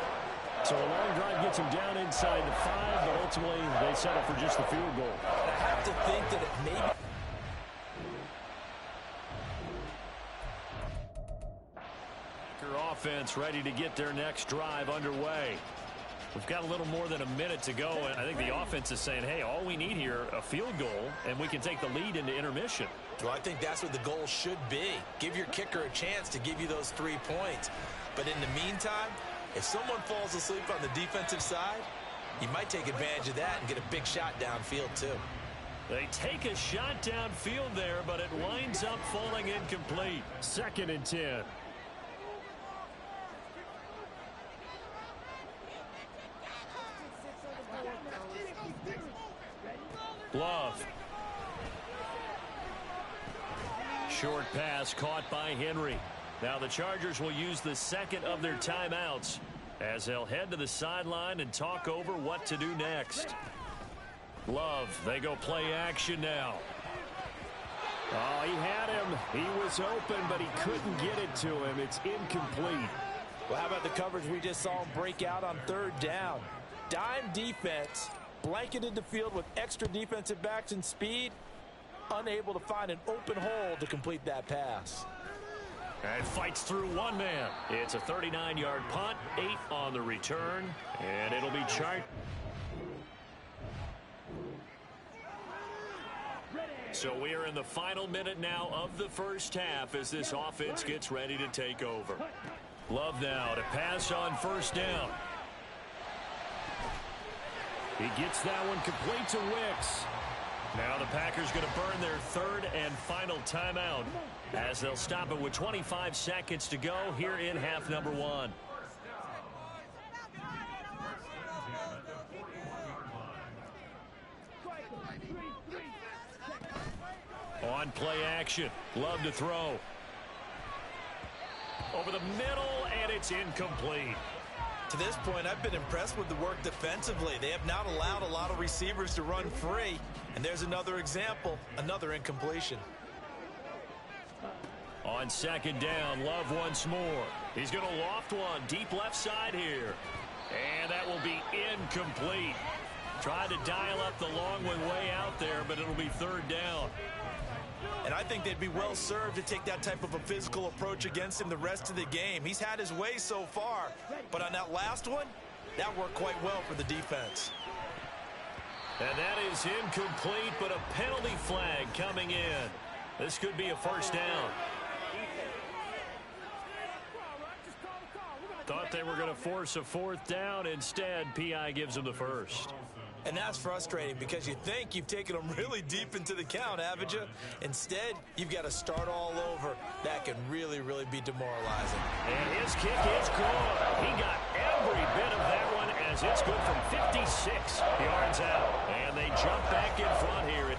So a long drive gets him down inside the 5, but ultimately they settle for just the field goal. I have to think that it may be. Offense ready to get their next drive underway. We've got a little more than a minute to go, and I think the offense is saying, hey, all we need here, a field goal, and we can take the lead into intermission. Well, I think that's what the goal should be. Give your kicker a chance to give you those 3 points. But in the meantime, if someone falls asleep on the defensive side, you might take advantage of that and get a big shot downfield too. They take a shot downfield there, but it winds up falling incomplete. 2nd and 10. Love. Short pass caught by Henry. Now the Chargers will use the 2nd of their timeouts as they'll head to the sideline and talk over what to do next. Love, they go play action now. Oh, he had him. He was open, but he couldn't get it to him. It's incomplete. Well, how about the coverage we just saw him break out on 3rd down? Dime defense, blanketed the field with extra defensive backs and speed, unable to find an open hole to complete that pass. And fights through one man. It's a 39-yard punt, 8 on the return, and it'll be charged. So we are in the final minute now of the first half as this offense gets ready to take over. Love now to pass on first down. He gets that one complete to Wicks. Now the Packers going to burn their 3rd and final timeout as they'll stop it with 25 seconds to go here in half number 1. On play action, Love to throw. Over the middle, and it's incomplete. To this point, I've been impressed with the work defensively. They have not allowed a lot of receivers to run free. And there's another example, another incompletion. On 2nd down, Love once more. He's going to loft one deep left side here. And that will be incomplete. Tried to dial up the long one way out there, but it'll be 3rd down. And I think they'd be well served to take that type of a physical approach against him the rest of the game. He's had his way so far, but on that last one, that worked quite well for the defense. And that is incomplete, but a penalty flag coming in. This could be a first down. Thought they were going to force a 4th down. Instead, P.I. gives them the first. And that's frustrating because you think you've taken them really deep into the count, haven't you? Instead, you've got to start all over. That can really, really be demoralizing. And his kick is good. He got every bit of that one as it's good from 56 yards out. And they jump back in front here.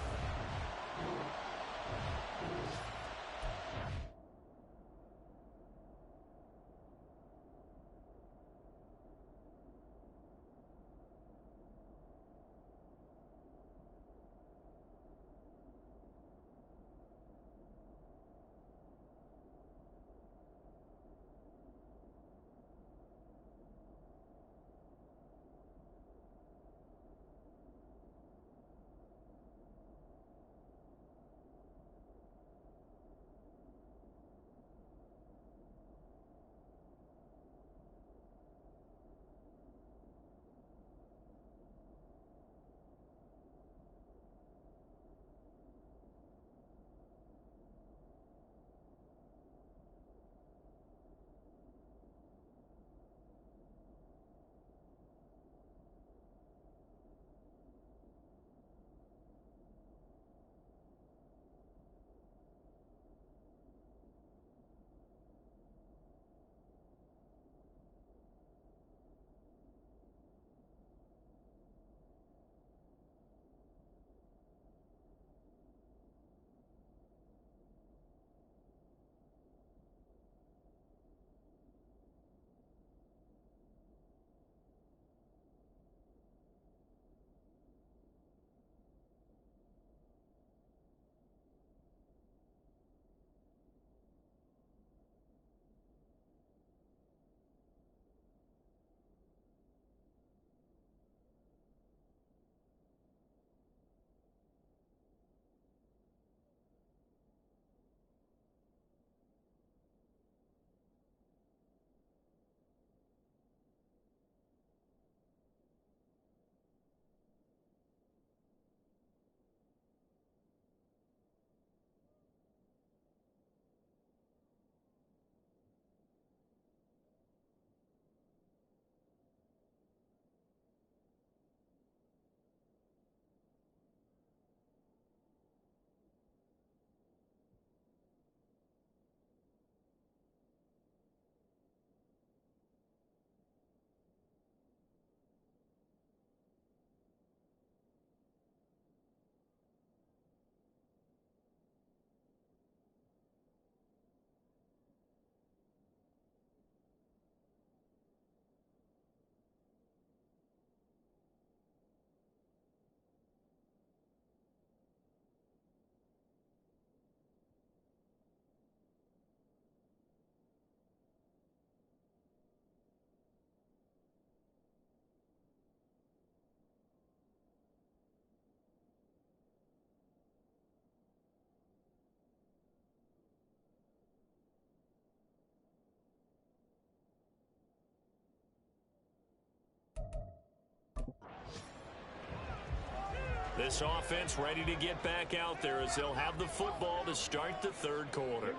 This offense ready to get back out there as they'll have the football to start the third quarter.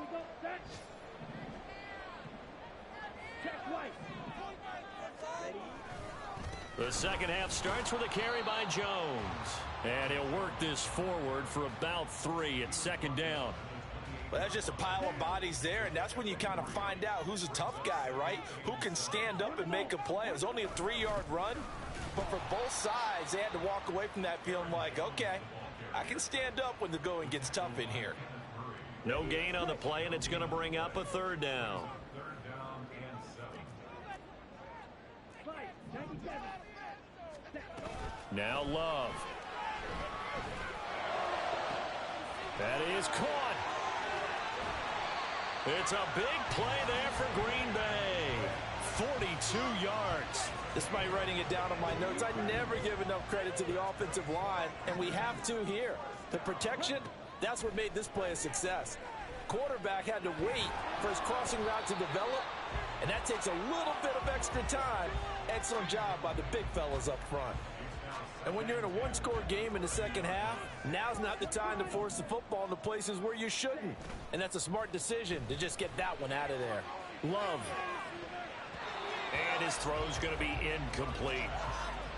The second half starts with a carry by Jones. And he'll work this forward for about 3 at second down. Well, that's just a pile of bodies there, and that's when you kind of find out who's a tough guy, right? Who can stand up and make a play. It was only a 3-yard run, but for both sides, they had to walk away from that feeling like, okay, I can stand up when the going gets tough in here. No gain on the play, and it's going to bring up a third down. Now Love. That is caught. It's a big play there for Green Bay. 42 yards. This might be writing it down on my notes. I never give enough credit to the offensive line, and we have to here. The protection, that's what made this play a success. Quarterback had to wait for his crossing route to develop, and that takes a little bit of extra time. Excellent job by the big fellas up front. And when you're in a one-score game in the second half, now's not the time to force the football into places where you shouldn't. And that's a smart decision to just get that one out of there. Love. And his throw's going to be incomplete.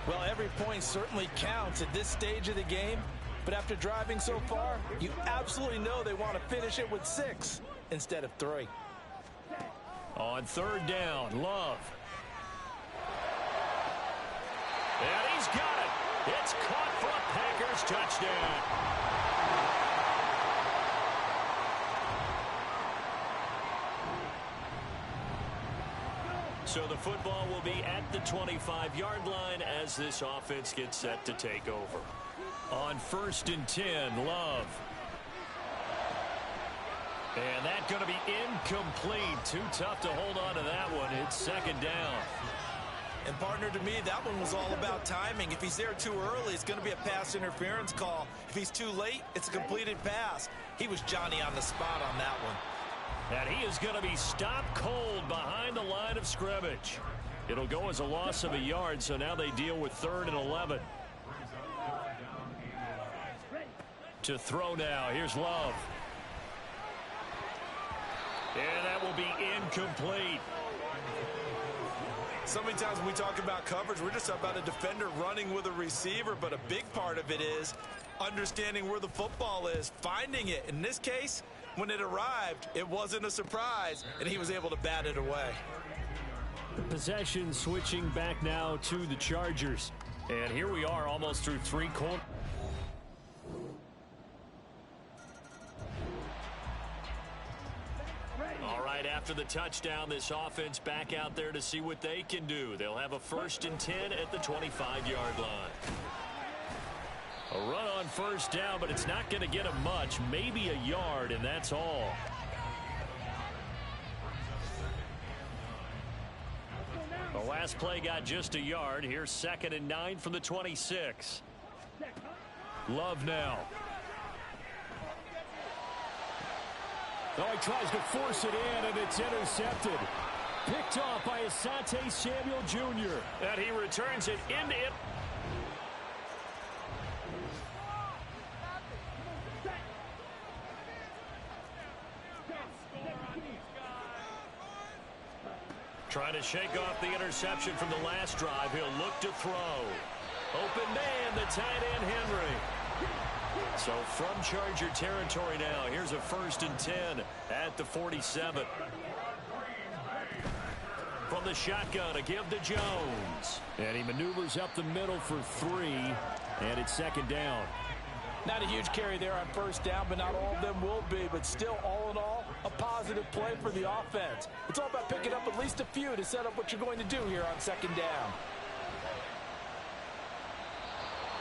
Well, every point certainly counts at this stage of the game. But after driving so far, you absolutely know they want to finish it with 6 instead of 3. On third down, Love. And he's got it. It's caught for a Packers touchdown. So the football will be at the 25-yard line as this offense gets set to take over. On 1st and 10, Love. And that's going to be incomplete. Too tough to hold on to that one. It's second down. And partner, to me, that one was all about timing. If he's there too early, it's going to be a pass interference call. If he's too late, it's a completed pass. He was Johnny on the spot on that one. And he is going to be stopped cold behind the line of scrimmage. It'll go as a loss of a yard, so now they deal with 3rd and 11. To throw now, here's Love. And that will be incomplete. So many times when we talk about coverage, we're just about a defender running with a receiver, but a big part of it is understanding where the football is, finding it. In this case, when it arrived, it wasn't a surprise, and he was able to bat it away. Possession switching back now to the Chargers. And here we are almost through 3 quarters. All right, after the touchdown, this offense back out there to see what they can do. They'll have a 1st and 10 at the 25-yard line. A run on 1st down, but it's not going to get them much. Maybe a yard, and that's all. The last play got just a yard. Here's 2nd and 9 from the 26. Love now. Oh, he tries to force it in, and it's intercepted. Picked off by Asante Samuel Jr. And he returns it into it. Trying to shake off the interception from the last drive. He'll look to throw. Open man, the tight end, Henry. So from Charger territory now, here's a 1st and 10 at the 47. From the shotgun, a give to Jones. And he maneuvers up the middle for 3, and it's 2nd down. Not a huge carry there on 1st down, but not all of them will be. But still, all in all, a positive play for the offense. It's all about picking up at least a few to set up what you're going to do here on 2nd down.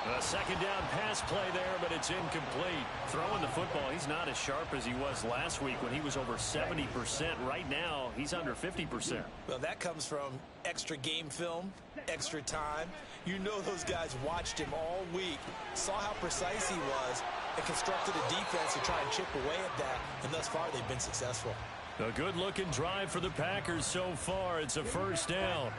A 2nd down pass play there, but it's incomplete. Throwing the football, he's not as sharp as he was last week when he was over 70%. Right now, he's under 50%. Well, that comes from extra game film, extra time. You know those guys watched him all week, saw how precise he was, and constructed a defense to try and chip away at that. And thus far, they've been successful. A good-looking drive for the Packers so far. It's a 1st down.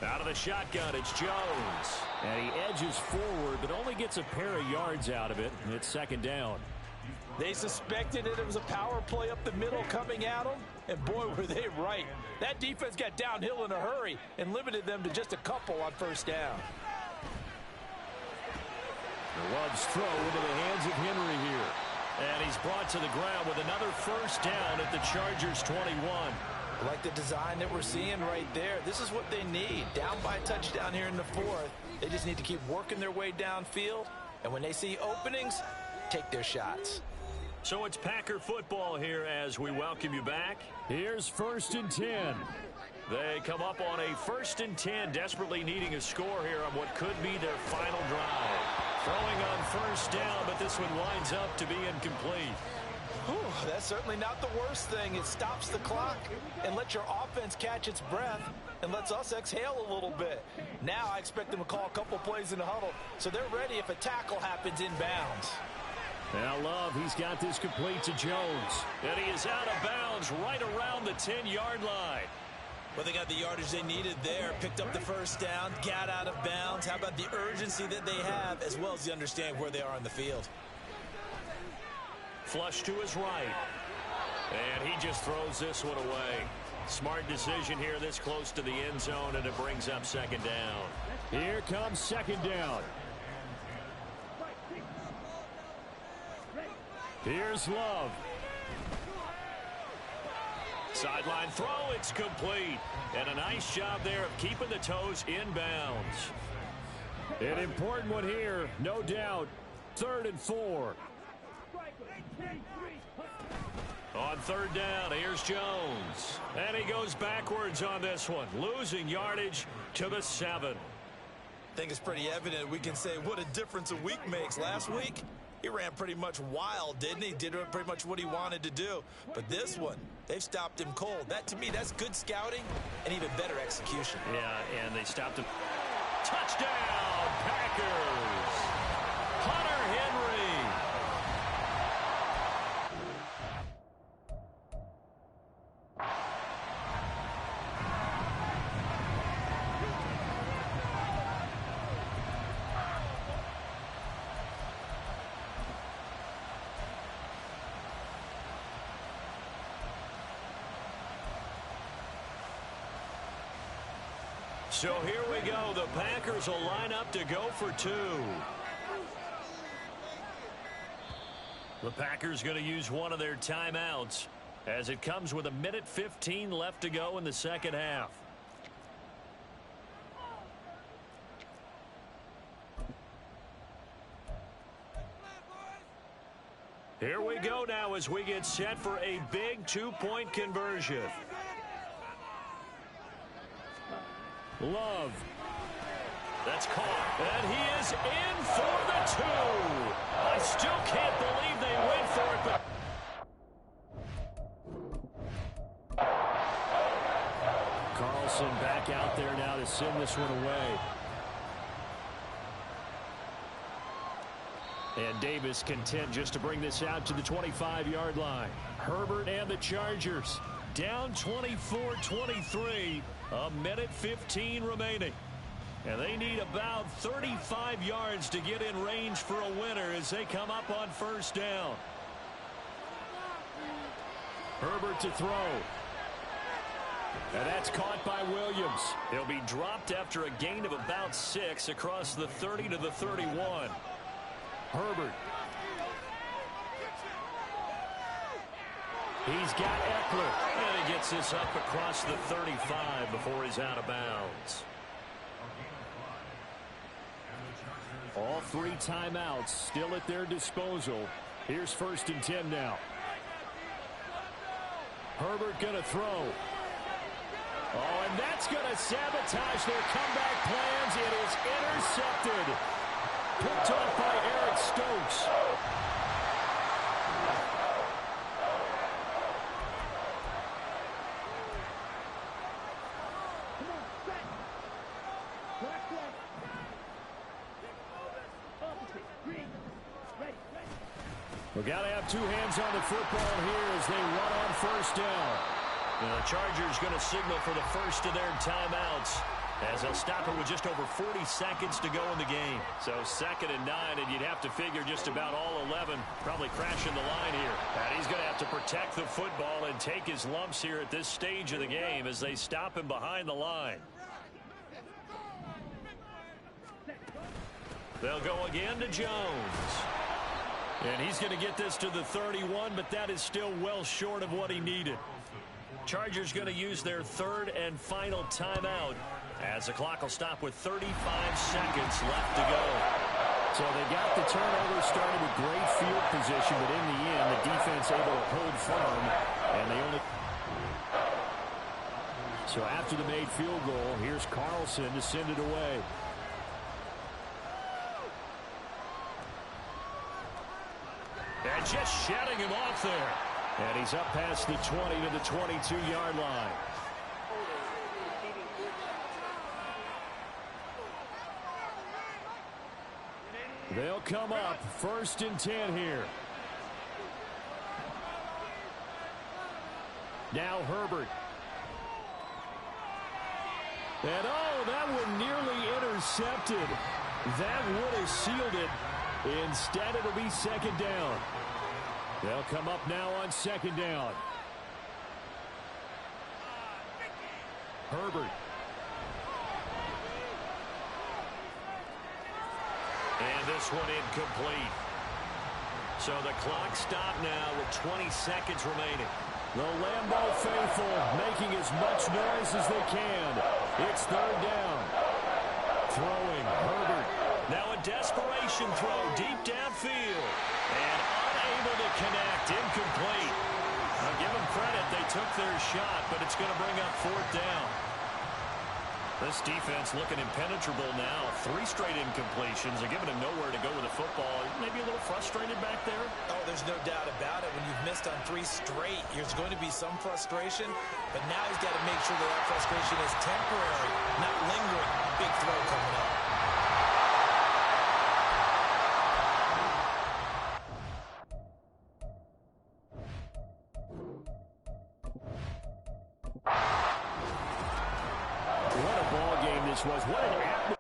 Out of the shotgun, it's Jones. And he edges forward, but only gets a pair of yards out of it. And it's second down. They suspected it was a power play up the middle coming at them, and boy, were they right. That defense got downhill in a hurry and limited them to just a couple on first down. The Love's throw into the hands of Henry here. And he's brought to the ground with another first down at the Chargers' 21. Like the design that we're seeing right there. This is what they need. Down by a touchdown here in the fourth. They just need to keep working their way downfield. And when they see openings, take their shots. So it's Packer football here as we welcome you back. Here's 1st and 10. They come up on a 1st and 10, desperately needing a score here on what could be their final drive. Throwing on first down, but this one winds up to be incomplete. Whew, that's certainly not the worst thing. It stops the clock and lets your offense catch its breath and lets us exhale a little bit. Now I expect them to call a couple plays in the huddle, so they're ready if a tackle happens inbounds. Now Love, he's got this complete to Jones. And he is out of bounds right around the 10-yard line. Well, they got the yardage they needed there, picked up the first down, got out of bounds. How about the urgency that they have, as well as the understanding where they are on the field? Flush to his right. And he just throws this one away. Smart decision here this close to the end zone, and it brings up second down. Here comes second down. Here's Love. Sideline throw, it's complete. And a nice job there of keeping the toes inbounds. An important one here, no doubt. 3rd and 4. On third down, here's Jones. And he goes backwards on this one, losing yardage to the 7. I think it's pretty evident we can say what a difference a week makes. Last week, he ran pretty much wild, didn't he? Did pretty much what he wanted to do. But this one, they've stopped him cold. That, to me, that's good scouting and even better execution. Yeah, and they stopped him. Touchdown, Packers! Hunter Henry. So here we go. The Packers will line up to go for 2. The Packers going to use one of their timeouts as it comes with 1:15 left to go in the second half. Here we go now as we get set for a big 2-point conversion. Love. That's caught. And he is in for the 2. I still can't believe they went for it, but Carlson back out there now to send this one away. And Davis content just to bring this out to the 25-yard line. Herbert and the Chargers down 24-23. 1:15 remaining. And they need about 35 yards to get in range for a winner as they come up on first down. Herbert to throw. And that's caught by Williams. He'll be dropped after a gain of about 6 across the 30 to the 31. Herbert. He's got Eckler. And he gets this up across the 35 before he's out of bounds. All 3 timeouts still at their disposal. Here's 1st and 10 now. Herbert going to throw. Oh, and that's going to sabotage their comeback plans. It is intercepted. Picked off by Eric Stokes. We've got to have 2 hands on the football here as they run on first down. And the Chargers going to signal for the first of their timeouts, as they'll stop it with just over 40 seconds to go in the game. So 2nd and 9, and you'd have to figure just about all 11 probably crashing the line here. And he's going to have to protect the football and take his lumps here at this stage of the game as they stop him behind the line. They'll go again to Jones. And he's going to get this to the 31, but that is still well short of what he needed. Chargers going to use their 3rd and final timeout, as the clock will stop with 35 seconds left to go. So they got the turnover started with great field position, but in the end, the defense able to hold firm, and they only... So after the made field goal, here's Carlson to send it away. And just shutting him off there. And he's up past the 20 to the 22-yard line. They'll come up 1st and 10 here. Now Herbert. And that one nearly intercepted. That would have sealed it. Instead, it'll be 2nd down. They'll come up now on 2nd down. Herbert. And this one incomplete. So the clock stopped now with 20 seconds remaining. The Lambeau faithful making as much noise as they can. It's 3rd down. Throwing Herbert. Now a desperation throw deep downfield. And unable to connect. Incomplete. I'll give them credit. They took their shot, but it's going to bring up 4th down. This defense looking impenetrable now. 3 straight incompletions. They're giving him nowhere to go with the football. Maybe a little frustrated back there. Oh, there's no doubt about it. When you've missed on 3 straight, there's going to be some frustration. But now he's got to make sure that frustration is temporary, not lingering. Big throw coming up. What a ball game this was. What an atmosphere.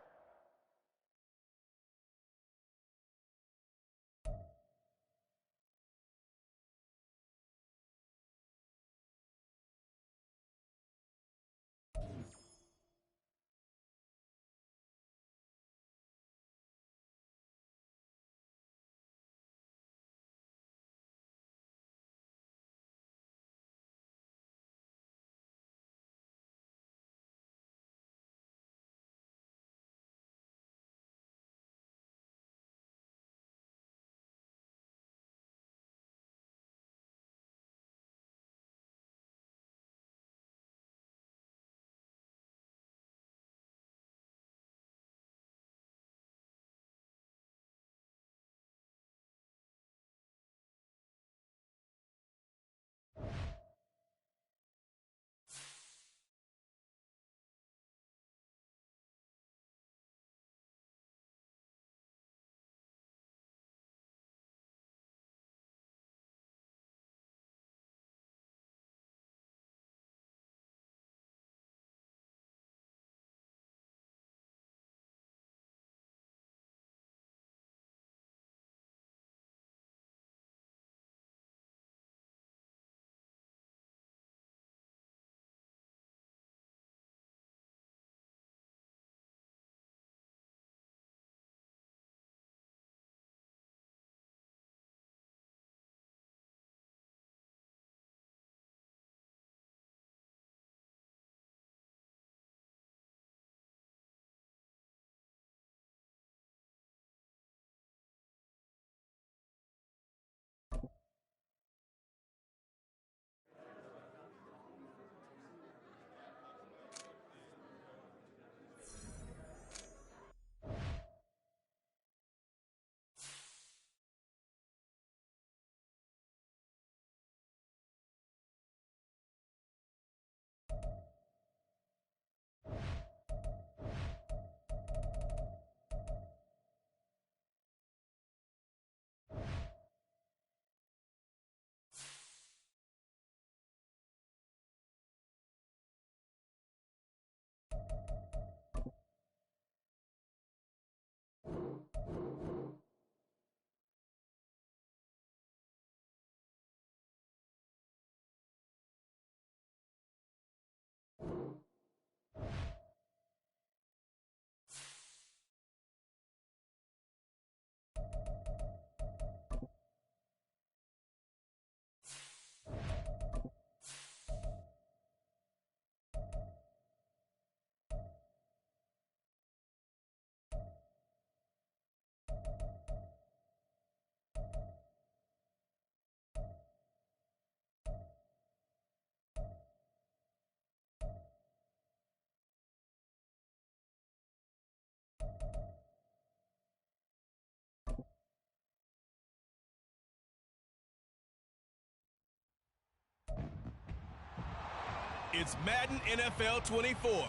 It's Madden NFL 24,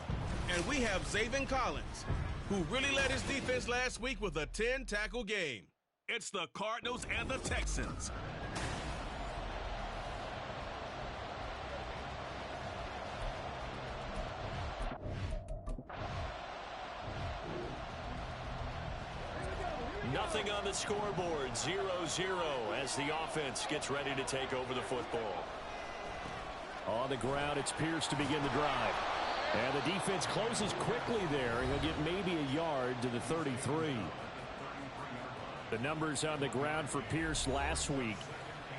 and we have Zaven Collins, who really led his defense last week with a 10-tackle game. It's the Cardinals and the Texans. Nothing on the scoreboard, 0-0 as the offense gets ready to take over the football. On the ground, it's Pierce to begin the drive. And the defense closes quickly there. He'll get maybe a yard to the 33. The numbers on the ground for Pierce last week: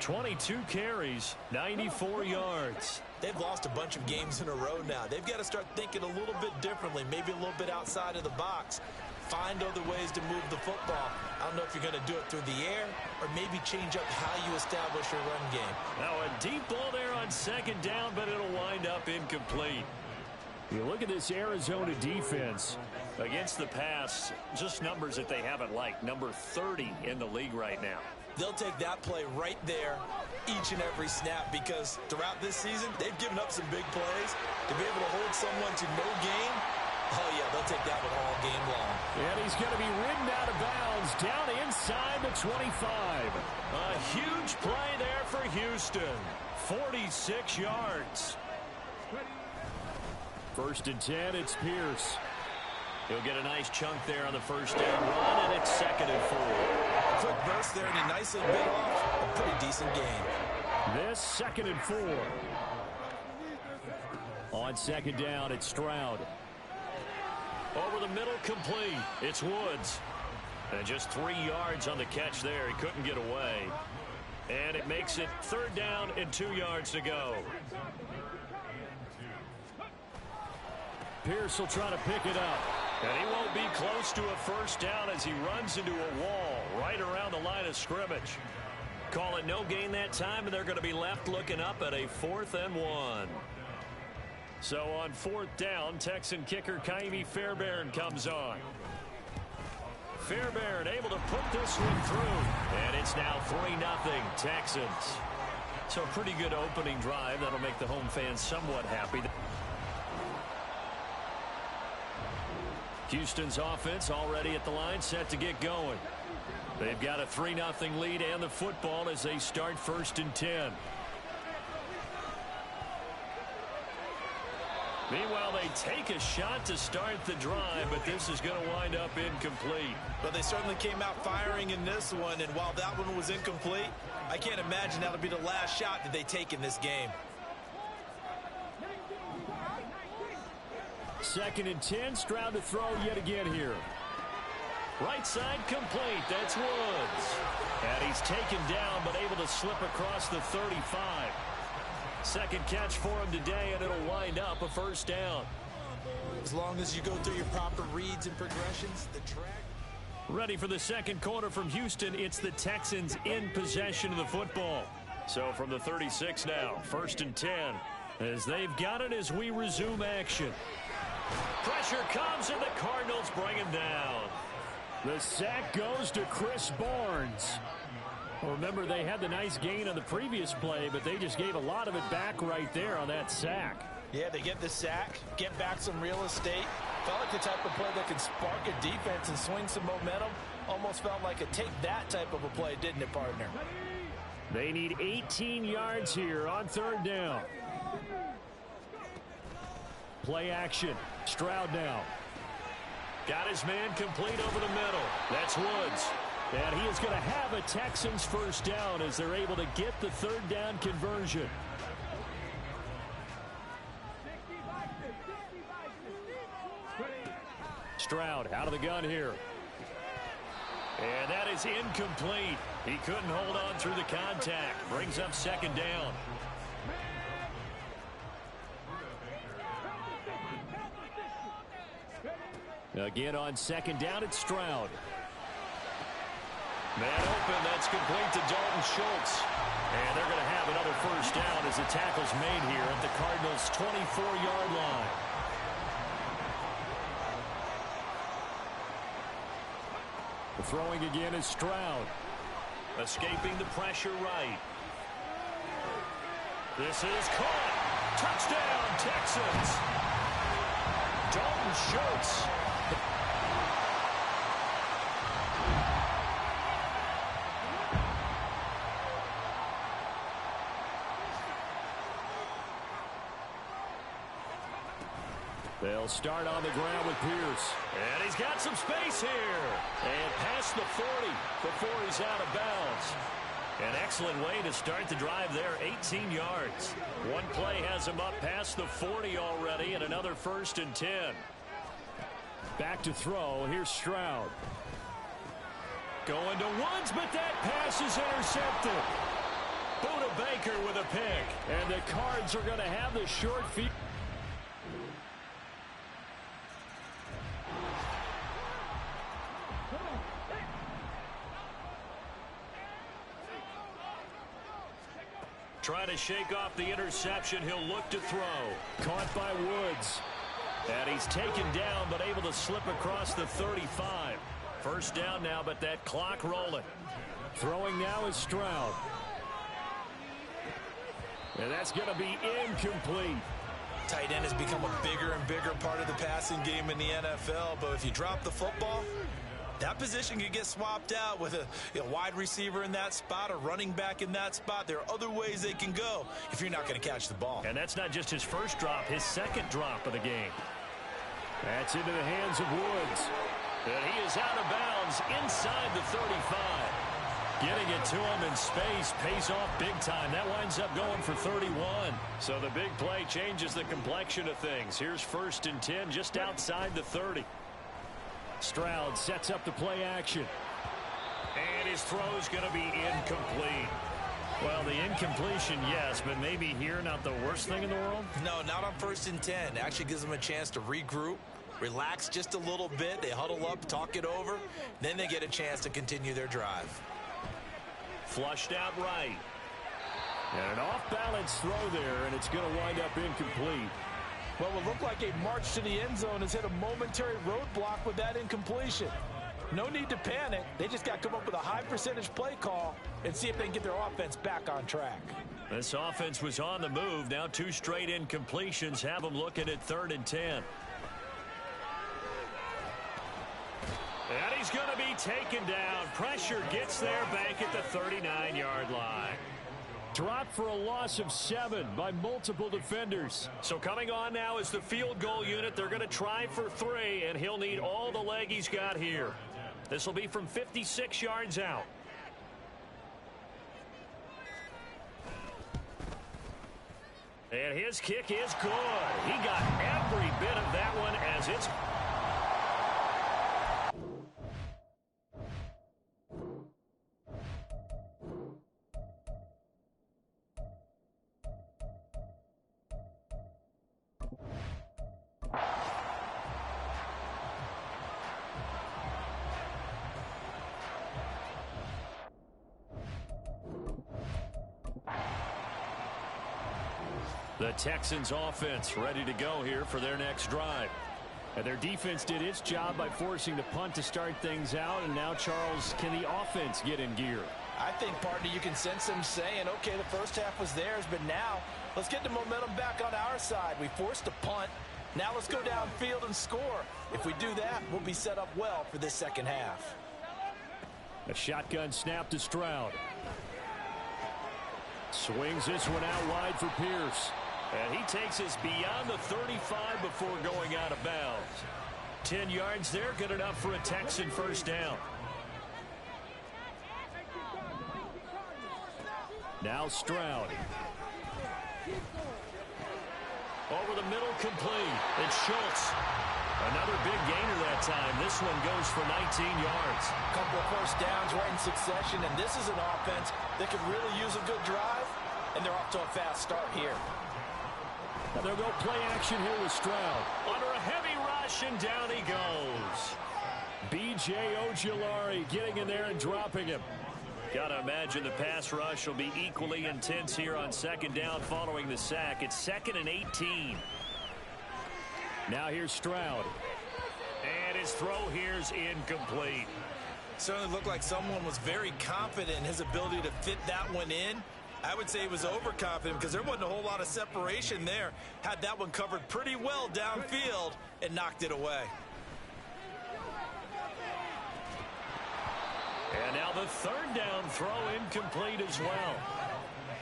22 carries, 94 yards. They've lost a bunch of games in a row now. They've got to start thinking a little bit differently, maybe a little bit outside of the box. Find other ways to move the football. I don't know if you're going to do it through the air or maybe change up how you establish your run game. Now a deep ball there on second down, but it'll wind up incomplete. You look at this Arizona defense. Against the pass, just numbers that they haven't liked. Number 30 in the league right now. They'll take that play right there each and every snap because throughout this season, they've given up some big plays. To be able to hold someone to no gain, oh yeah, they'll take that one all game long. And he's going to be ridden out of bounds down inside the 25. A huge play there for Houston. 46 yards. First and 10, it's Pierce. He'll get a nice chunk there on the first down run, and it's second and 4. Quick burst there, and he nicely bit off a pretty decent gain. This second and 4. On second down, it's Stroud. Over the middle, complete. It's Woods. And just 3 yards on the catch there. He couldn't get away. And it makes it third down and 2 yards to go. Pierce will try to pick it up. And he won't be close to a first down as he runs into a wall right around the line of scrimmage. Call it no gain that time, and they're going to be left looking up at a 4th and 1. So on 4th down, Texan kicker Kaimi Fairbairn comes on. Fairbairn able to put this one through. And it's now 3-0 Texans. So a pretty good opening drive. That'll make the home fans somewhat happy. Houston's offense already at the line, set to get going. They've got a 3-0 lead and the football as they start 1st and 10. Meanwhile, they take a shot to start the drive, but this is going to wind up incomplete. But they certainly came out firing in this one, and while that one was incomplete, I can't imagine that'll be the last shot that they take in this game. 2nd and 10, Stroud to throw yet again here. Right side complete, that's Woods. And he's taken down, but able to slip across the 35. Second catch for him today, and it'll wind up a first down. As long as you go through your proper reads and progressions, the track. Ready for the second quarter from Houston, it's the Texans in possession of the football. So from the 36 now, 1st and 10, as they've got it as we resume action. Pressure comes, and the Cardinals bring him down. The sack goes to Chris Barnes. Well, remember, they had the nice gain on the previous play, but they just gave a lot of it back right there on that sack. Yeah, they get the sack, get back some real estate. Felt like the type of play that can spark a defense and swing some momentum. Almost felt like a take that type of a play, didn't it, partner? They need 18 yards here on 3rd down. Play action. Stroud now. Got his man complete over the middle. That's Woods. And he is going to have a Texans first down as they're able to get the 3rd down conversion. Stroud out of the gun here. And that is incomplete. He couldn't hold on through the contact. Brings up 2nd down. Again on 2nd down, it's Stroud. Man open, that's complete to Dalton Schultz. And they're going to have another first down as the tackle's made here at the Cardinals' 24-yard line. The throwing again is Stroud. Escaping the pressure right. This is caught. Touchdown, Texans. Dalton Schultz. They'll start on the ground with Pierce. And he's got some space here. And past the 40 before he's out of bounds. An excellent way to start the drive there, 18 yards. One play has him up past the 40 already, and another 1st and 10. Back to throw. Here's Stroud. Going to Woods, but that pass is intercepted. Buda Baker with a pick. And the Cards are going to have the short field. Trying to shake off the interception. He'll look to throw. Caught by Woods. And he's taken down, but able to slip across the 35. First down now, but that clock rolling. Throwing now is Stroud. And that's going to be incomplete. Tight end has become a bigger and bigger part of the passing game in the NFL, but if you drop the football, that position can get swapped out with a wide receiver in that spot, a running back in that spot. There are other ways they can go if you're not going to catch the ball. And that's not just his first drop, his second drop of the game. That's into the hands of Woods. And he is out of bounds inside the 35. Getting it to him in space pays off big time. That winds up going for 31. So the big play changes the complexion of things. Here's 1st and 10 just outside the 30. Stroud sets up the play action. And his throw's going to be incomplete. Well, the incompletion, yes, but maybe here not the worst thing in the world? No, not on 1st and 10. Actually gives them a chance to regroup, relax just a little bit. They huddle up, talk it over. Then they get a chance to continue their drive. Flushed out right. And an off-balance throw there, and it's going to wind up incomplete. Well, it looked like a march to the end zone has hit a momentary roadblock with that incompletion. No need to panic. They just got to come up with a high percentage play call and see if they can get their offense back on track. This offense was on the move. Now 2 straight incompletions have them looking at 3rd and 10. And he's going to be taken down. Pressure gets there back at the 39-yard line. Dropped for a loss of 7 by multiple defenders. So coming on now is the field goal unit. They're going to try for 3, and he'll need all the leg he's got here. This will be from 56 yards out. And his kick is good. He got every bit of that one as it's... The Texans offense ready to go here for their next drive. And their defense did its job by forcing the punt to start things out. And now, Charles, can the offense get in gear? I think, partner, you can sense them saying, okay, the first half was theirs, but now let's get the momentum back on our side. We forced a punt. Now let's go downfield and score. If we do that, we'll be set up well for this second half. A shotgun snap to Stroud. Swings this one out wide for Pierce. And he takes us beyond the 35 before going out of bounds. 10 yards there, good enough for a Texan first down. Now Stroud. Over the middle, complete. It's Schultz. Another big gainer that time. This one goes for 19 yards. A couple of first downs right in succession, and this is an offense that could really use a good drive, and they're off to a fast start here. Now they'll go play action here with Stroud. Under a heavy rush, and down he goes. B.J. Ojulari getting in there and dropping him. Got to imagine the pass rush will be equally intense here on second down following the sack. It's 2nd and 18. Now here's Stroud. And his throw here's incomplete. Certainly looked like someone was very confident in his ability to fit that one in. I would say he was overconfident because there wasn't a whole lot of separation there. Had that one covered pretty well downfield and knocked it away. And now the third down throw incomplete as well.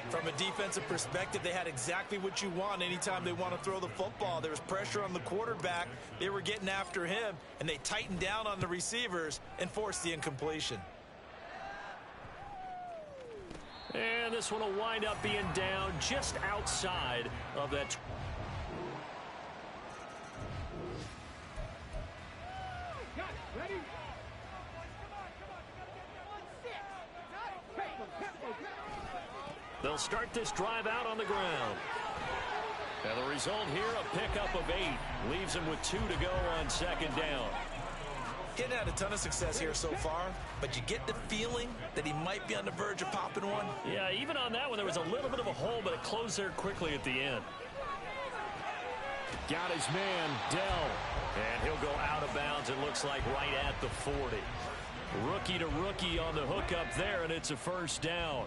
From a defensive perspective, they had exactly what you want anytime they want to throw the football. There was pressure on the quarterback. They were getting after him, and they tightened down on the receivers and forced the incompletion. And this one will wind up being down just outside of that. They'll start this drive out on the ground. And the result here, a pickup of 8. Leaves him with 2 to go on second down. Getting had a ton of success here so far, but you get the feeling that he might be on the verge of popping one. Yeah, even on that one, there was a little bit of a hole, but it closed there quickly at the end. Got his man, Dell. And he'll go out of bounds, it looks like, right at the 40. Rookie to rookie on the hookup there, and it's a first down.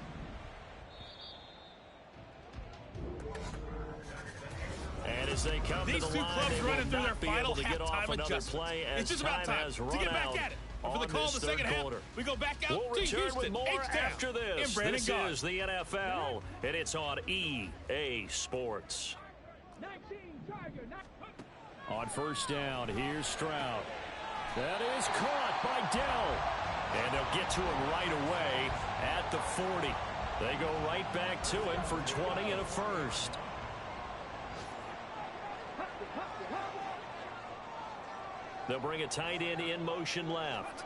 And as they come These to the two line, clubs they running will through their not be final able to get off halftime another adjustment. play as It's just about time has to run get back out at it. And for the on call of this the second third half, quarter. we go back out We'll to return Houston. with more H-Town. after this. And Brandon This Gaudin. is the NFL, and it's on EA Sports. 19, Tiger, On first down, here's Stroud. That is caught by Dell. And they'll get to him right away at the 40. They go right back to him for 20 and a first. They'll bring a tight end in motion left.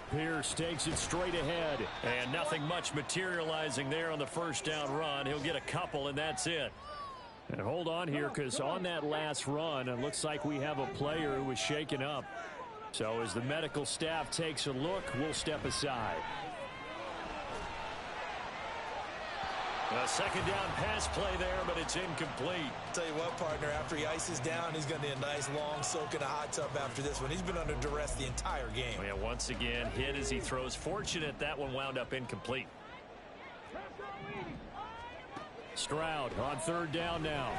Pierce takes it straight ahead. And nothing much materializing there on the first down run. He'll get a couple, and that's it. And hold on here, because on that last run, it looks like we have a player who was shaken up. So as the medical staff takes a look, we'll step aside. A second down pass play there, but it's incomplete. Tell you what, partner, after he ices down, he's going to need a nice long soak in a hot tub after this one. He's been under duress the entire game. Yeah, once again, hit as he throws. Fortunate that one wound up incomplete. Stroud on third down now.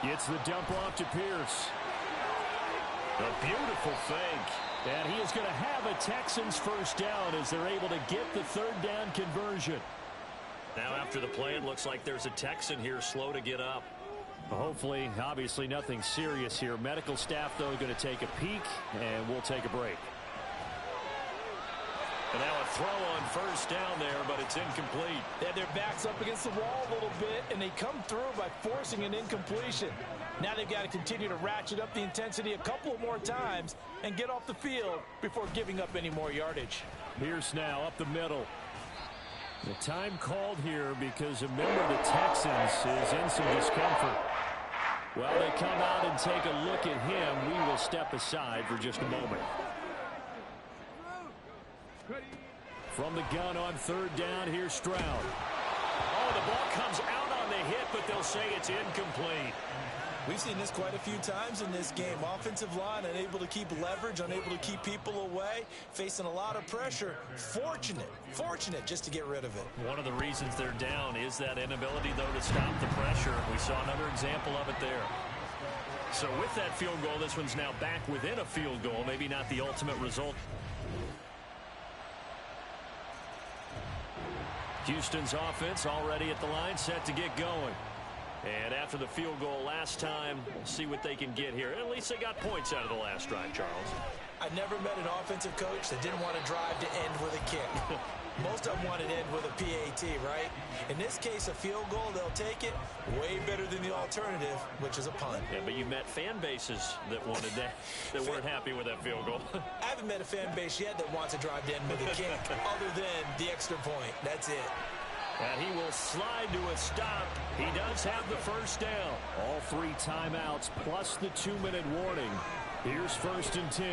Gets the dump off to Pierce. A beautiful fake. And he is going to have a Texans first down as they're able to get the third down conversion. Now after the play, it looks like there's a Texan here slow to get up. Hopefully, obviously nothing serious here. Medical staff, though, going to take a peek, and we'll take a break. And now a throw on first down there, but it's incomplete. Yeah, their back's up against the wall a little bit, and they come through by forcing an incompletion. Now they've got to continue to ratchet up the intensity a couple more times and get off the field before giving up any more yardage. Pierce now up the middle. The time called here because a member of the Texans is in some discomfort. While they come out and take a look at him, we will step aside for just a moment. From the gun on third down, here's Stroud. Oh, the ball comes out on the hit, but they'll say it's incomplete. We've seen this quite a few times in this game. Offensive line unable to keep leverage, unable to keep people away, facing a lot of pressure. Fortunate just to get rid of it. One of the reasons they're down is that inability, though, to stop the pressure. We saw another example of it there. So with that field goal, this one's now back within a field goal. Maybe not the ultimate result. Houston's offense already at the line, set to get going. And after the field goal last time, we'll see what they can get here. At least they got points out of the last drive, Charles. I never met an offensive coach that didn't want to drive to end with a kick. Most of them want to end with a PAT, right? In this case, a field goal, they'll take it. Way better than the alternative, which is a punt. Yeah, but you met fan bases that wanted that, that weren't happy with that field goal. I haven't met a fan base yet that wants to drive to end with a kick, other than the extra point. That's it. And he will slide to a stop. He does have the first down. All 3 timeouts plus the 2-minute warning. Here's first and 10.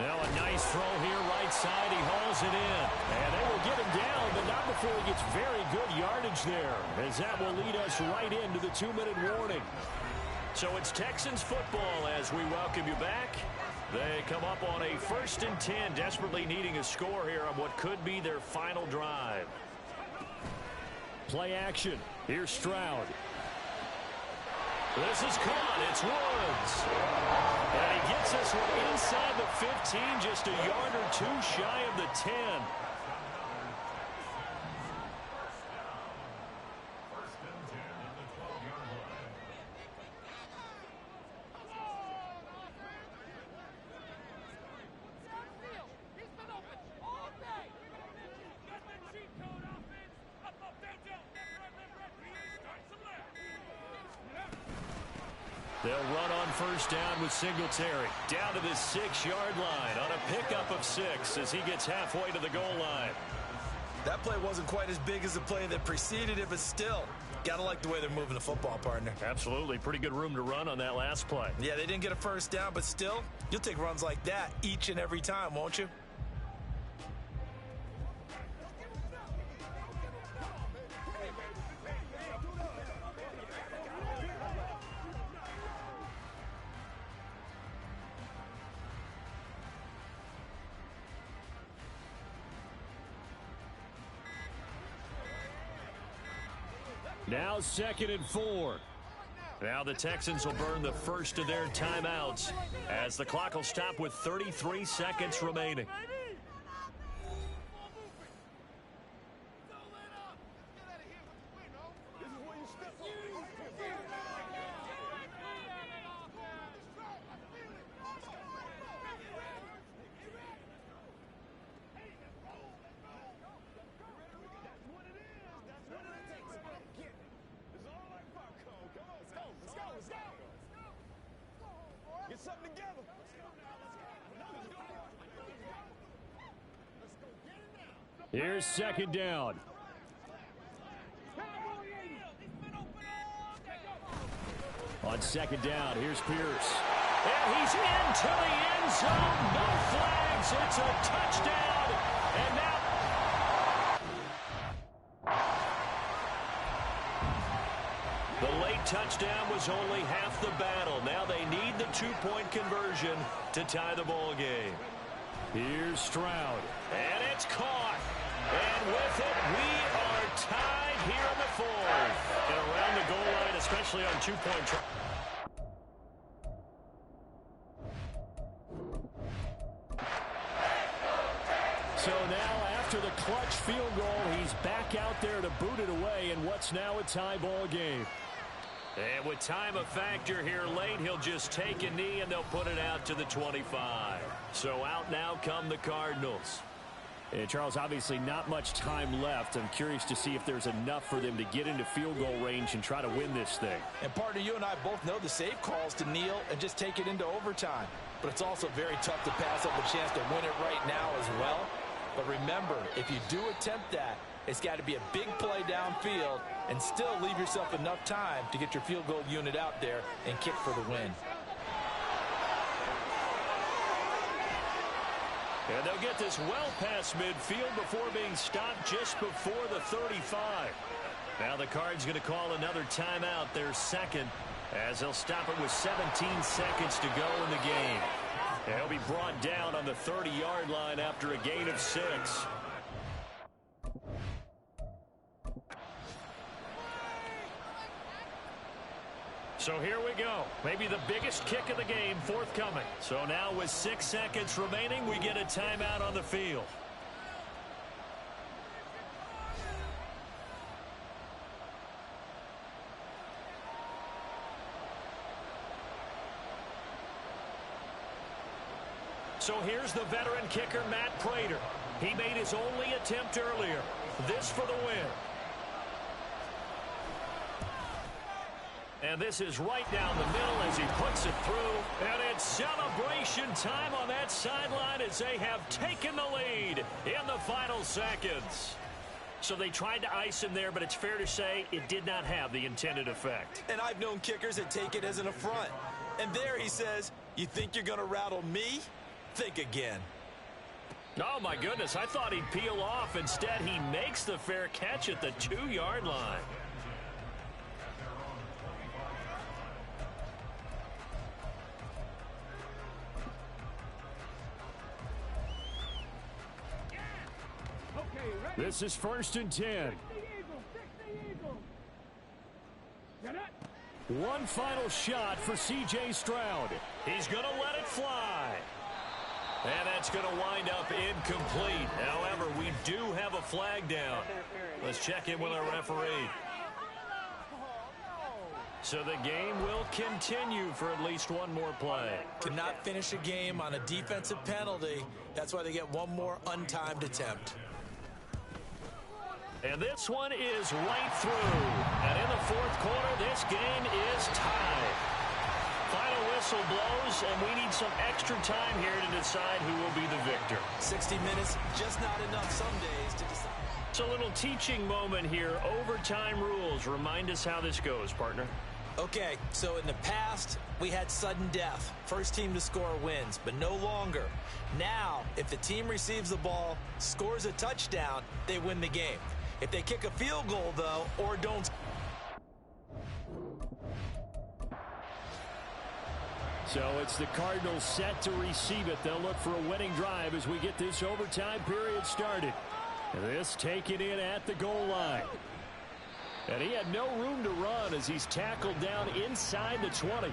Now a nice throw here right side. He hauls it in. And they will get him down, but not before he gets very good yardage there, as that will lead us right into the 2-minute warning. So it's Texans football as we welcome you back. They come up on a 1st and 10, desperately needing a score here on what could be their final drive. Play action. Here's Stroud. This is caught. It's Woods. And he gets this one inside the 15, just a yard or two shy of the 10. They'll run on 1st down with Singletary. Down to the 6-yard line on a pickup of 6 as he gets halfway to the goal line. That play wasn't quite as big as the play that preceded it, but still, got to like the way they're moving the football, partner. Absolutely. Pretty good room to run on that last play. Yeah, they didn't get a 1st down, but still, you'll take runs like that each and every time, won't you? Now 2nd and 4. Now the Texans will burn the first of their timeouts as the clock will stop with 33 seconds remaining. Here's 2nd down. On 2nd down, here's Pierce. And he's into the end zone. No flags. It's a touchdown. And now the late touchdown was only half the battle. Now they need the 2-point conversion to tie the ball game. Here's Stroud. And it's caught. And with it, we are tied here in the 4th. And around the goal line, especially on 2-point try. So now, after the clutch field goal, he's back out there to boot it away in what's now a tie ball game. And with time a factor here late, he'll just take a knee and they'll put it out to the 25. So out now come the Cardinals. And Charles, obviously not much time left. I'm curious to see if there's enough for them to get into field goal range and try to win this thing. And partner, you and I both know the safe calls to kneel and just take it into overtime. But it's also very tough to pass up a chance to win it right now as well. But remember, if you do attempt that, it's got to be a big play downfield and still leave yourself enough time to get your field goal unit out there and kick for the win. And they'll get this well past midfield before being stopped just before the 35. Now the Cards going to call another timeout, their 2nd, as they'll stop it with 17 seconds to go in the game. And he'll be brought down on the 30-yard line after a gain of 6. So here we go. Maybe the biggest kick of the game forthcoming. So now with 6 seconds remaining, we get a timeout on the field. So here's the veteran kicker, Matt Prater. He made his only attempt earlier. This for the win. And this is right down the middle as he puts it through. And it's celebration time on that sideline as they have taken the lead in the final seconds. So they tried to ice him there, but it's fair to say it did not have the intended effect. And I've known kickers that take it as an affront. And there he says, you think you're going to rattle me? Think again. Oh, my goodness. I thought he'd peel off. Instead, he makes the fair catch at the 2-yard line. This is 1st and 10. One final shot for C.J. Stroud. He's going to let it fly. And that's going to wind up incomplete. However, we do have a flag down. Let's check in with our referee. So the game will continue for at least one more play. Cannot finish a game on a defensive penalty. That's why they get one more untimed attempt. And this one is right through. And in the 4th quarter, this game is tied. Final whistle blows, and we need some extra time here to decide who will be the victor. 60 minutes, just not enough some days to decide. It's a little teaching moment here. Overtime rules. Remind us how this goes, partner. Okay, so in the past, we had sudden death. First team to score wins, but no longer. Now, if the team receives the ball, scores a touchdown, they win the game. If they kick a field goal, though, or don't. So it's the Cardinals set to receive it. They'll look for a winning drive as we get this overtime period started. And this taken in at the goal line. And he had no room to run as he's tackled down inside the 20.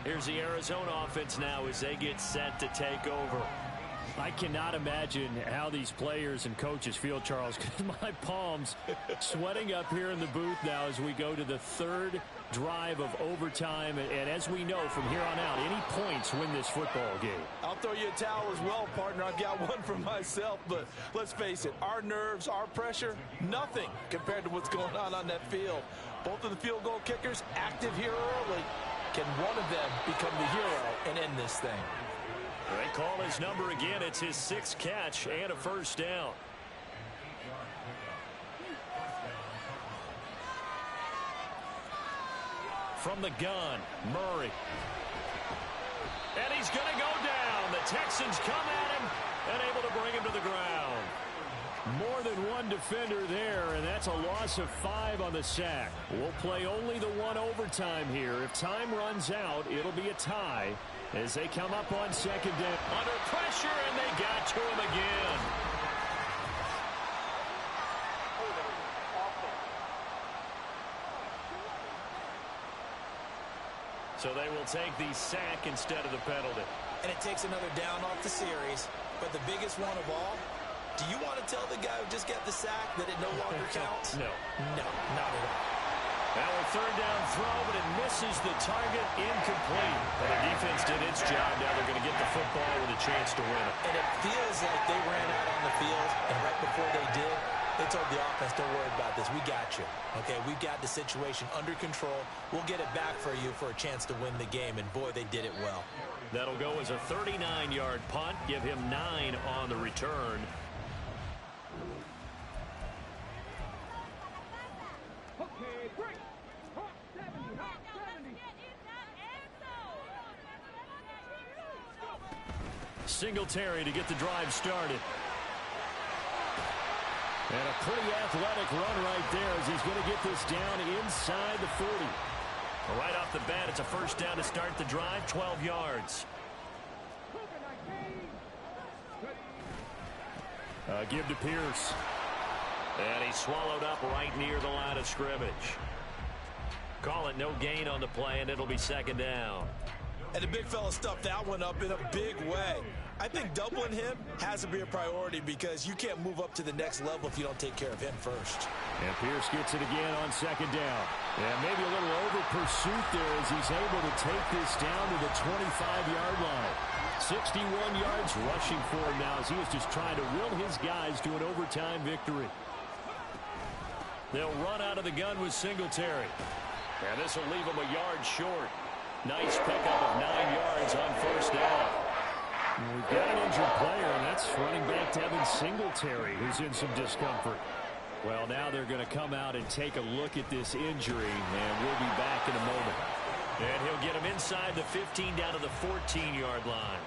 Here's the Arizona offense now as they get set to take over. I cannot imagine how these players and coaches feel, Charles, because my palms sweating up here in the booth now as we go to the 3rd drive of overtime. And as we know from here on out, any points win this football game. I'll throw you a towel as well, partner. I've got one for myself, but let's face it, our nerves, our pressure, nothing compared to what's going on that field. Both of the field goal kickers active here early. Can one of them become the hero and end this thing? They call his number again. It's his 6th catch and a 1st down. From the gun, Murray. And he's going to go down. The Texans come at him and able to bring him to the ground. More than one defender there, and that's a loss of 5 on the sack. We'll play only the one overtime here. If time runs out, it'll be a tie as they come up on 2nd down. Under pressure, and they got to him again. So they will take the sack instead of the penalty. And it takes another down off the series. But the biggest one of all, do you want to tell the guy who just got the sack that it no longer counts? No. No, not at all. Now a 3rd down throw, but it misses the target, incomplete. And the defense did its job. Now they're going to get the football with a chance to win it. And it feels like they ran out on the field, and right before they did, they told the offense, don't worry about this. We got you. Okay, we've got the situation under control. We'll get it back for you for a chance to win the game. And, boy, they did it well. That'll go as a 39-yard punt. Give him 9 on the return. Okay, break. Hawk 70, Hawk 70. Singletary to get the drive started. And a pretty athletic run right there as he's going to get this down inside the 40. Right off the bat, it's a 1st down to start the drive, 12 yards. Give to Pierce. And he's swallowed up right near the line of scrimmage. Call it no gain on the play, and it'll be 2nd down. And the big fella stuffed that one up in a big way. I think doubling him has to be a priority because you can't move up to the next level if you don't take care of him first. And Pierce gets it again on 2nd down. And maybe a little over pursuit there as he's able to take this down to the 25-yard line. 61 yards rushing for him now as he was just trying to will his guys to an overtime victory. They'll run out of the gun with Singletary. And this will leave him a yard short. Nice pickup of 9 yards on 1st down. We've got an injured player, and that's running back Devin Singletary, who's in some discomfort. Well, now they're going to come out and take a look at this injury, and we'll be back in a moment. And he'll get him inside the 15 down to the 14-yard line.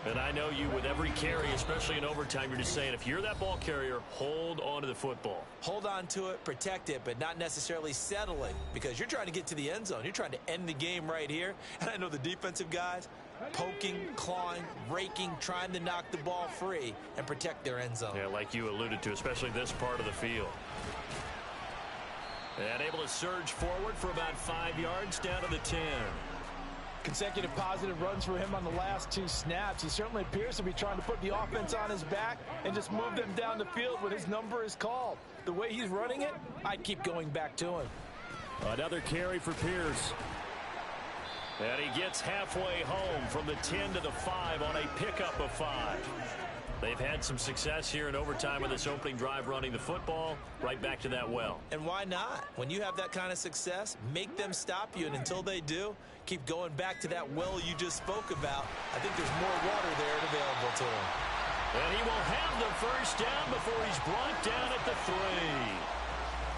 And I know you, with every carry, especially in overtime, you're just saying, if you're that ball carrier, hold on to the football. Hold on to it, protect it, but not necessarily settle it, because you're trying to get to the end zone. You're trying to end the game right here. And I know the defensive guys poking, clawing, raking, trying to knock the ball free and protect their end zone. Yeah, like you alluded to, especially this part of the field. And able to surge forward for about 5 yards down to the 10. Consecutive positive runs for him on the last 2 snaps. He certainly appears to be trying to put the offense on his back and just move them down the field when his number is called. The way he's running it, I'd keep going back to him. Another carry for Pierce. And he gets halfway home from the 10 to the 5 on a pickup of 5. They've had some success here in overtime with this opening drive running the football right back to that well. And why not? When you have that kind of success, make them stop you, and until they do, keep going back to that well you just spoke about. I think there's more water there and available to him. And he will have the first down before he's brought down at the 3.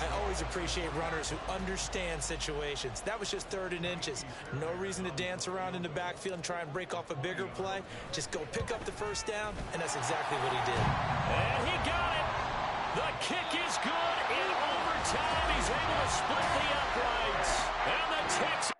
I always appreciate runners who understand situations. That was just 3rd and inches. No reason to dance around in the backfield and try and break off a bigger play. Just go pick up the first down, and that's exactly what he did. And he got it. The kick is good in overtime. He's able to split the uprights. And the Texans.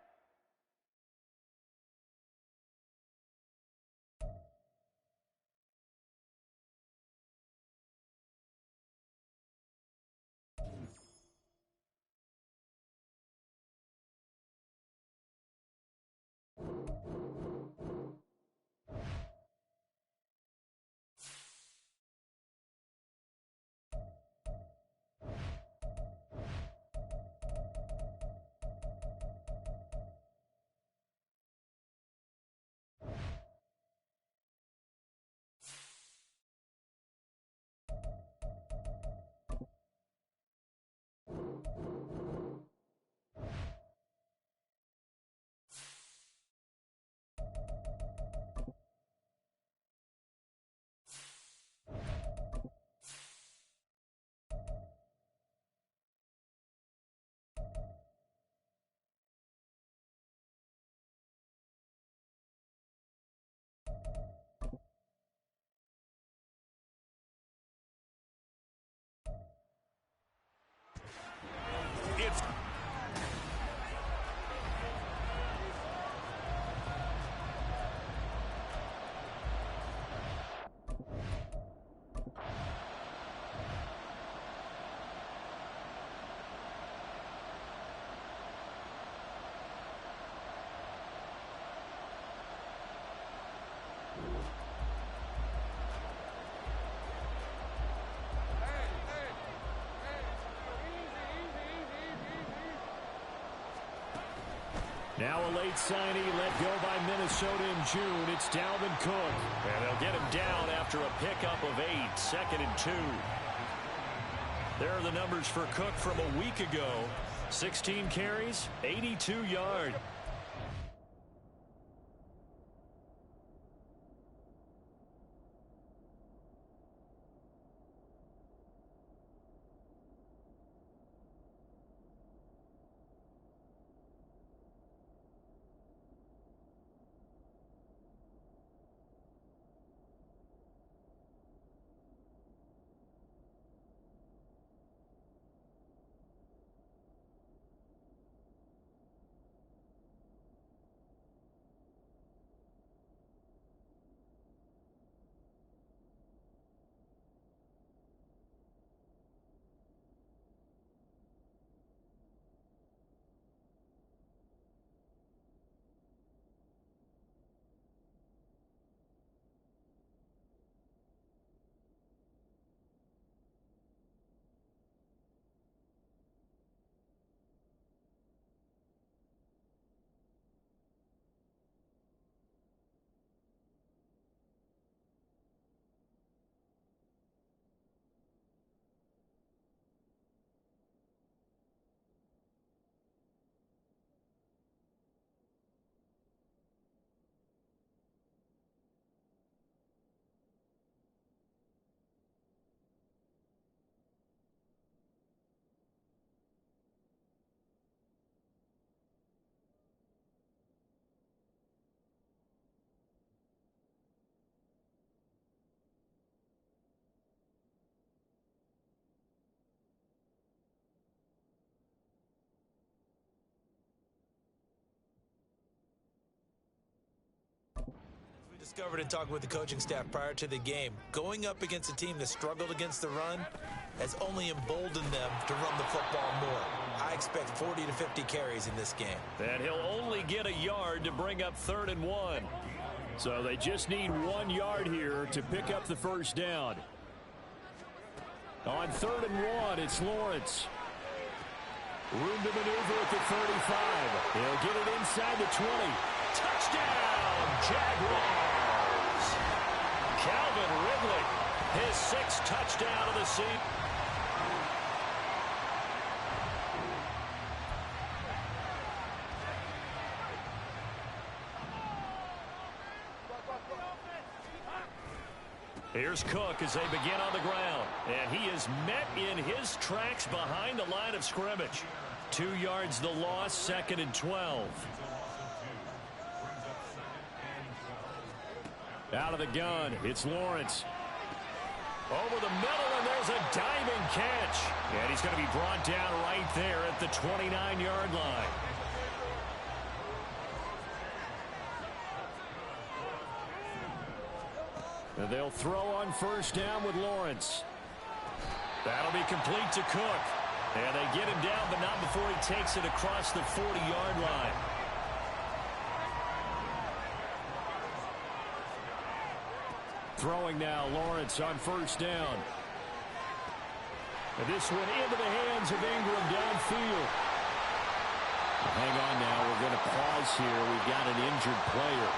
It's Now a late signee let go by Minnesota in June. It's Dalvin Cook. And they'll get him down after a pickup of 8, 2nd and 2. There are the numbers for Cook from a week ago. 16 carries, 82 yards. discovered in talking with the coaching staff prior to the game, going up against a team that struggled against the run has only emboldened them to run the football more. I expect 40 to 50 carries in this game. And he'll only get a yard to bring up 3rd and 1. So they just need 1 yard here to pick up the first down. On 3rd and 1, it's Lawrence. Room to maneuver at the 35. He'll get it inside the 20. Touchdown, Jaguars! Calvin Ridley, his 6th touchdown of the season. Here's Cook as they begin on the ground. And he is met in his tracks behind the line of scrimmage. 2 yards the loss, 2nd and 12. Out of the gun, it's Lawrence. Over the middle, and there's a diving catch. And he's going to be brought down right there at the 29-yard line. And they'll throw on 1st down with Lawrence. That'll be complete to Cook. And they get him down, but not before he takes it across the 40-yard line. Throwing now, Lawrence on 1st down. And this one into the hands of Ingram downfield. Hang on now, we're going to pause here. We've got an injured player.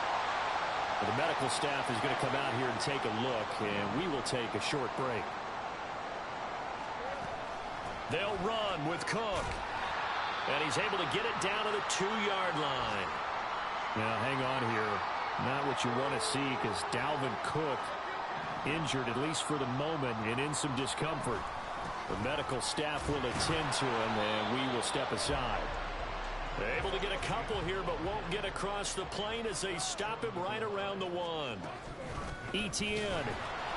The medical staff is going to come out here and take a look, and we will take a short break. They'll run with Cook. And he's able to get it down to the 2-yard line. Now, hang on here. Not what you want to see, because Dalvin Cook injured, at least for the moment, and in some discomfort. The medical staff will attend to him, and we will step aside. They're able to get a couple here, but won't get across the plane as they stop him right around the 1. Etienne.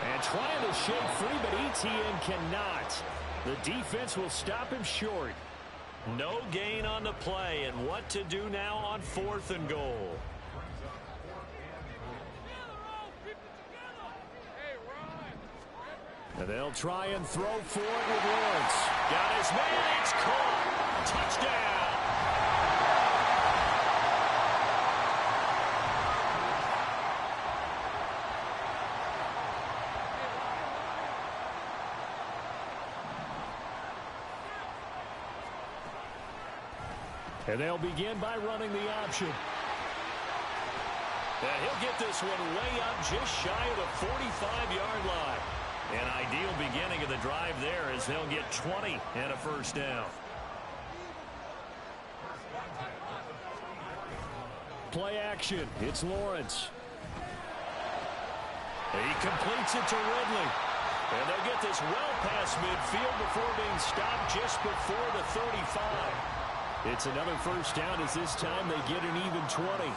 And trying to shake free, but Etienne cannot. The defense will stop him short. No gain on the play, and what to do now on 4th and goal. And they'll try and throw for it with Lawrence. Got his man, it's caught. Touchdown. And they'll begin by running the option. And he'll get this one way up just shy of the 45-yard line. An ideal beginning of the drive there as they'll get 20 and a 1st down. Play action. It's Lawrence. He completes it to Ridley. And they'll get this well past midfield before being stopped just before the 35. It's another 1st down as this time they get an even 20.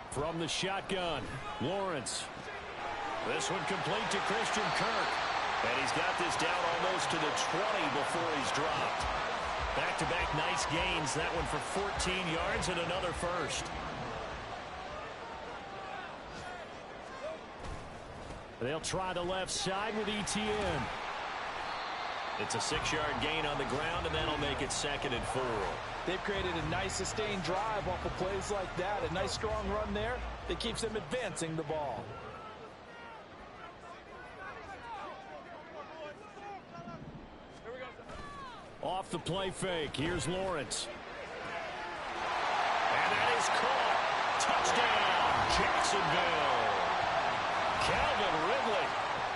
From the shotgun, Lawrence. This one complete to Christian Kirk. And he's got this down almost to the 20 before he's dropped. Back-to-back nice gains. That one for 14 yards and another 1st. They'll try the left side with Etienne. It's a 6-yard gain on the ground, and that'll make it 2nd and 4. They've created a nice sustained drive off of plays like that. A nice strong run there that keeps them advancing the ball. Off the play fake, here's Lawrence. And that is caught. Touchdown, Jacksonville. Calvin Ridley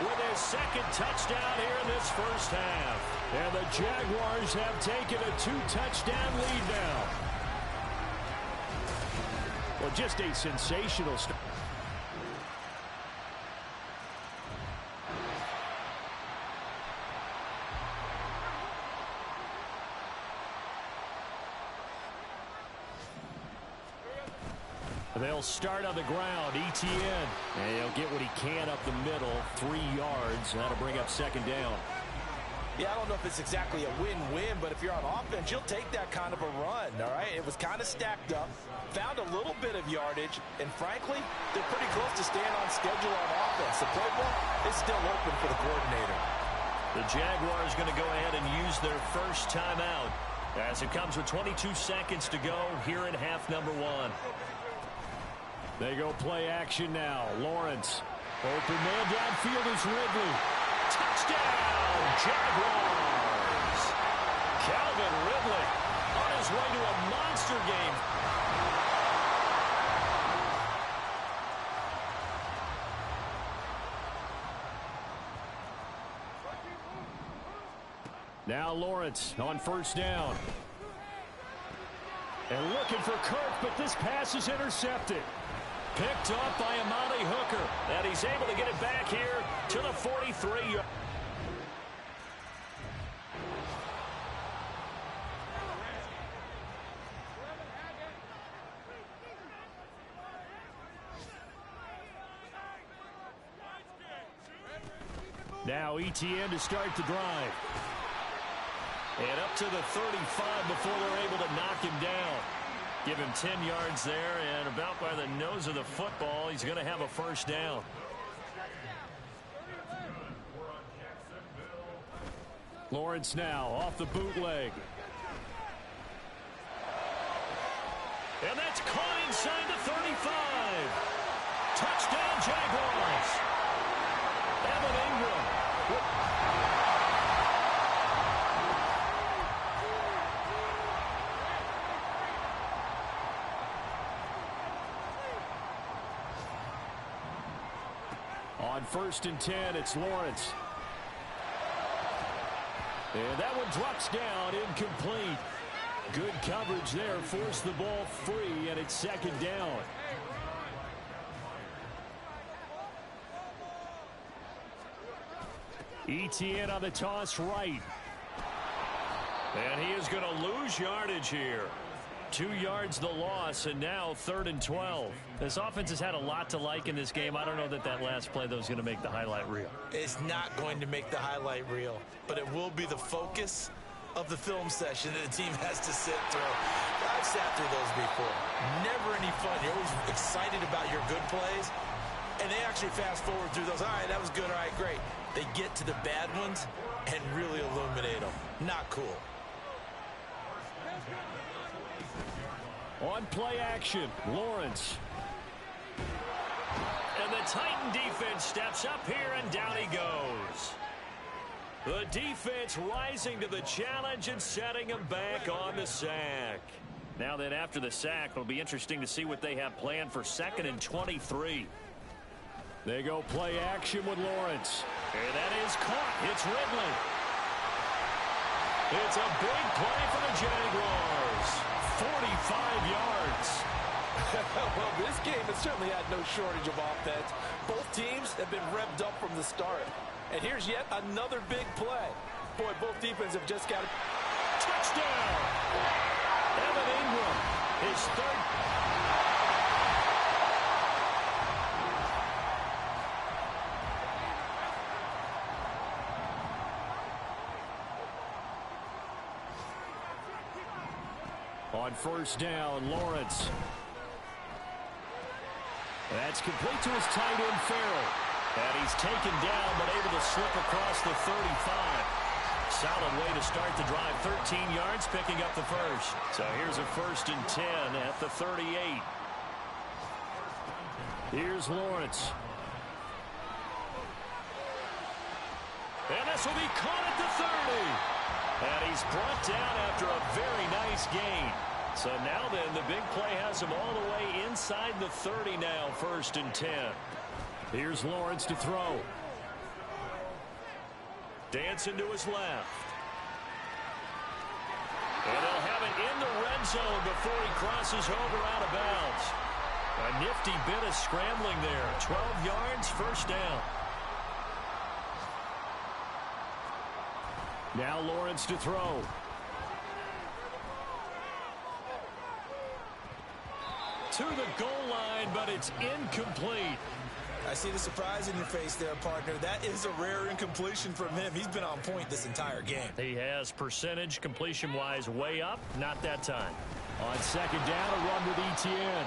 with his 2nd touchdown here in this 1st half. And the Jaguars have taken a 2-touchdown lead now. Well, just a sensational start. They'll start on the ground. Etienne. And he'll get what he can up the middle. 3 yards. That'll bring up 2nd down. Yeah, I don't know if it's exactly a win-win, but if you're on offense, you'll take that kind of a run, all right? It was kind of stacked up, found a little bit of yardage, and frankly, they're pretty close to staying on schedule on offense. The playbook is still open for the coordinator. The Jaguars going to go ahead and use their first timeout as it comes with 22 seconds to go here in half number 1. They go play action now. Lawrence. Open man downfield is Ridley. Touchdown, Jaguars. Calvin Ridley on his way to a monster game. Now Lawrence on first down. And looking for Kirk, but this pass is intercepted. Picked up by Amani Hooker. And he's able to get it back here to the 43. Now ETN to start the drive. And up to the 35 before they're able to knock him down. Give him 10 yards there, and about by the nose of the football, he's going to have a first down. Lawrence now off the bootleg. And that's caught inside the 35. Touchdown, Jaguars. Evan Ingram. On 1st and 10, it's Lawrence. And that one drops down, incomplete. Good coverage there, forced the ball free, and it's 2nd down. ETN on the toss right. And he is going to lose yardage here. 2 yards the loss, and now 3rd and 12. This offense has had a lot to like in this game. I don't know that last play, though, is going to make the highlight reel. It's not going to make the highlight reel, but it will be the focus of the film session that the team has to sit through. I've sat through those before. Never any fun. You're always excited about your good plays, and they actually fast forward through those. All right, that was good. All right, great. They get to the bad ones and really illuminate them. Not cool. On play action, Lawrence. And the Titan defense steps up here, and down he goes. The defense rising to the challenge and setting him back on the sack. Now then, after the sack, it'll be interesting to see what they have planned for 2nd and 23. They go play action with Lawrence. And that is caught. It's Ridley. It's a big play for the Jaguars. 45 yards. Well, this game has certainly had no shortage of offense. Both teams have been revved up from the start. And here's yet another big play. Boy, both defenses have just got it. Touchdown! Evan Ingram, his 3rd. On 1st down, Lawrence. That's complete to his tight end, Farrell. And he's taken down, but able to slip across the 35. Solid way to start the drive. 13 yards, picking up the first. So here's a 1st and 10 at the 38. Here's Lawrence. And this will be caught at the 30. And he's brought down after a very nice gain. So now then, the big play has him all the way inside the 30 now, 1st and 10. Here's Lawrence to throw. Dancing to his left. And they'll have it in the red zone before he crosses over out of bounds. A nifty bit of scrambling there. 12 yards, 1st down. Now Lawrence to throw. To the goal line, but it's incomplete. I see the surprise in your face there, partner. That is a rare incompletion from him. He's been on point this entire game. He has percentage completion-wise way up. Not that time. On second down, a run with Etienne.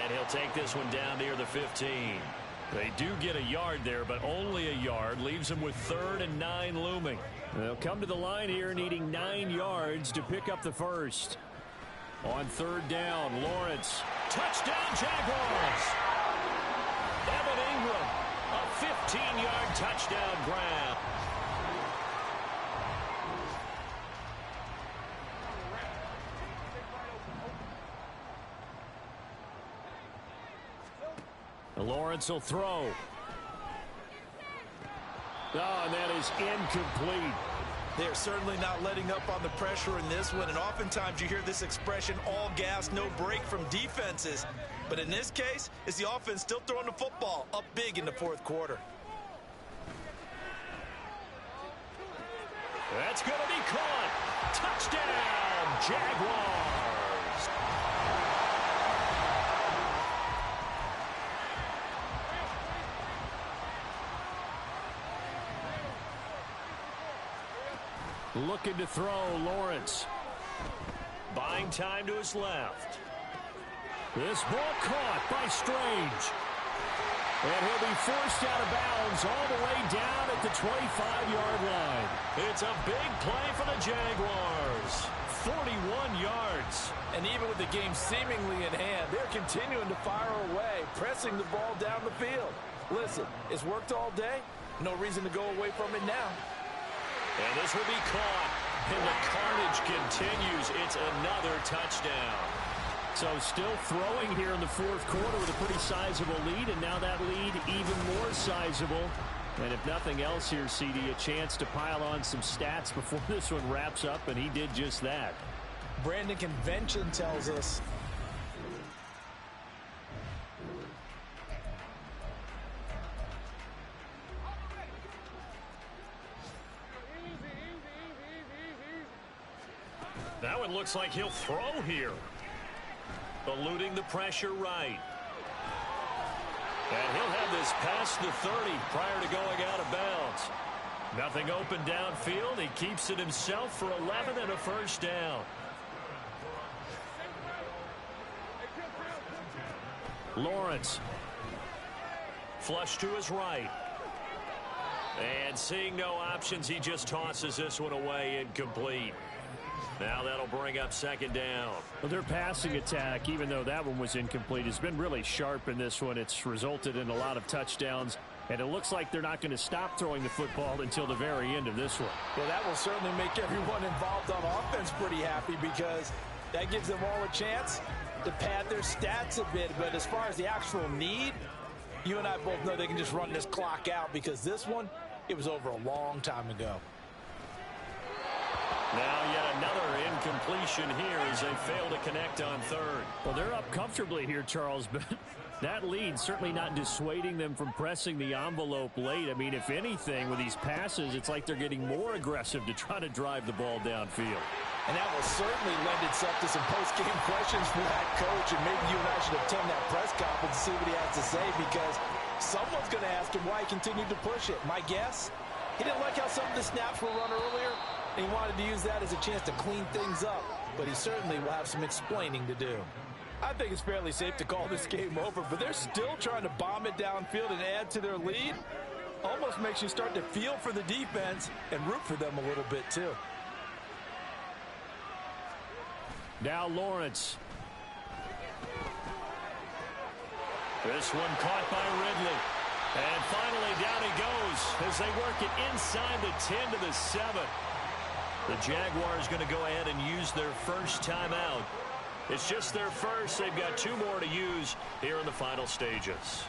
And he'll take this one down near the 15. They do get a yard there, but only a yard. Leaves him with 3rd and 9 looming. They'll come to the line here needing 9 yards to pick up the first. On third down, Lawrence. Touchdown, Jaguars! Evan Ingram, a 15-yard touchdown grab. Lawrence will throw. Oh, and that is incomplete. They're certainly not letting up on the pressure in this one, and oftentimes you hear this expression, all gas, no break from defenses. But in this case, it's the offense still throwing the football up big in the fourth quarter. That's going to be caught. Touchdown, Jaguars. Looking to throw, Lawrence. Buying time to his left. This ball caught by Strange. And he'll be forced out of bounds all the way down at the 25-yard line. It's a big play for the Jaguars. 41 yards. And even with the game seemingly in hand, they're continuing to fire away, pressing the ball down the field. Listen, it's worked all day. No reason to go away from it now. And this will be caught. And the carnage continues. It's another touchdown. So still throwing here in the fourth quarter with a pretty sizable lead, and now that lead even more sizable. And if nothing else here, CD, a chance to pile on some stats before this one wraps up, and he did just that. Brandon, convention tells us that one looks like he'll throw here. Eluding the pressure right. And he'll have this past the 30 prior to going out of bounds. Nothing open downfield. He keeps it himself for 11 and a first down. Lawrence. Flush to his right. And seeing no options, he just tosses this one away, incomplete. Now that'll bring up second down. Well, their passing attack, even though that one was incomplete, has been really sharp in this one. It's resulted in a lot of touchdowns, and it looks like they're not going to stop throwing the football until the very end of this one. Well, that will certainly make everyone involved on offense pretty happy, because that gives them all a chance to pad their stats a bit. But as far as the actual need, you and I both know they can just run this clock out, because this one, it was over a long time ago. Now yet another incompletion here as they fail to connect on third. Well, they're up comfortably here, Charles, but that lead certainly not dissuading them from pressing the envelope late. I mean, if anything, with these passes, it's like they're getting more aggressive to try to drive the ball downfield. And that will certainly lend itself to some post-game questions for that coach, and maybe you and I should attend that press conference to see what he has to say, because someone's going to ask him why he continued to push it. My guess, he didn't like how some of the snaps were run earlier, and he wanted to use that as a chance to clean things up, but he certainly will have some explaining to do. I think it's fairly safe to call this game over, but they're still trying to bomb it downfield and add to their lead. Almost makes you start to feel for the defense and root for them a little bit too. Now Lawrence. This one caught by Ridley. And finally down he goes as they work it inside the 10 to the 7. The Jaguars going to go ahead and use their first timeout. It's just their first. They've got 2 more to use here in the final stages.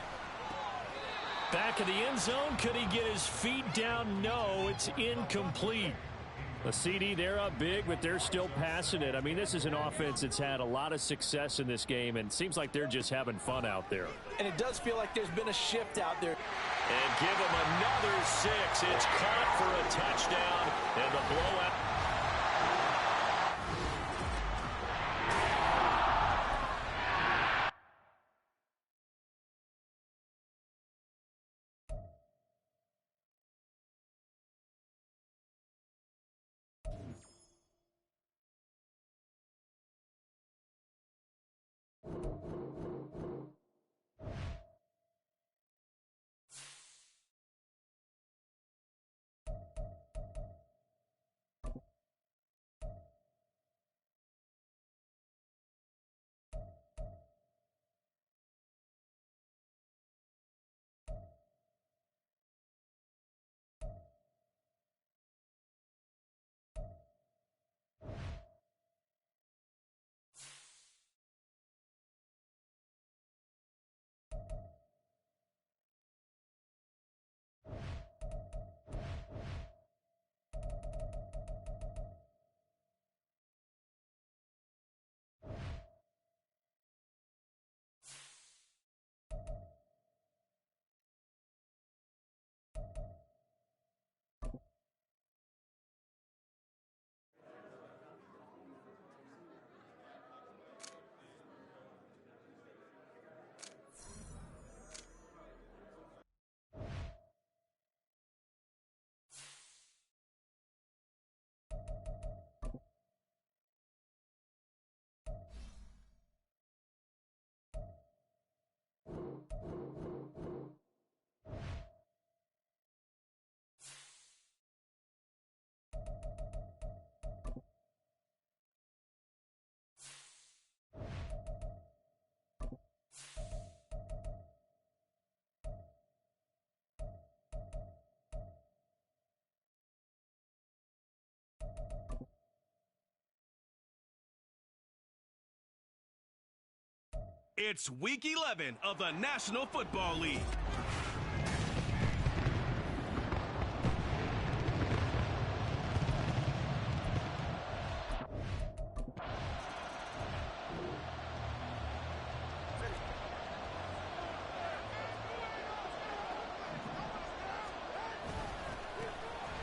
Back of the end zone. Could he get his feet down? No, it's incomplete. The CD, they're up big, but they're still passing it. I mean, this is an offense that's had a lot of success in this game, and it seems like they're just having fun out there. And it does feel like there's been a shift out there. And give him another 6. It's caught for a touchdown, and the blowout. It's Week 11 of the National Football League.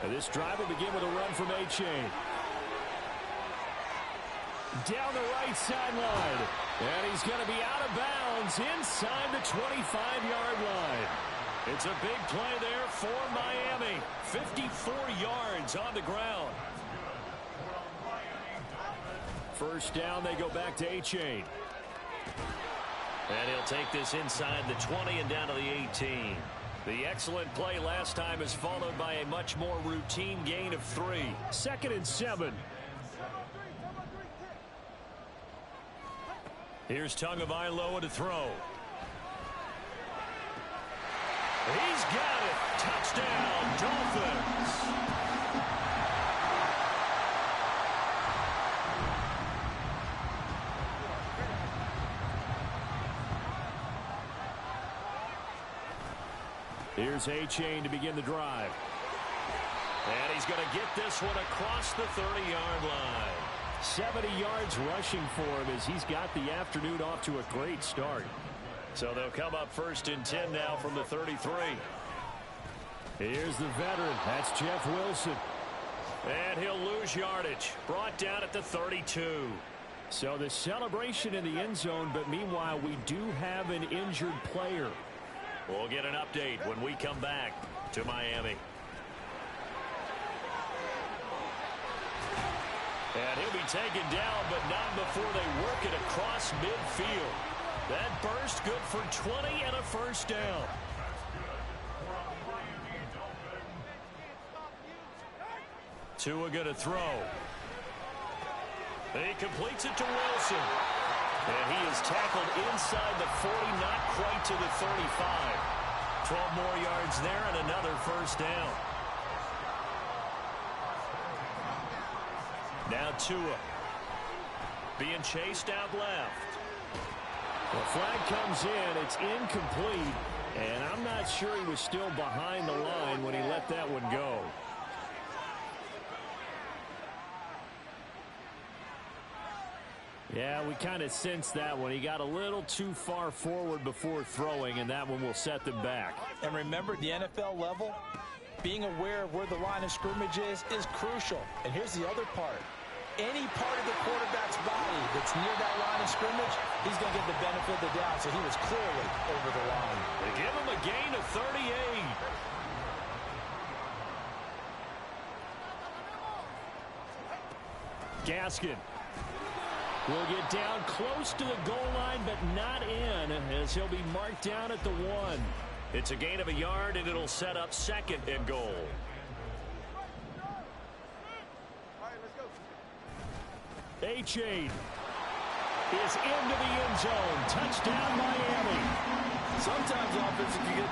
And this drive will begin with a run from A-Chain. Down the right sideline. And he's going to be out of bounds inside the 25-yard line. It's a big play there for Miami. 54 yards on the ground. First down, they go back to A-Chain. And he'll take this inside the 20 and down to the 18. The excellent play last time is followed by a much more routine gain of 3. 2nd and 7. Here's Tagovailoa to throw. He's got it. Touchdown, Dolphins. Here's A-Chain to begin the drive. And he's going to get this one across the 30-yard line. 70 yards rushing for him as he's got the afternoon off to a great start. So they'll come up 1st and 10 now from the 33. Here's the veteran. That's Jeff Wilson. And he'll lose yardage. Brought down at the 32. So the celebration in the end zone, but meanwhile we do have an injured player. We'll get an update when we come back to Miami. And he'll be taken down, but not before they work it across midfield. That burst good for 20 and a first down. Tua going to throw. He completes it to Wilson. And he is tackled inside the 40, not quite to the 35. 12 more yards there and another first down. Now Tua being chased out left. The flag comes in. It's incomplete. And I'm not sure he was still behind the line when he let that one go. Yeah, we kind of sensed that one. He got a little too far forward before throwing, and that one will set them back. And remember, the NFL level, being aware of where the line of scrimmage is crucial. And here's the other part. Any part of the quarterback's body that's near that line of scrimmage, he's going to get the benefit of the doubt. So he was clearly over the line. They give him a gain of 38. Gaskin will get down close to the goal line, but not in, as he'll be marked down at the 1. It's a gain of a yard, and it'll set up 2nd and goal. A-Chain is into the end zone. Touchdown, Miami. Sometimes offense can get...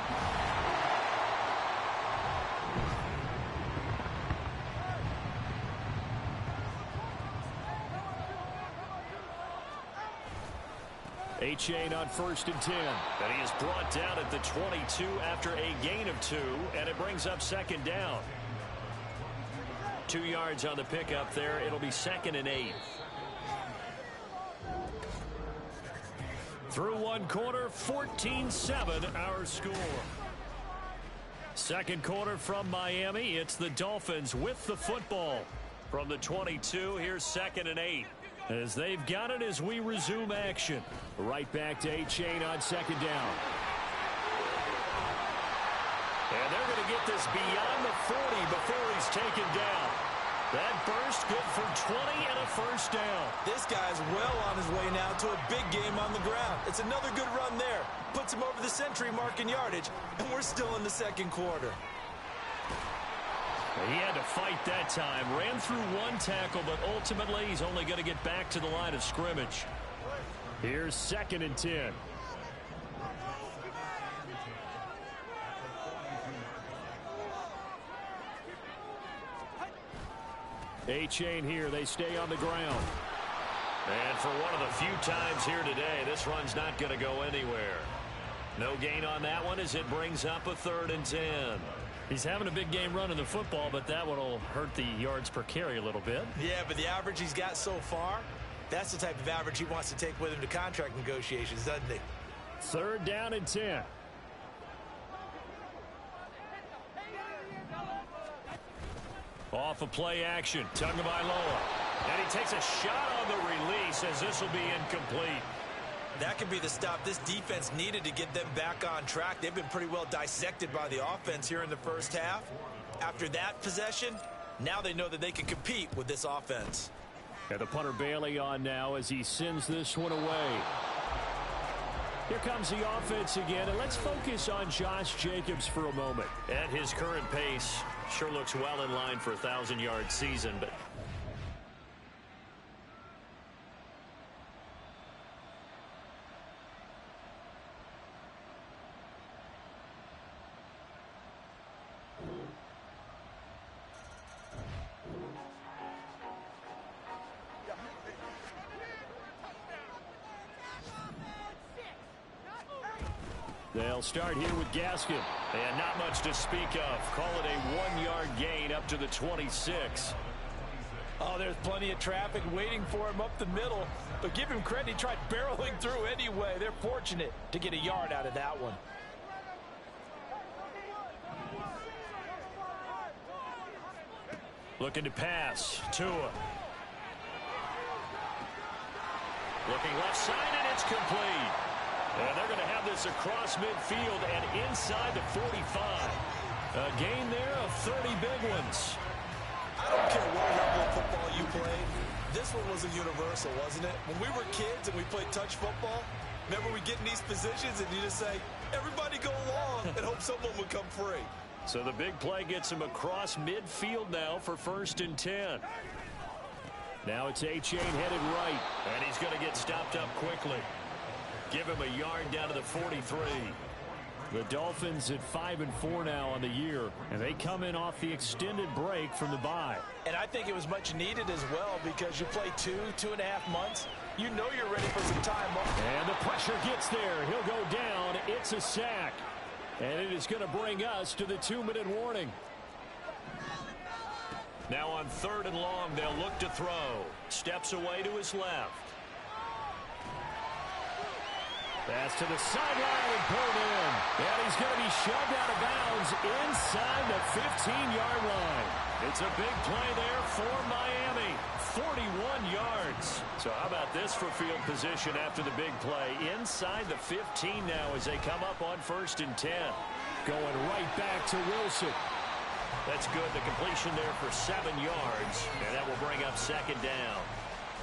A-Chain on 1st and 10. And he is brought down at the 22 after a gain of 2, and it brings up 2nd down. 2 yards on the pickup there. It'll be 2nd and 8. Through one quarter, 14-7 our score. Second quarter from Miami. It's the Dolphins with the football. From the 22, here's 2nd and 8. As they've got it as we resume action. Right back to A-Chain on 2nd down. And they're going to get this beyond the 40 before he's taken down. That burst good for 20 and a first down. This guy's well on his way now to a big game on the ground. It's another good run there. Puts him over the century mark in yardage, and we're still in the second quarter. He had to fight that time. Ran through one tackle, but ultimately he's only going to get back to the line of scrimmage. Here's 2nd and 10. A-Chain here. They stay on the ground. And for one of the few times here today, this run's not going to go anywhere. No gain on that one as it brings up a 3rd and 10. He's having a big game running the football, but that one will hurt the yards per carry a little bit. Yeah, but the average he's got so far, that's the type of average he wants to take with him to contract negotiations, doesn't he? 3rd down and 10. Off of play action. Tagovailoa. And he takes a shot on the release as this will be incomplete. That could be the stop this defense needed to get them back on track. They've been pretty well dissected by the offense here in the first half. After that possession, now they know that they can compete with this offense. And the punter Bailey on now as he sends this one away. Here comes the offense again, and let's focus on Josh Jacobs for a moment. At his current pace, sure looks well in line for a 1,000-yard season, but they'll start here with Gaskin. and not much to speak of. Call it a 1-yard gain up to the 26. Oh, there's plenty of traffic waiting for him up the middle. But give him credit, he tried barreling through anyway. They're fortunate to get a yard out of that one. Looking to pass. Tua. Looking left side, and it's complete. And they're going to have this across midfield and inside the 45. A gain there of 30 big ones. I don't care what level of football you played. This one was a universal, wasn't it? When we were kids and we played touch football, remember we get in these positions and you just say, everybody go along, and hope someone would come free. So the big play gets him across midfield now for 1st and 10. Now it's A-Chain headed right. And he's going to get stopped up quickly. Give him a yard down to the 43. The Dolphins at 5-4 now on the year, and they come in off the extended break from the bye. And I think it was much needed as well because you play 2.5 months. You know you're ready for some time off. And the pressure gets there. He'll go down. It's a sack. And it is going to bring us to the 2-minute warning. Now on 3rd and long, they'll look to throw. Steps away to his left. Pass to the sideline and pulled in. And he's going to be shoved out of bounds inside the 15-yard line. It's a big play there for Miami. 41 yards. So how about this for field position after the big play? Inside the 15 now as they come up on 1st and 10. Going right back to Wilson. That's good. The completion there for 7 yards. And that will bring up 2nd down.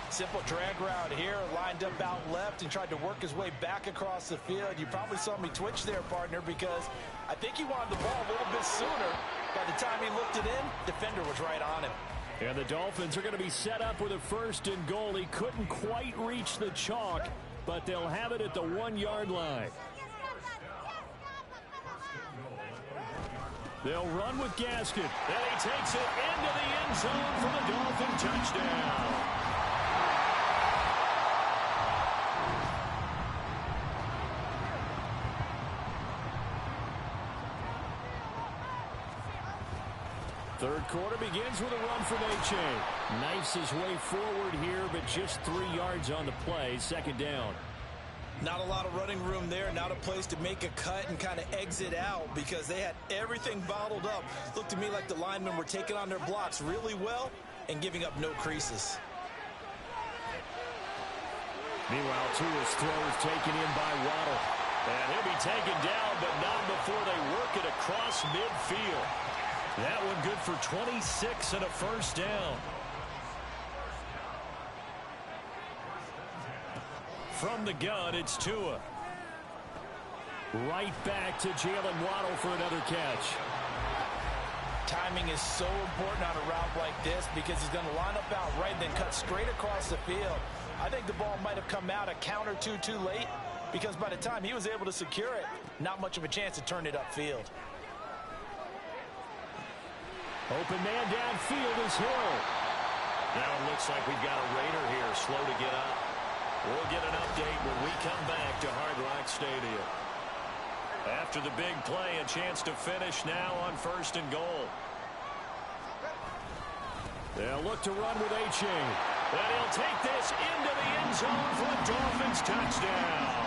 Simple drag route here, lined up out left and tried to work his way back across the field. You probably saw me twitch there, partner, because I think he wanted the ball a little bit sooner. By the time he looked it in, defender was right on him. And the Dolphins are going to be set up with a 1st and goal. He couldn't quite reach the chalk, but they'll have it at the 1-yard line. They'll run with Gaskin. And he takes it into the end zone for the Dolphin touchdown. Third quarter begins with a run from A-Chain. Knifes his way forward here, but just 3 yards on the play. 2nd down. Not a lot of running room there, not a place to make a cut and kind of exit out because they had everything bottled up. Looked to me like the linemen were taking on their blocks really well and giving up no creases. Meanwhile, Tua's throw is taken in by Waddle. And he'll be taken down, but not before they work it across midfield. That one good for 26 and a 1st down. From the gun, it's Tua. Right back to Jalen Waddle for another catch. Timing is so important on a route like this because he's going to line up out right and then cut straight across the field. I think the ball might have come out a count or two too late because by the time he was able to secure it, not much of a chance to turn it upfield. Open man downfield is Hill. Now it looks like we've got a Raider here slow to get up. We'll get an update when we come back to Hard Rock Stadium. After the big play, a chance to finish now on 1st and goal. They'll look to run with H.A. And he'll take this into the end zone for a Dolphins touchdown.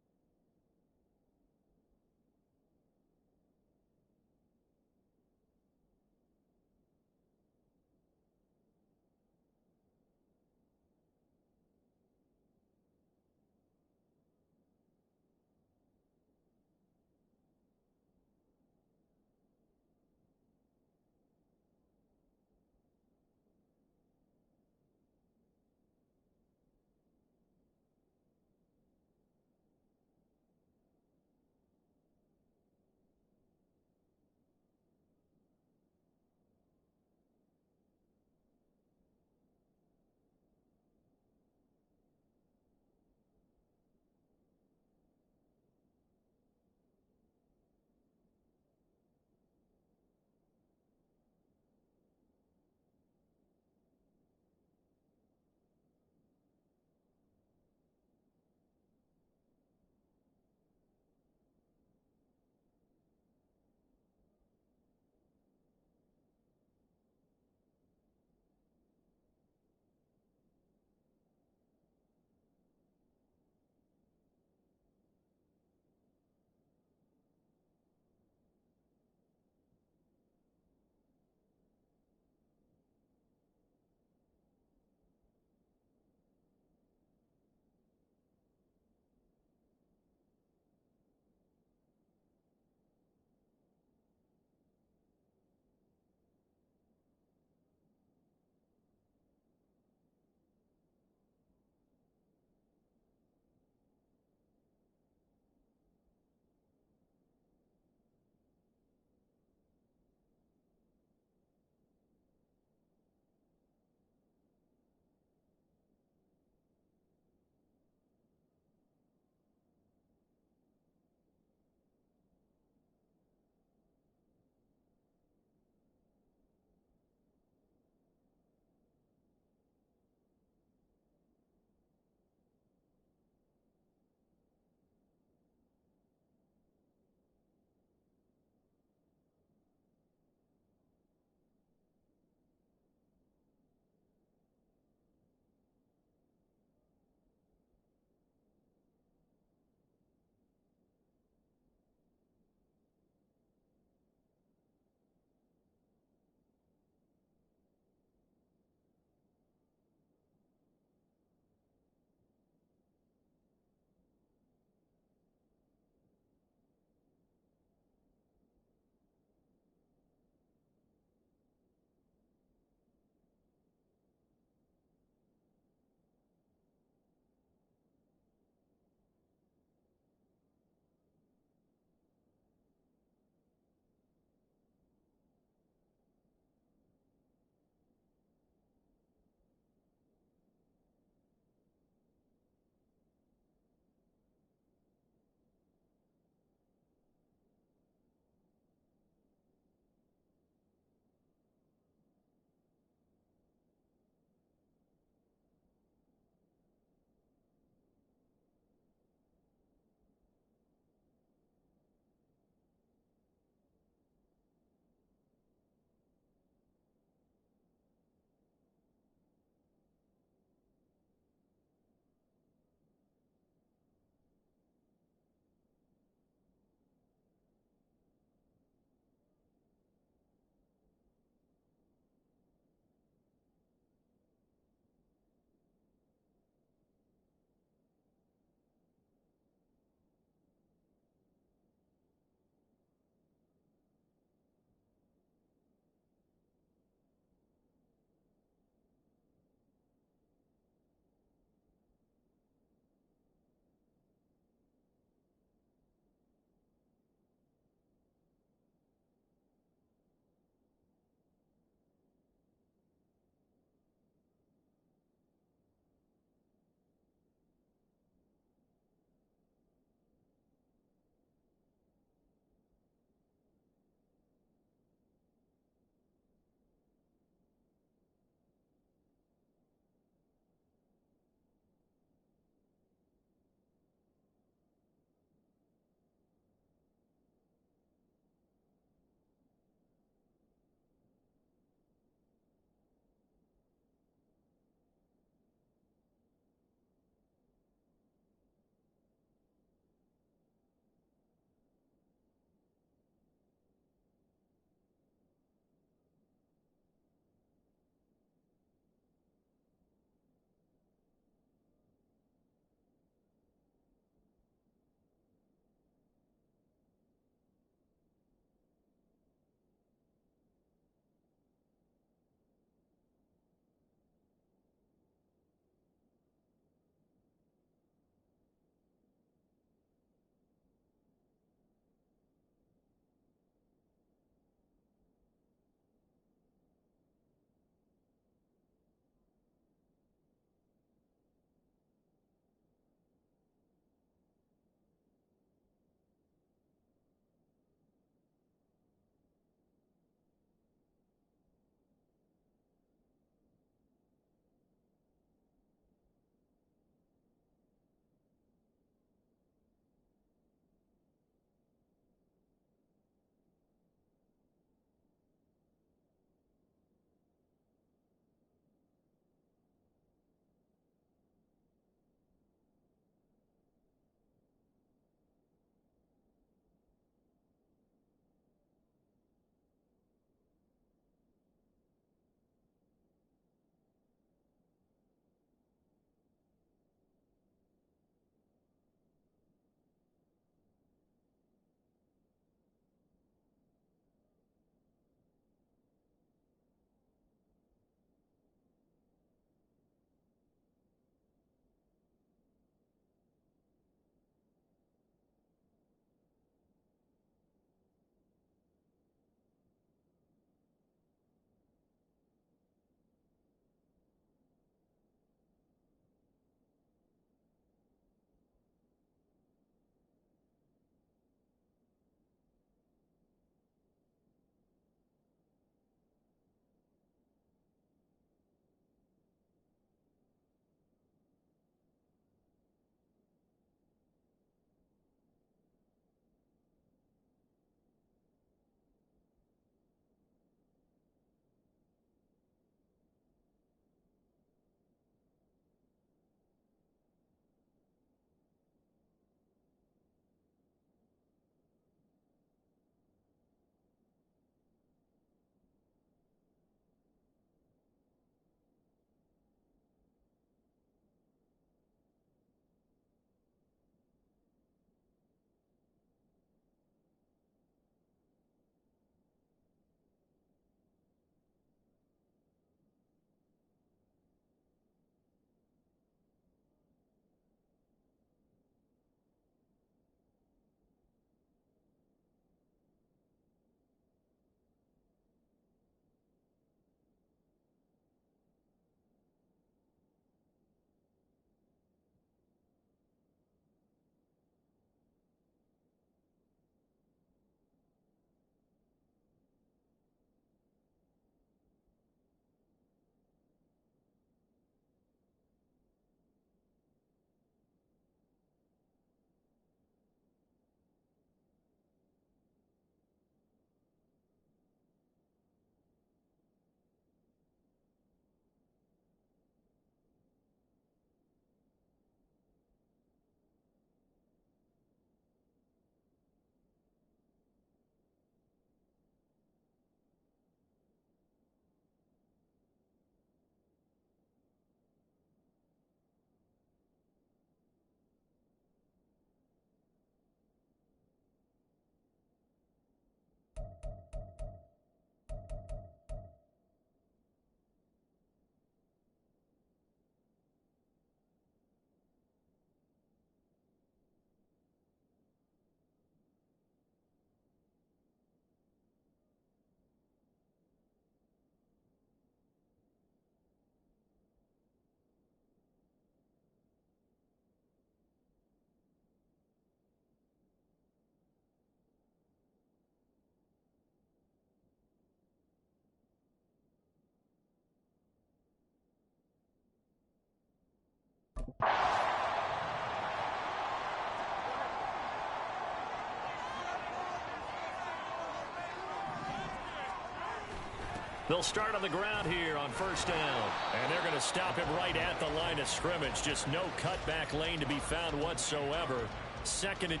They'll start on the ground here on first down. And they're going to stop him right at the line of scrimmage. Just no cutback lane to be found whatsoever. Second and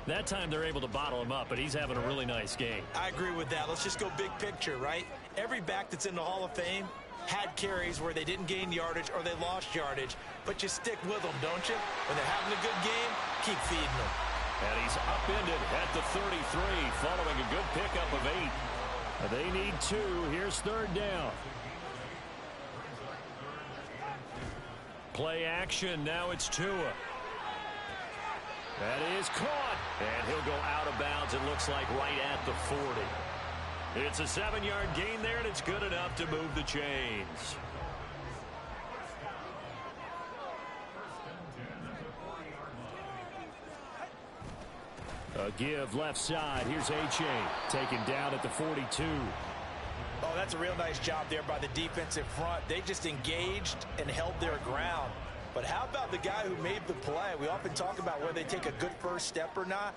That time they're able to bottle him up, but he's having a really nice game. I agree with that. Let's just go big picture, right? Every back that's in the Hall of Fame had carries where they didn't gain yardage or they lost yardage, but you stick with them, don't you? When they're having a good game, keep feeding them. And he's upended at the 33 following a good pickup of 8. They need 2. Here's third down. Play action. Now it's Tua. That is caught. And he'll go out of bounds, it looks like, right at the 40. It's a 7-yard gain there, and it's good enough to move the chains. A give left side. Here's H.A. taken down at the 42. Oh, that's a real nice job there by the defensive front. They just engaged and held their ground. But how about the guy who made the play? We often talk about whether they take a good first step or not.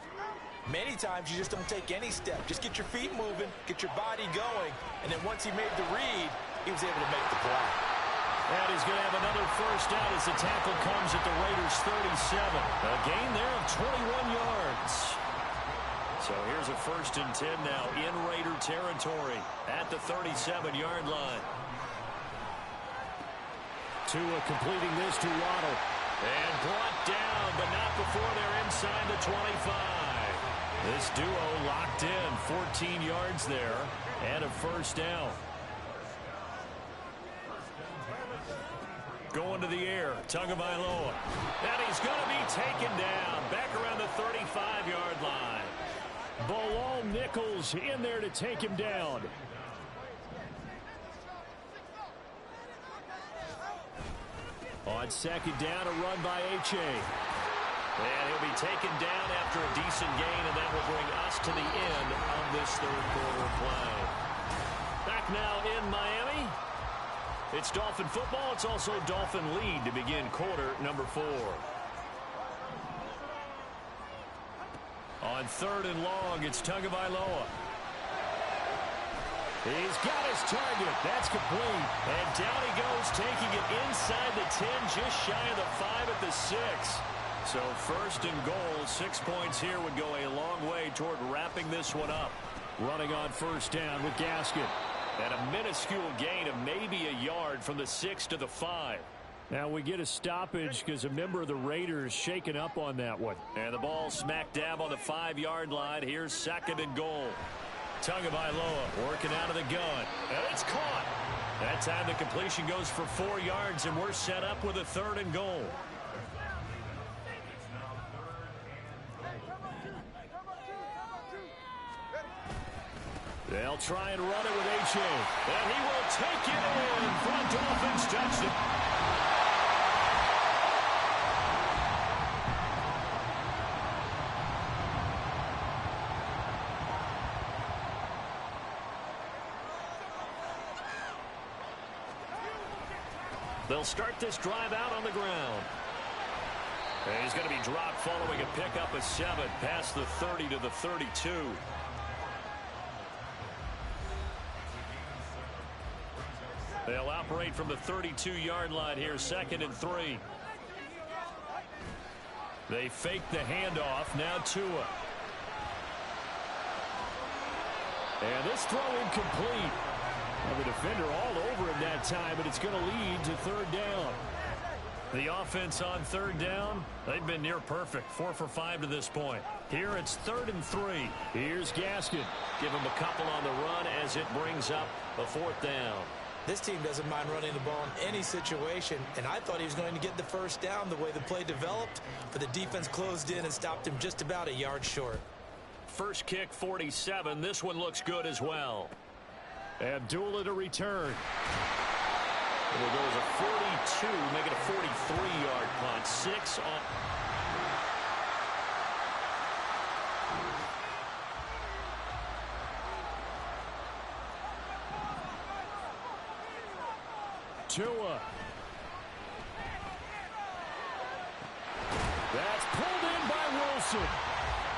Many times you just don't take any step. Just get your feet moving, get your body going, and then once he made the read, he was able to make the play. And he's going to have another first down as the tackle comes at the Raiders' 37. A gain there of 21 yards. So here's a 1st and 10 now in Raider territory at the 37-yard line. Tua completing this to Waddle. And brought down, but not before they're inside the 25. This duo locked in, 14 yards there, and a first down. Going to the air, Tagovailoa. And he's going to be taken down, back around the 35-yard line. Bilal Nichols in there to take him down. On second down, a run by H.A. And he'll be taken down after a decent gain, and that will bring us to the end of this third quarter play. Back now in Miami. It's Dolphin football. It's also Dolphin lead to begin quarter number 4. On 3rd and long, it's Tagovailoa. He's got his target. That's complete. And down he goes, taking it inside the 10, just shy of the 5 at the 6. So 1st and goal, 6 points here would go a long way toward wrapping this one up. Running on 1st down with Gaskin. And a minuscule gain of maybe a yard from the 6 to the 5. Now we get a stoppage because a member of the Raiders shaken up on that one. And the ball smack dab on the 5-yard line. Here's 2nd and goal. Tagovailoa working out of the gun. And it's caught. That time the completion goes for 4 yards, and we're set up with a 3rd and goal. They'll try and run it with H.A. And he will take it in for a Dolphins touchdown. They'll start this drive out on the ground. And he's going to be dropped following a pickup of 7 past the 30 to the 32. They'll operate from the 32-yard line here, 2nd and 3. They fake the handoff. Now Tua. And this throw incomplete. Well, the defender all over him that time, but it's going to lead to 3rd down. The offense on 3rd down, they've been near perfect. 4 for 5 to this point. Here it's 3rd and 3. Here's Gaskin. Give him a couple on the run as it brings up a 4th down. This team doesn't mind running the ball in any situation, and I thought he was going to get the first down the way the play developed, but the defense closed in and stopped him just about a yard short. First kick, 47. This one looks good as well. Abdullah to return. And it goes a 42, make it a 43-yard punt. 6 on. Tua. That's pulled in by Wilson.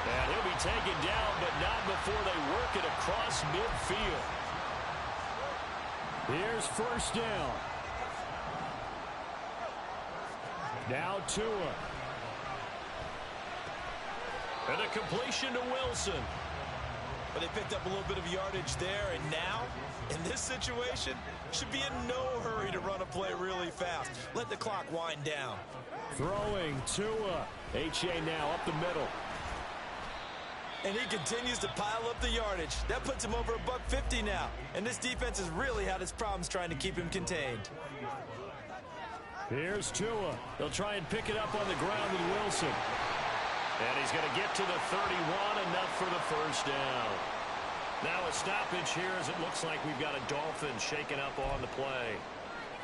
And he'll be taken down, but not before they work it across midfield. Here's 1st down. Now Tua. And a completion to Wilson. But they picked up a little bit of yardage there, and now, in this situation, should be in no hurry to run a play really fast. Let the clock wind down. Throwing Tua. H.A. now up the middle. And he continues to pile up the yardage. That puts him over $150 now. And this defense has really had its problems trying to keep him contained. Here's Tua. They'll try and pick it up on the ground with Wilson. And he's going to get to the 31, enough for the first down. Now a stoppage here as it looks like we've got a Dolphin shaking up on the play.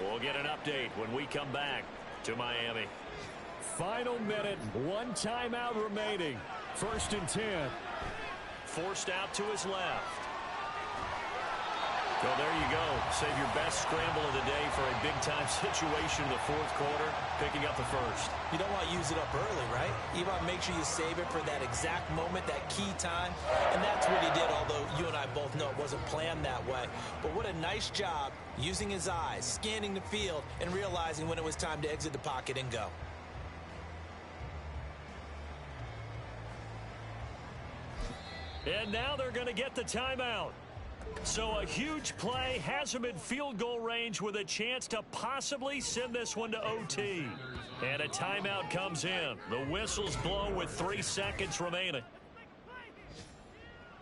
We'll get an update when we come back to Miami. Final minute, one timeout remaining. 1st and 10. Forced out to his left. Well, there you go. Save your best scramble of the day for a big-time situation in the 4th quarter, picking up the first. You don't want to use it up early, right? You want to make sure you save it for that exact moment, that key time. And that's what he did, although you and I both know it wasn't planned that way. But what a nice job using his eyes, scanning the field, and realizing when it was time to exit the pocket and go. And now they're going to get the timeout. So a huge play has him in field goal range with a chance to possibly send this one to OT. And a timeout comes in. The whistle's blown with 3 seconds remaining.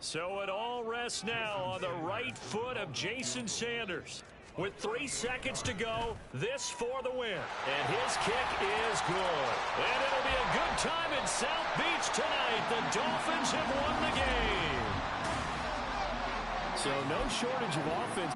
So it all rests now on the right foot of Jason Sanders. With 3 seconds to go, this for the win. And his kick is good. And it'll be a good time in South Beach tonight. The Dolphins have won the game. So no shortage of offense.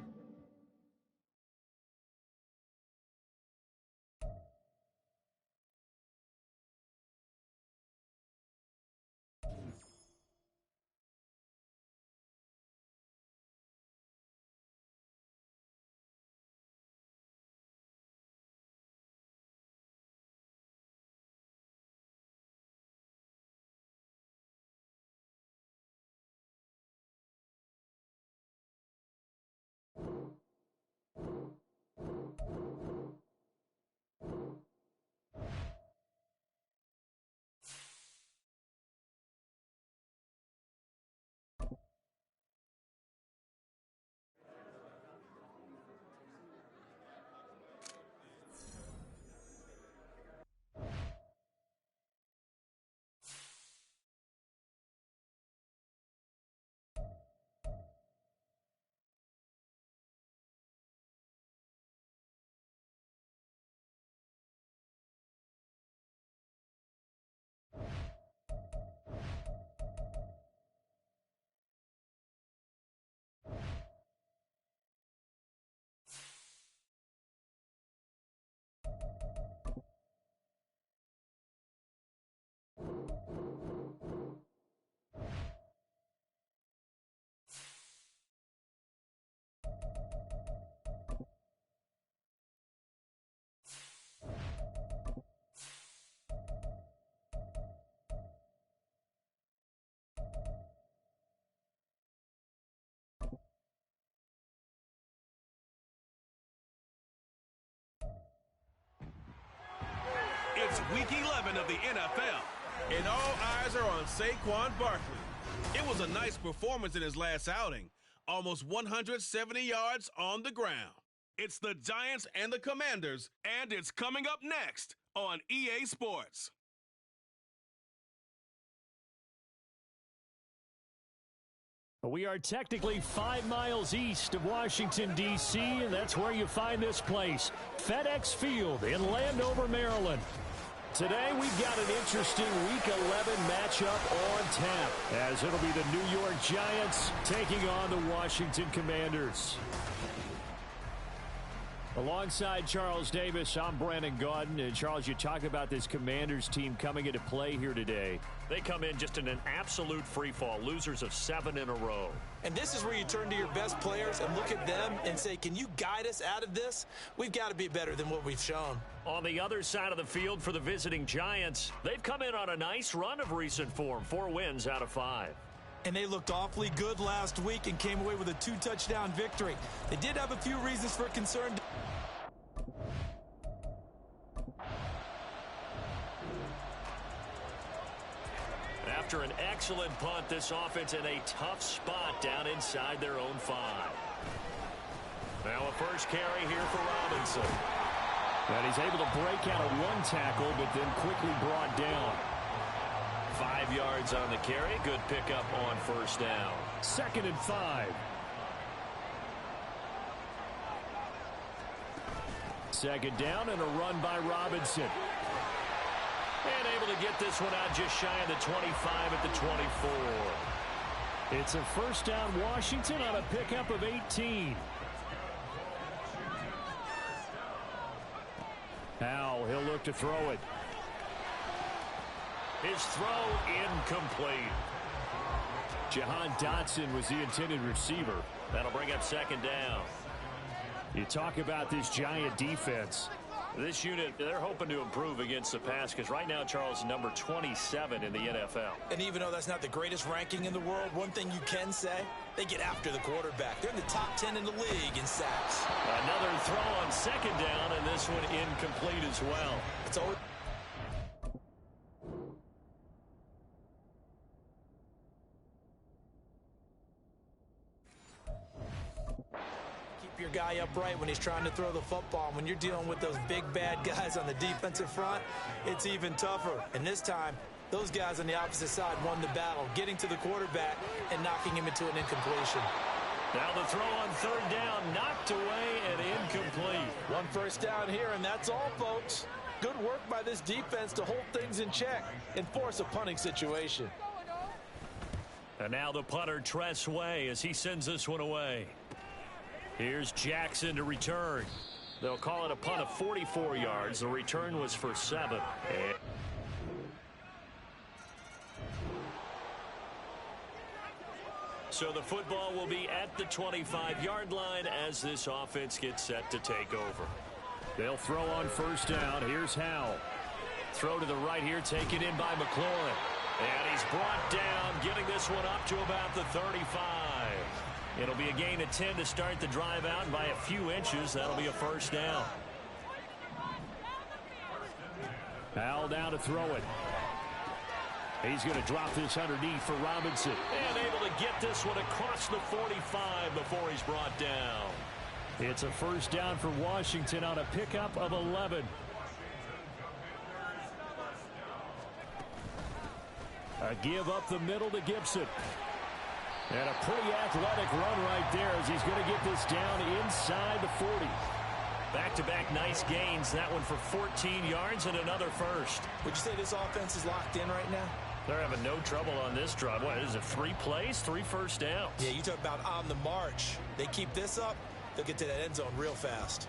It's Week 11 of the NFL, and all eyes are on Saquon Barkley. It was a nice performance in his last outing, almost 170 yards on the ground. It's the Giants and the Commanders, and it's coming up next on EA Sports. We are technically 5 miles east of Washington, D.C., and that's where you find this place, FedEx Field in Landover, Maryland. Today, we've got an interesting Week 11 matchup on tap, as it'll be the New York Giants taking on the Washington Commanders. Alongside Charles Davis, I'm Brandon Gaudin. And Charles, you talk about this Commanders team coming into play here today. They come in just in an absolute free fall, losers of 7 in a row. And this is where you turn to your best players and look at them and say, can you guide us out of this? We've got to be better than what we've shown. On the other side of the field for the visiting Giants, they've come in on a nice run of recent form, 4 wins out of 5. And they looked awfully good last week and came away with a 2-touchdown victory. They did have a few reasons for concern. after an excellent punt, this offense in a tough spot down inside their own 5. Now a first carry here for Robinson. And he's able to break out of one tackle, but then quickly brought down. 5 yards on the carry. Good pickup on first down. 2nd and 5. 2nd down and a run by Robinson. And able to get this one out just shy of the 25 at the 24. It's a first down Washington on a pickup of 18. Now he'll look to throw it. His throw incomplete. Jahan Dotson was the intended receiver. That'll bring up 2nd down. You talk about this Giant defense. This unit, they're hoping to improve against the pass because right now, Charles, number 27 in the NFL. And even though that's not the greatest ranking in the world, one thing you can say, they get after the quarterback. They're in the top 10 in the league in sacks. Another throw on 2nd down, and this one incomplete as well. It's always... your guy upright when he's trying to throw the football. When you're dealing with those big bad guys on the defensive front, it's even tougher. And this time, those guys on the opposite side won the battle, getting to the quarterback and knocking him into an incompletion. Now the throw on 3rd down, knocked away and incomplete. One first down here, and that's all, folks. Good work by this defense to hold things in check and force a punting situation. And now the punter, Tress Way, as he sends this one away. Here's Jackson to return. They'll call it a punt of 44 yards. The return was for 7. So the football will be at the 25-yard line as this offense gets set to take over. They'll throw on first down. Here's Howell. Throw to the right here, taken in by McLaurin. And he's brought down, getting this one up to about the 35. It'll be a gain of 10 to start the drive out, and by a few inches, that'll be a first down. Howell down to throw it. He's going to drop this underneath for Robinson. And able to get this one across the 45 before he's brought down. It's a first down for Washington on a pickup of 11. A give up the middle to Gibson. And a pretty athletic run right there as he's going to get this down inside the 40. Back-to-back nice gains. That one for 14 yards and another first. Would you say this offense is locked in right now? They're having no trouble on this drive. What is it, 3 plays, 3 first downs? Yeah, you talk about on the march. They keep this up, they'll get to that end zone real fast.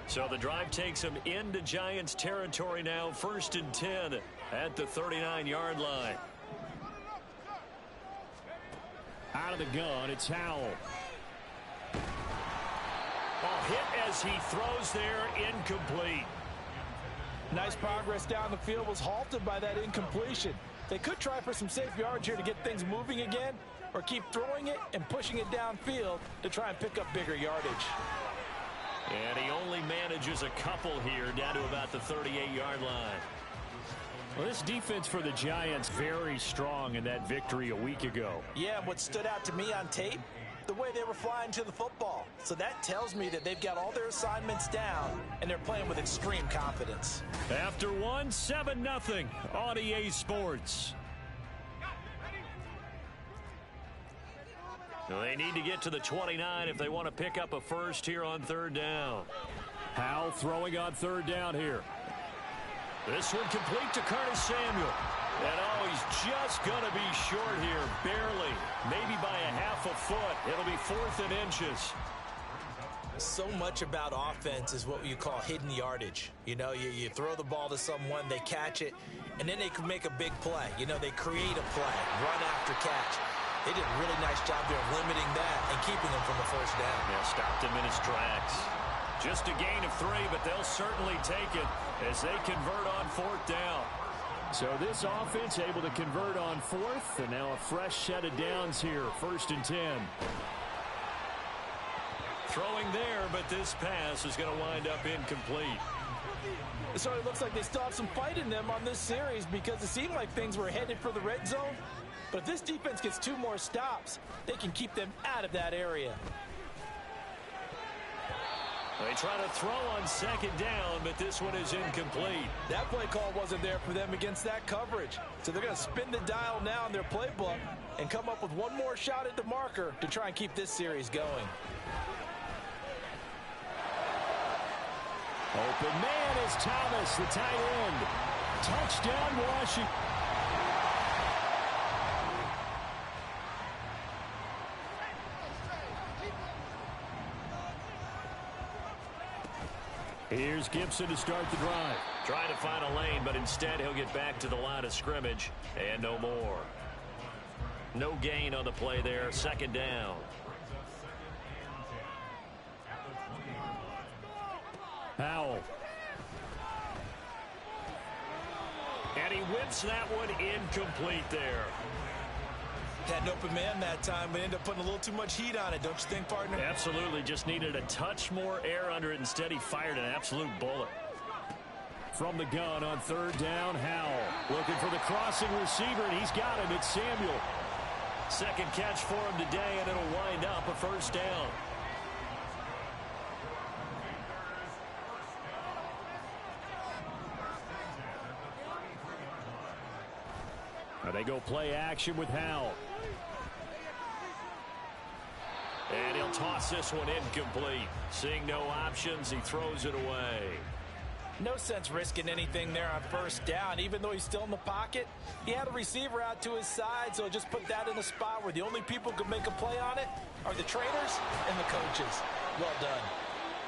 So the drive takes them into Giants territory now. 1st and 10 at the 39-yard line. Out of the gun, it's Howell. Ball hit as he throws there, incomplete. Nice progress down the field, was halted by that incompletion. They could try for some safe yards here to get things moving again, or keep throwing it and pushing it downfield to try and pick up bigger yardage. And he only manages a couple here down to about the 38-yard line. Well, this defense for the Giants very strong in that victory a week ago. Yeah, what stood out to me on tape, the way they were flying to the football. So that tells me that they've got all their assignments down, and they're playing with extreme confidence. After 7-0 on EA Sports. They need to get to the 29 if they want to pick up a first here on 3rd down. Howell throwing on 3rd down here. This one complete to Curtis Samuel. And he's just going to be short here, barely. Maybe by a half a foot. It'll be 4th and inches. So much about offense is what you call hidden yardage. You know, you throw the ball to someone, they catch it, and then they can make a big play. You know, they create a play, run after catch. They did a really nice job there of limiting that and keeping him from the first down. Yeah, stopped him in his tracks. Just a gain of 3, but they'll certainly take it as they convert on 4th down. So this offense able to convert on 4th, and now a fresh set of downs here, 1st and 10. Throwing there, but this pass is going to wind up incomplete. It sort of looks like they still have some fight in them on this series because it seemed like things were headed for the red zone. But if this defense gets 2 more stops, they can keep them out of that area. They try to throw on second down, but this one is incomplete. That play call wasn't there for them against that coverage. So they're going to spin the dial now in their playbook and come up with one more shot at the marker to try and keep this series going. Open man is Thomas, the tight end. Touchdown, Washington. Here's Gibson to start the drive. Trying to find a lane, but instead he'll get back to the line of scrimmage and no more. No gain on the play there. Second down. Howell. And he whips that one incomplete there. Had an open man that time, but ended up putting a little too much heat on it, don't you think, partner? Absolutely. Just needed a touch more air under it. Instead, he fired an absolute bullet. From the gun on third down, Howell. Looking for the crossing receiver, and he's got him. It's Samuel. Second catch for him today, and it'll wind up a first down. Now they go play action with Howell. And he'll toss this one incomplete. Seeing no options, he throws it away. No sense risking anything there on first down. Even though he's still in the pocket, he had a receiver out to his side, so just put that in a spot where the only people who can make a play on it are the trainers and the coaches. Well done.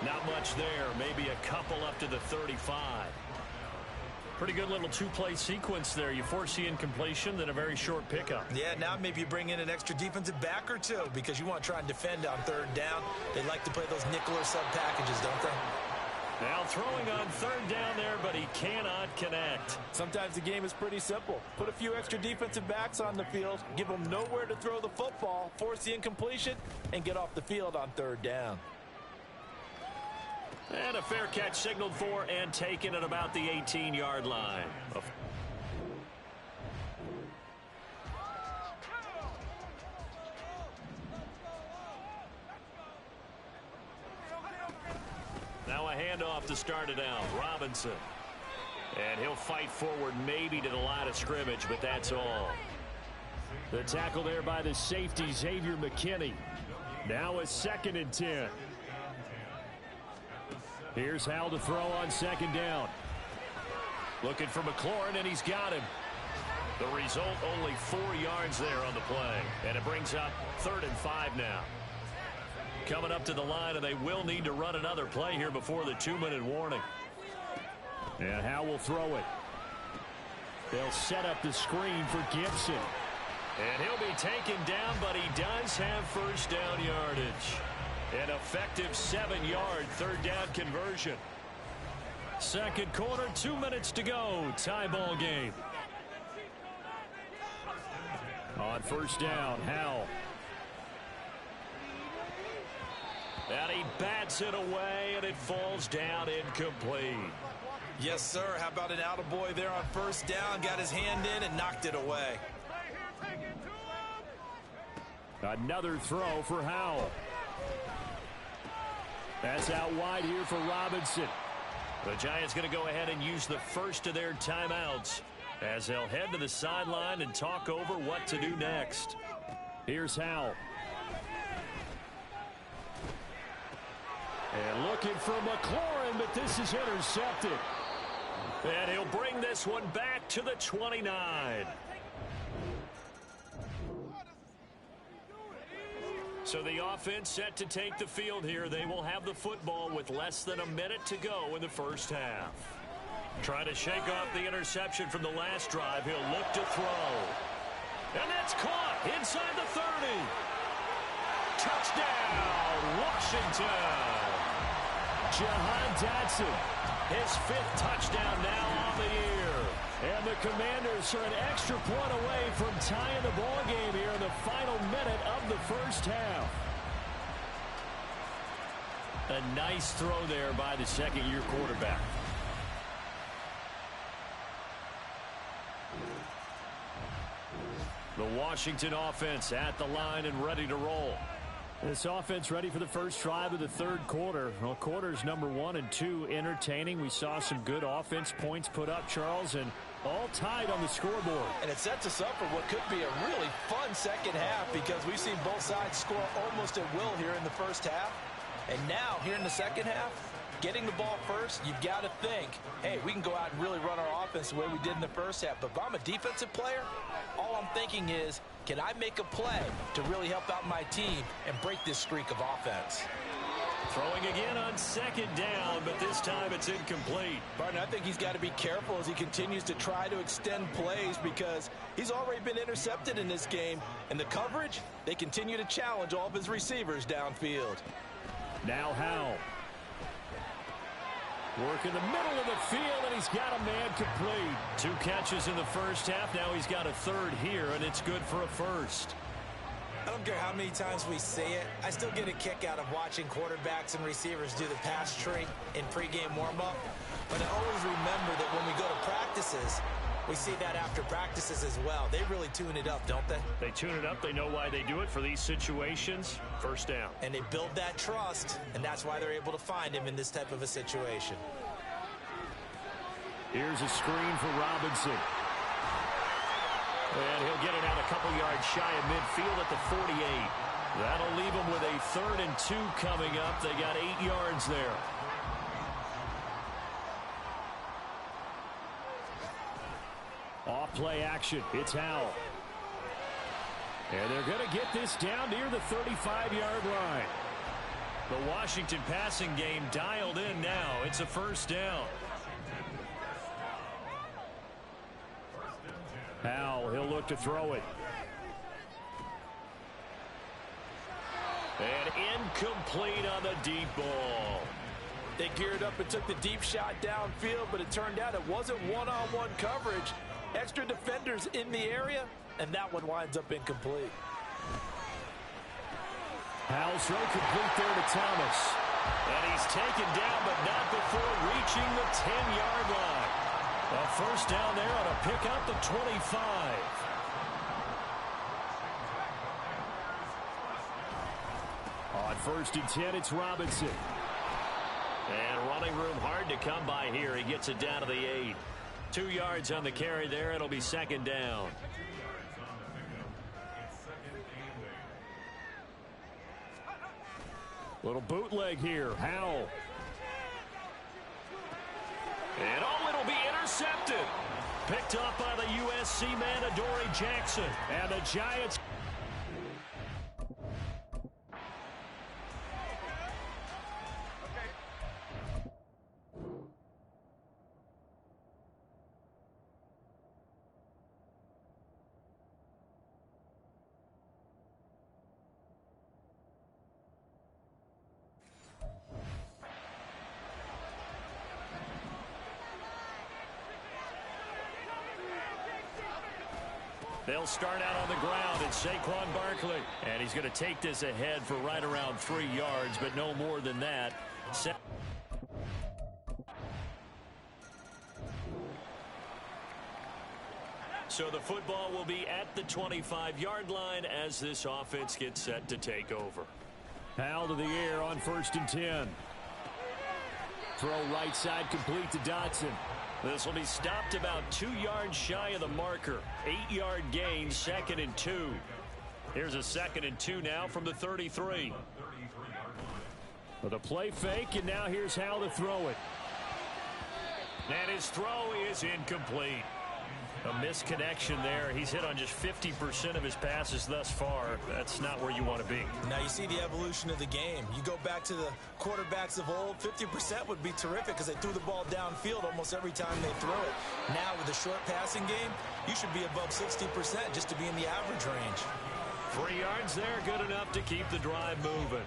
Not much there. Maybe a couple up to the 35. Pretty good little two-play sequence there. You force the incompletion, then a very short pickup. Yeah, now maybe you bring in an extra defensive back or two because you want to try and defend on third down. They like to play those nickel or sub packages, don't they? Now throwing on third down there, but he cannot connect. Sometimes the game is pretty simple. Put a few extra defensive backs on the field, give them nowhere to throw the football, force the incompletion, and get off the field on third down. And a fair catch signaled for and taken at about the 18-yard line. Now a handoff to start it out. Robinson. And he'll fight forward maybe to the line of scrimmage, but that's all. The tackle there by the safety, Xavier McKinney. Now a 2nd and 10. Here's Howell to throw on second down. Looking for McLaurin, and he's got him. The result, only 4 yards there on the play. And it brings up 3rd and 5 now. Coming up to the line, and they will need to run another play here before the 2-minute warning. And Howell will throw it. They'll set up the screen for Gibson. And he'll be taken down, but he does have first down yardage. An effective 7-yard third down conversion. Second quarter, 2 minutes to go. Tie ball game. On first down, Howell. And he bats it away, and it falls down incomplete. Yes, sir. How about an attaboy there on first down? Got his hand in and knocked it away. Another throw for Howell. That's out wide here for Robinson. The Giants going to go ahead and use the first of their timeouts as they'll head to the sideline and talk over what to do next. Here's Howell. And looking for McLaurin, but this is intercepted. And he'll bring this one back to the 29. So the offense set to take the field here. They will have the football with less than a minute to go in the first half. Trying to shake off the interception from the last drive. He'll look to throw. And that's caught inside the 30. Touchdown, Washington. Jahan Dotson. His 5th touchdown now on the year. And the Commanders are an extra point away from tying the ball game here in the final minute of the first half. A nice throw there by the second-year quarterback. The Washington offense at the line and ready to roll. This offense ready for the first drive of the third quarter. Well, quarters number 1 and 2 entertaining. We saw some good offense points put up, Charles, and all tied on the scoreboard. And it sets us up for what could be a really fun second half because we've seen both sides score almost at will here in the first half. And now, here in the second half, getting the ball first, you've got to think, hey, we can go out and really run our offense the way we did in the first half. But if I'm a defensive player, all I'm thinking is, can I make a play to really help out my team and break this streak of offense? Throwing again on second down, but this time it's incomplete. Barton, I think he's got to be careful as he continues to try to extend plays because he's already been intercepted in this game. And the coverage, they continue to challenge all of his receivers downfield. Now Howell. Work in the middle of the field, and he's got a man complete. 2 catches in the first half. Now he's got a third here, and it's good for a first. I don't care how many times we say it, I still get a kick out of watching quarterbacks and receivers do the pass tree in pregame warm-up. But I always remember that when we go to practices, we see that after practices as well. They really tune it up, don't they? They tune it up. They know why they do it for these situations. First down. And they build that trust, and that's why they're able to find him in this type of a situation. Here's a screen for Robinson. And he'll get it out a couple yards shy of midfield at the 48. That'll leave them with a 3rd and 2 coming up. They got 8 yards there. Off play action. It's Howell. And they're going to get this down near the 35-yard line. The Washington passing game dialed in now. It's a first down. Howell, he'll look to throw it. And incomplete on the deep ball. They geared up and took the deep shot downfield, but it turned out it wasn't one-on-one coverage. Extra defenders in the area, and that one winds up incomplete. Howell's throw complete there to Thomas. And he's taken down, but not before reaching the 10-yard line. A first down there on a pickup of 25. On 1st and 10, it's Robinson. And running room hard to come by here. He gets it down to the 8. 2 yards on the carry there. It'll be second down. Little bootleg here. Howell. And it'll be intercepted. Picked up by the USC man, Adoree Jackson. And the Giants. They'll start out on the ground. It's Saquon Barkley. And he's going to take this ahead for right around 3 yards, but no more than that. So the football will be at the 25-yard line as this offense gets set to take over. Howell to the air on 1st and 10. Throw right side complete to Dotson. This will be stopped about 2 yards shy of the marker. 8-yard gain, 2nd and 2. Here's a 2nd and 2 now from the 33. With a play fake, and now here's Howell to throw it. And his throw is incomplete. A misconnection there. He's hit on just 50% of his passes thus far. That's not where you want to be. Now you see the evolution of the game. You go back to the quarterbacks of old, 50% would be terrific because they threw the ball downfield almost every time they threw it. Now with the short passing game, you should be above 60% just to be in the average range. 3 yards there, good enough to keep the drive moving.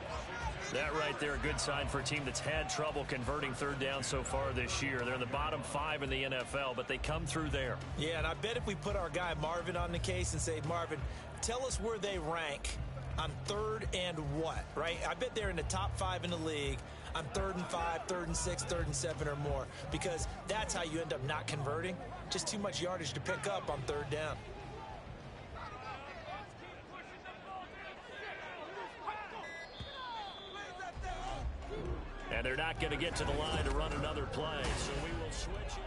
That right there, a good sign for a team that's had trouble converting third down so far this year. They're in the bottom 5 in the NFL, but they come through there. Yeah, and I bet if we put our guy Marvin on the case and say, Marvin, tell us where they rank on 3rd and what, right? I bet they're in the top 5 in the league on 3rd and 5, 3rd and 6, 3rd and 7 or more, because that's how you end up not converting. Just too much yardage to pick up on 3rd down. And they're not going to get to the line to run another play, so we will switch.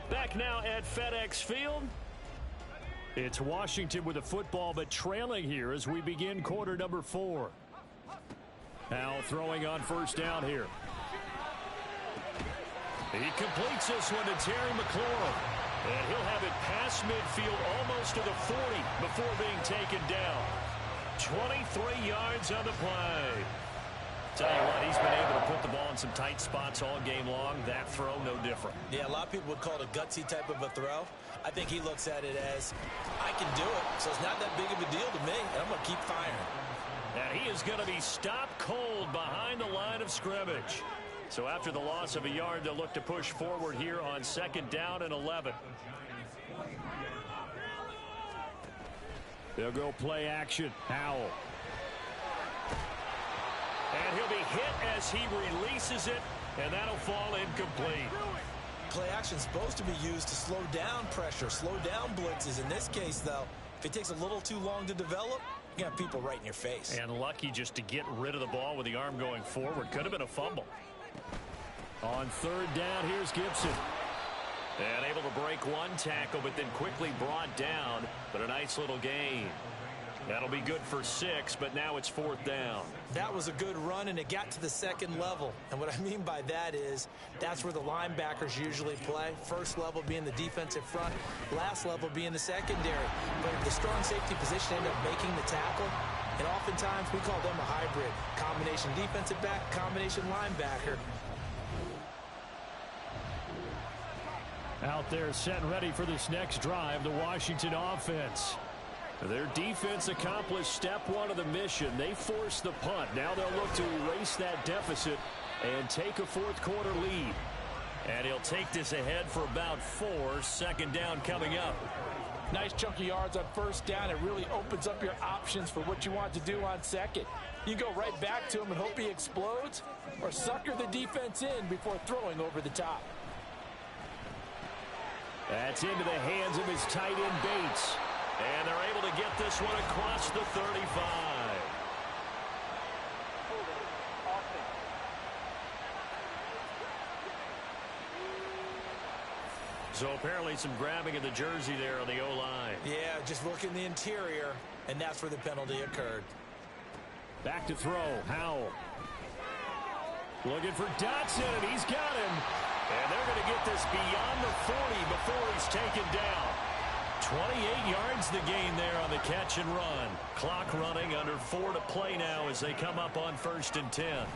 Back now at FedEx Field. It's Washington with the football, but trailing here as we begin quarter number 4. Now throwing on 1st down here. He completes this one to Terry McLaurin. And he'll have it past midfield almost to the 40 before being taken down. 23 yards on the play. Tell you what, he's been able to put the ball in some tight spots all game long. That throw, no different. Yeah, a lot of people would call it a gutsy type of a throw. I think he looks at it as, I can do it, so it's not that big of a deal to me, and I'm going to keep firing. And he is going to be stopped cold behind the line of scrimmage. So after the loss of a yard, they'll look to push forward here on 2nd down and 11. They'll go play action. Howell. And he'll be hit as he releases it, and that'll fall incomplete. Play action is supposed to be used to slow down pressure, slow down blitzes. In this case, though, if it takes a little too long to develop, you got people right in your face. And lucky just to get rid of the ball with the arm going forward. Could have been a fumble. On 3rd down, here's Gibson. And able to break one tackle, but then quickly brought down. But a nice little gain. That'll be good for 6, but now it's 4th down. That was a good run, and it got to the 2nd level. And what I mean by that is that's where the linebackers usually play. First level being the defensive front, last level being the secondary. But if the strong safety position end up making the tackle, and oftentimes we call them a hybrid. Combination defensive back, combination linebacker. Out there set and ready for this next drive, the Washington offense. Their defense accomplished step 1 of the mission. They forced the punt. Now they'll look to erase that deficit and take a 4th quarter lead. And he'll take this ahead for about 4. 2nd down coming up. Nice chunk of yards on 1st down. It really opens up your options for what you want to do on 2nd. You go right back to him and hope he explodes, or sucker the defense in before throwing over the top. That's into the hands of his tight end Bates. And they're able to get this one across the 35. So apparently some grabbing of the jersey there on the O-line. Yeah, just look in the interior, and that's where the penalty occurred. Back to throw. Howell. Looking for Dotson, and he's got him. And they're going to get this beyond the 40 before he's taken down. 28 yards the gain there on the catch and run. Clock running, under 4 to play now as they come up on 1st and 10.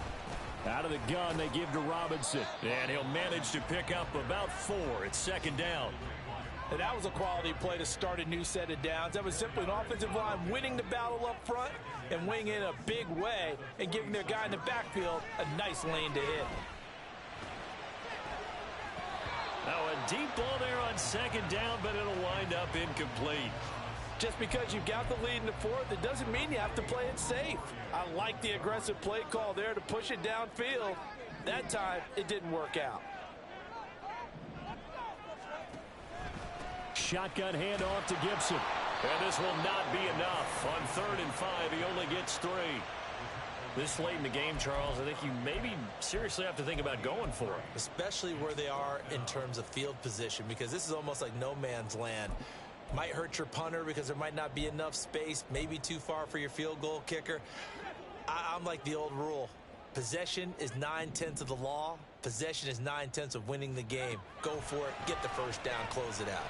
Out of the gun, they give to Robinson. And he'll manage to pick up about 4. It's 2nd down. And that was a quality play to start a new set of downs. That was simply an offensive line winning the battle up front and winning in a big way and giving their guy in the backfield a nice lane to hit. Now a deep ball there on 2nd down, but it'll wind up incomplete. Just because you've got the lead in the 4th, it doesn't mean you have to play it safe. I like the aggressive play call there to push it downfield. That time, it didn't work out. Shotgun handoff to Gibson. And this will not be enough. On 3rd and 5, he only gets 3. This late in the game, Charles, I think you maybe seriously have to think about going for it. Especially where they are in terms of field position, because this is almost like no man's land. Might hurt your punter because there might not be enough space, maybe too far for your field goal kicker. I'm like the old rule. Possession is 9/10 of the law. Possession is 9/10 of winning the game. Go for it. Get the 1st down. Close it out.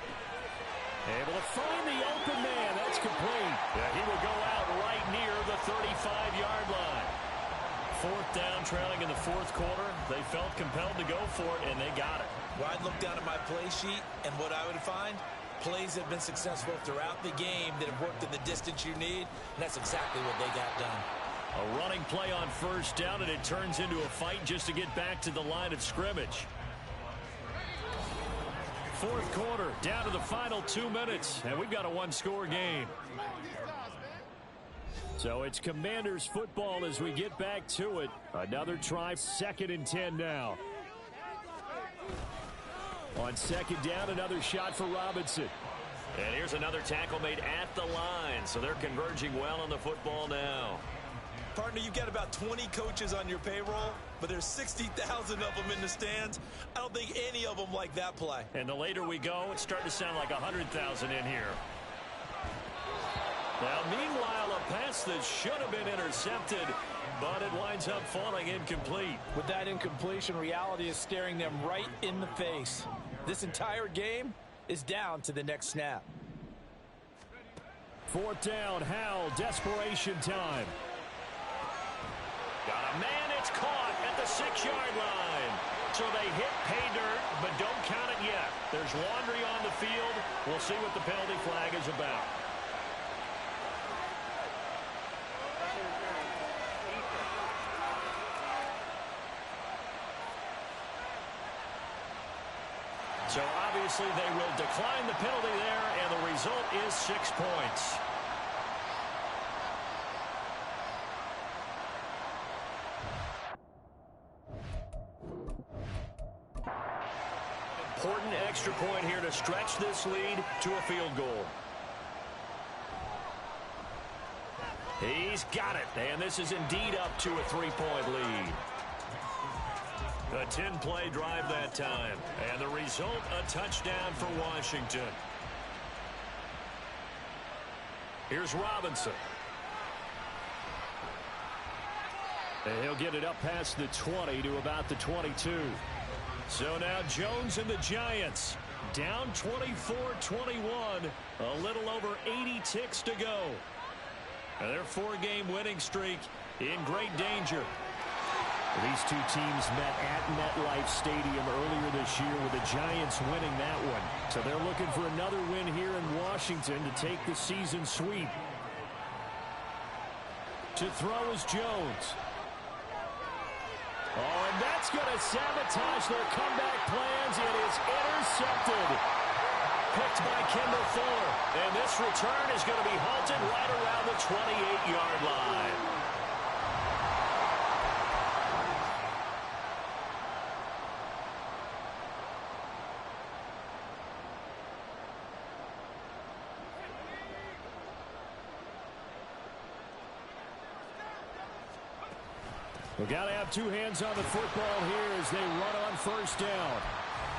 Able to find the open man. That's complete. Yeah, he will go out right near the 35-yard line. 4th down, trailing in the 4th quarter. They felt compelled to go for it, and they got it. Well, I'd look down at my play sheet, and what I would find, plays that have been successful throughout the game that have worked in the distance you need, and that's exactly what they got done. A running play on 1st down, and it turns into a fight just to get back to the line of scrimmage. 4th quarter, down to the final 2 minutes, and we've got a 1-score game. So it's Commanders football as we get back to it. Another try, 2nd and 10 now. On 2nd down, another shot for Robinson. And here's another tackle made at the line, so they're converging well on the football now. Partner, you've got about 20 coaches on your payroll, but there's 60,000 of them in the stands. I don't think any of them like that play. And the later we go, it's starting to sound like 100,000 in here. Now, meanwhile, a pass that should have been intercepted, but it winds up falling incomplete. With that incompletion, reality is staring them right in the face. This entire game is down to the next snap. 4th down, Howell, desperation time. Got a man, it's caught at the 6-yard line. So they hit pay dirt, but don't count it yet. There's laundry on the field. We'll see what the penalty flag is about. So obviously they will decline the penalty there, and the result is 6 points. Important extra point here to stretch this lead to a field goal. He's got it, and this is indeed up to a 3-point lead. A 10-play drive that time, and the result, a touchdown for Washington. Here's Robinson. And he'll get it up past the 20 to about the 22. So now Jones and the Giants down 24-21, a little over 80 ticks to go. And their 4-game winning streak in great danger. These two teams met at MetLife Stadium earlier this year with the Giants winning that one. So they're looking for another win here in Washington to take the season sweep. To throw is Jones. Oh, and that's going to sabotage their comeback plans. It is intercepted. Picked by Kendall Fuller. And this return is going to be halted right around the 28-yard line. We've got to have two hands on the football here as they run on 1st down.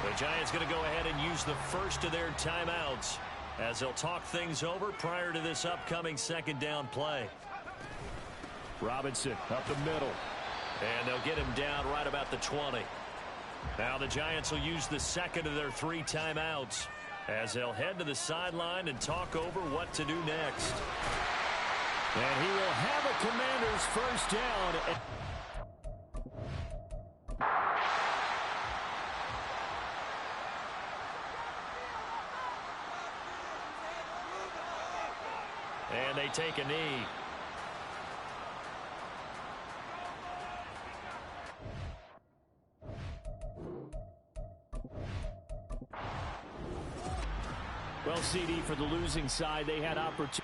The Giants going to go ahead and use the first of their timeouts as they'll talk things over prior to this upcoming 2nd down play. Robinson up the middle. And they'll get him down right about the 20. Now the Giants will use the 2nd of their 3 timeouts as they'll head to the sideline and talk over what to do next. And he will have a Commanders 1st down. And they take a knee. Well, CD, for the losing side, they had opportunity.